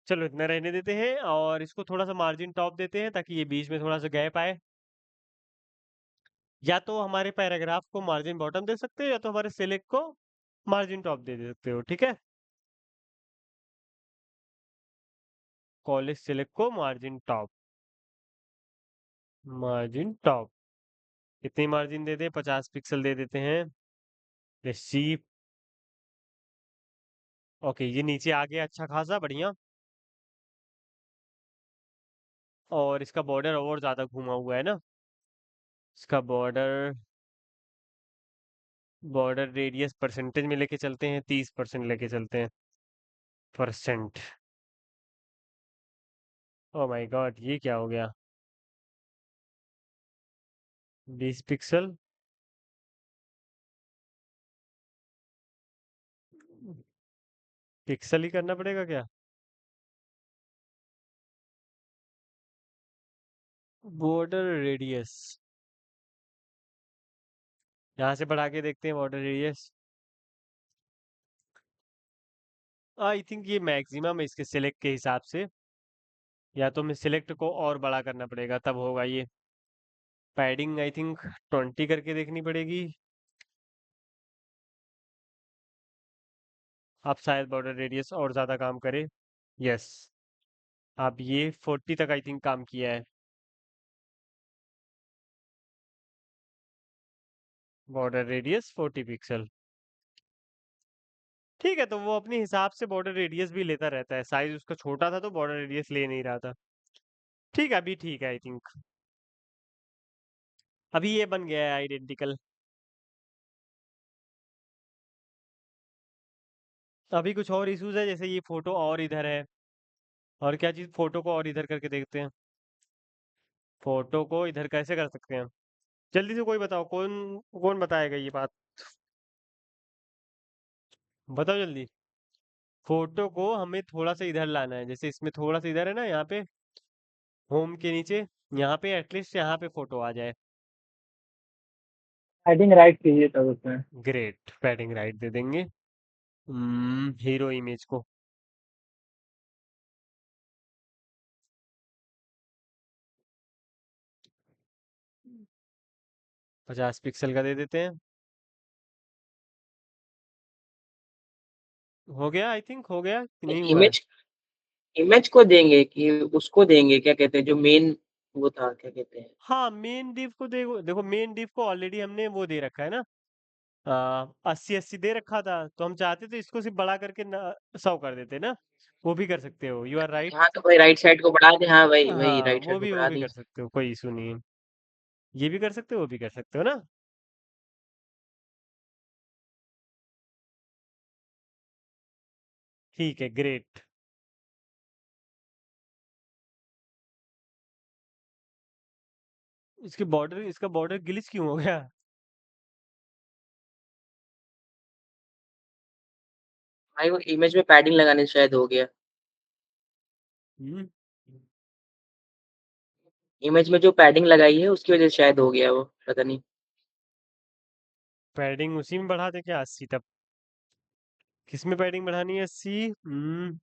Speaker 1: चलो इतना रहने देते हैं, और इसको थोड़ा सा मार्जिन टॉप देते हैं ताकि ये बीच में थोड़ा सा गैप आए। या तो हमारे पैराग्राफ को मार्जिन बॉटम दे सकते हो, या तो हमारे सिलेक्ट को मार्जिन टॉप दे सकते हो, ठीक है। कॉलेज सिलेक्ट को मार्जिन टॉप, मार्जिन टॉप कितनी मार्जिन दे दें, 50 पिक्सल दे देते हैं। रिसीव, ओके ये नीचे आ गया अच्छा खासा, बढ़िया। और इसका बॉर्डर और ज्यादा घुमा हुआ है ना, इसका बॉर्डर, बॉर्डर रेडियस परसेंटेज में लेके चलते हैं, 30% लेके चलते हैं, परसेंट। ओ माय गॉड, ये क्या हो गया, 20 पिक्सल, पिक्सल ही करना पड़ेगा क्या? बॉर्डर रेडियस, यहाँ से बढ़ा के देखते हैं बॉर्डर रेडियस। आई थिंक ये मैक्सिमम है इसके सिलेक्ट के हिसाब से, या तो हमें सिलेक्ट को और बड़ा करना पड़ेगा तब होगा ये। पैडिंग आई थिंक 20 करके देखनी पड़ेगी, अब शायद बॉर्डर रेडियस और ज़्यादा काम करे। यस, अब ये 40 तक आई थिंक काम किया है, बॉर्डर रेडियस 40 पिक्सल, ठीक है। तो वो अपने हिसाब से बॉर्डर रेडियस भी लेता रहता है, साइज उसका छोटा था तो बॉर्डर रेडियस ले नहीं रहा था, ठीक है। अभी ठीक है आई थिंक, अभी ये बन गया है आइडेंटिकल। अभी कुछ और इश्यूज है, जैसे ये फोटो और इधर है, और क्या चीज़, फोटो को और इधर करके देखते हैं, फोटो को इधर कैसे कर सकते हैं, जल्दी से कोई बताओ, कौन कौन बताएगा ये बात, बताओ जल्दी। फोटो को हमें थोड़ा सा इधर लाना है, जैसे इसमें थोड़ा सा इधर है ना, यहाँ पे होम के नीचे, यहाँ पे एटलीस्ट यहाँ पे फोटो आ जाए।
Speaker 4: हेडिंग राइट कीजिए तब उसमें।
Speaker 1: ग्रेट, पैडिंग राइट दे देंगे, हीरो इमेज को,
Speaker 4: हम्म।
Speaker 1: 50 पिक्सल का दे देते हैं, हो गया आई थिंक, हो गया कि नहीं हुआ है?
Speaker 3: इमेज इमेज को देंगे कि उसको देंगे, क्या कहते हैं जो मेन वो था, क्या कहते हैं।
Speaker 1: हाँ मेन डिव को देखो, देखो मेन डिव को ऑलरेडी हमने वो दे रखा है ना, 80-80 दे रखा था, तो हम चाहते तो इसको सिर्फ बड़ा करके 100 कर देते ना, वो भी कर सकते हो, यू आर राइट।
Speaker 3: हाँ तो भाई राइट साइड को बढ़ा दे, हाँ वही वही
Speaker 1: हाँ
Speaker 3: राइट साइड को
Speaker 1: वो
Speaker 3: बढ़ा
Speaker 1: भी
Speaker 3: दी।
Speaker 1: कर सकते हो, कोई इशू नहीं है, ये भी कर सकते हो, वो भी कर सकते हो ना। ठीक है ग्रेट। इसका बॉर्डर ग्लिच क्यों हो गया?
Speaker 3: भाई वो इमेज में पैडिंग लगाने से शायद हो गया।
Speaker 1: हम्म
Speaker 3: इमेज में जो पैडिंग लगाई है उसकी वजह से शायद हो गया वो, पता नहीं।
Speaker 1: पैडिंग उसी में बढ़ा दे क्या 80 तक? किस में पैडिंग बढ़ानी है 80?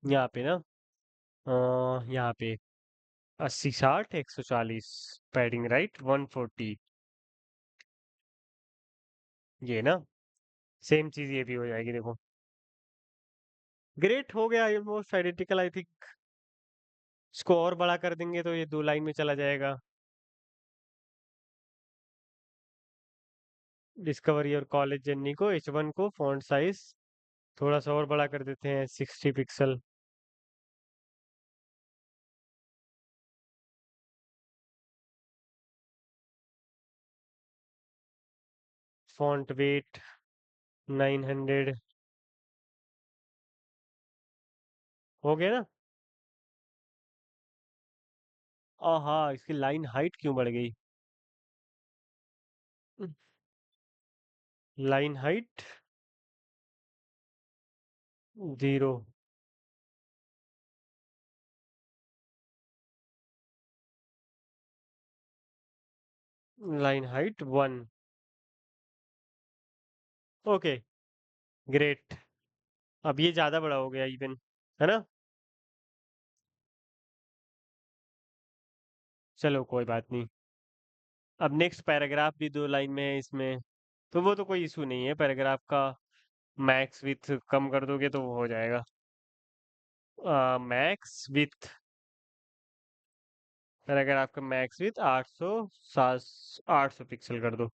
Speaker 1: यहाँ पे ना, यहाँ पे 80 60 140 पैडिंग राइट 140, ये ना सेम चीज ये भी हो जाएगी देखो। ग्रेट, हो गया ऑलमोस्ट आइडेंटिकल आई थिंक। इसको और बड़ा कर देंगे तो ये 2 लाइन में चला जाएगा। डिस्कवरी और कॉलेज जर्नी को H1 को फॉन्ट साइज थोड़ा सा और बड़ा कर देते हैं 60 पिक्सल। फॉन्ट वेट 900 हो गया ना। हाँ, इसकी लाइन हाइट क्यों बढ़ गई? Line height 0, line height 1। Okay great, अब ये ज्यादा बड़ा हो गया इवन, है ना। चलो कोई बात नहीं। अब नेक्स्ट पैराग्राफ भी 2 लाइन में है इसमें, तो वो तो कोई इशू नहीं है। पैराग्राफ का मैक्स विथ कम कर दोगे तो वो हो जाएगा। मैक्स विथ, पैराग्राफ का मैक्स विथ 800 800 पिक्सल कर दो।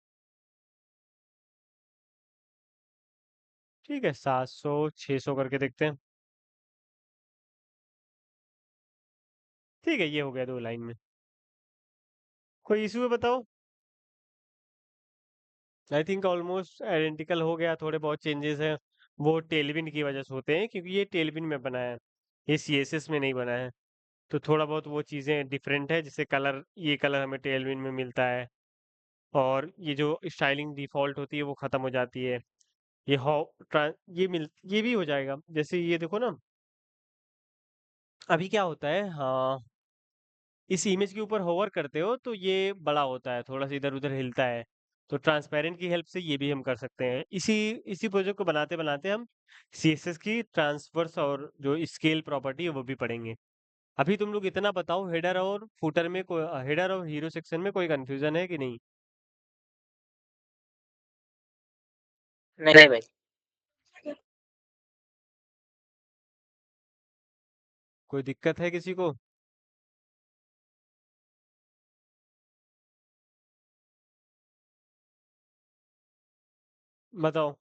Speaker 1: ठीक है 700 600 करके देखते हैं। ठीक है, ये हो गया 2 लाइन में। कोई इशू है बताओ। आई थिंक ऑलमोस्ट आइडेंटिकल हो गया, थोड़े बहुत चेंजेस हैं वो टेलविन की वजह से होते हैं क्योंकि ये टेलविन में बना है, ये CSS में नहीं बना है। तो थोड़ा बहुत वो चीज़ें डिफरेंट है, जैसे कलर, ये कलर हमें टेलविन में मिलता है, और ये जो स्टाइलिंग डिफॉल्ट होती है वो ख़त्म हो जाती है। ये ये भी हो जाएगा। जैसे ये देखो ना, अभी क्या होता है, हाँ, इस इमेज के ऊपर होवर करते हो तो ये बड़ा होता है, थोड़ा सा इधर उधर हिलता है। तो ट्रांसपेरेंट की हेल्प से ये भी हम कर सकते हैं। इसी इसी प्रोजेक्ट को बनाते बनाते हम CSS की ट्रांसवर्स और जो स्केल प्रॉपर्टी है वो भी पढ़ेंगे। अभी तुम लोग इतना बताओ, हेडर और फुटर में कोई, हेडर और हीरो सेक्शन में कोई कंफ्यूजन है कि नहीं?
Speaker 3: नहीं भाई।
Speaker 1: कोई दिक्कत है किसी को? बताओ।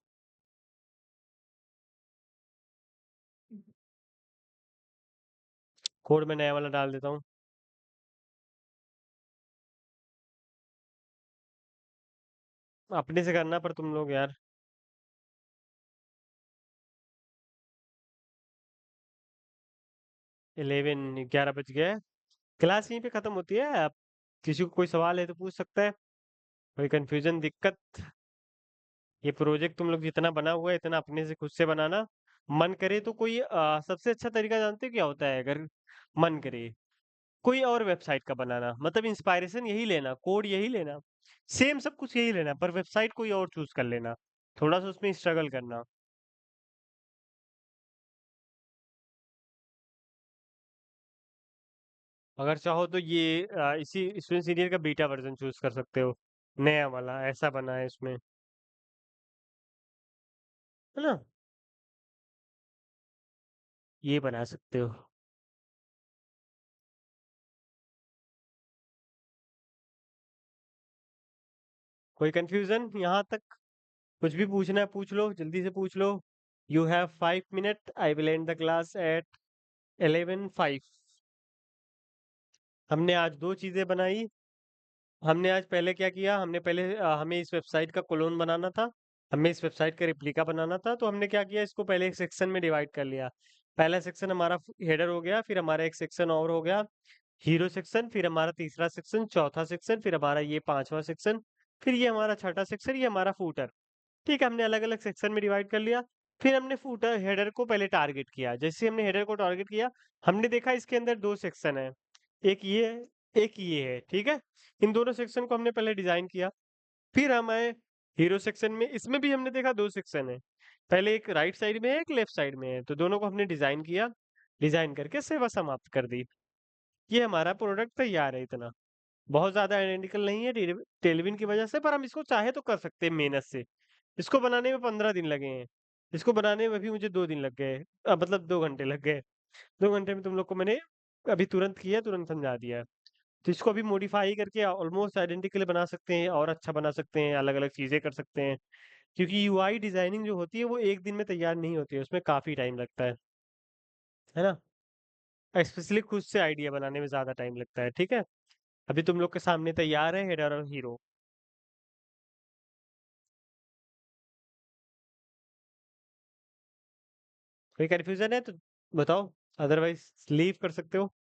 Speaker 1: कोड में नया वाला डाल देता हूँ। अपने से करना पर तुम लोग यार। 11 बज गया है। क्लास यहीं पे खत्म होती है। आप किसी को कोई सवाल है तो पूछ सकता है, कोई कंफ्यूजन दिक्कत। ये प्रोजेक्ट तुम लोग जितना बना हुआ है इतना अपने से खुद से बनाना। मन करे तो कोई सबसे अच्छा तरीका जानते हो क्या होता है? अगर मन करे कोई और वेबसाइट का बनाना, मतलब इंस्पायरेशन यही लेना, कोड यही लेना, सेम सब कुछ यही लेना, पर वेबसाइट कोई और चूज कर लेना, थोड़ा सा उसमें स्ट्रगल करना। अगर चाहो तो ये इसी स्टूडेंट सीनियर का बीटा वर्जन चूज कर सकते हो, नया वाला ऐसा बना है इसमें, है ना, ये बना सकते हो। कोई कंफ्यूजन यहाँ तक? कुछ भी पूछना है पूछ लो, जल्दी से पूछ लो। यू हैव 5 मिनट, I will end the class at 11:05। हमने आज 2 चीजें बनाई। हमने आज पहले क्या किया, हमने पहले हमें इस वेबसाइट का क्लोन बनाना था, हमें इस वेबसाइट का रिप्लिका बनाना था। तो हमने क्या किया, इसको पहले एक सेक्शन में डिवाइड कर लिया। पहला सेक्शन हमारा हेडर हो गया, फिर हमारा एक सेक्शन और हो गया हीरो सेक्शन, फिर हमारा तीसरा सेक्शन, चौथा सेक्शन, फिर हमारा ये पांचवा सेक्शन, फिर ये हमारा छठा सेक्शन, ये हमारा फूटर। ठीक है, हमने अलग अलग सेक्शन में डिवाइड कर लिया। फिर हमने फूटर हेडर को पहले टारगेट किया। जैसे हमने हेडर को टारगेट किया, हमने देखा इसके अंदर दो सेक्शन है, एक ये है, एक ये है। ठीक है, इन दोनों सेक्शन को हमने पहले डिजाइन किया। फिर हम आए हीरो सेक्शन में, इसमें भी हमने देखा दो सेक्शन है, पहले एक राइट साइड में है, एक लेफ्ट साइड में है, तो दोनों को हमने डिजाइन किया, डिजाइन करके सेवा समाप्त कर दी। ये हमारा प्रोडक्ट तैयार है। इतना बहुत ज्यादा आइडेंटिकल नहीं है टेलविन की वजह से, पर हम इसको चाहे तो कर सकते हैं मेहनत से। इसको बनाने में 15 दिन लगे हैं, इसको बनाने में भी मुझे 2 दिन लग गए, मतलब 2 घंटे लग गए। 2 घंटे में तुम लोग को मैंने अभी तुरंत किया, तुरंत समझा दिया है। तो इसको अभी मॉडिफाई करके ऑलमोस्ट आइडेंटिकल बना सकते हैं, और अच्छा बना सकते हैं, अलग अलग चीजें कर सकते हैं। क्योंकि यूआई डिजाइनिंग जो होती है वो एक दिन में तैयार नहीं होती है, उसमें काफी टाइम लगता है ना। स्पेशली खुद से आइडिया बनाने में ज्यादा टाइम लगता है। ठीक है, अभी तुम लोग के सामने तैयार है हेडर और हीरो। कोई कंफ्यूजन है तो बताओ, अदरवाइज लीव कर सकते हो।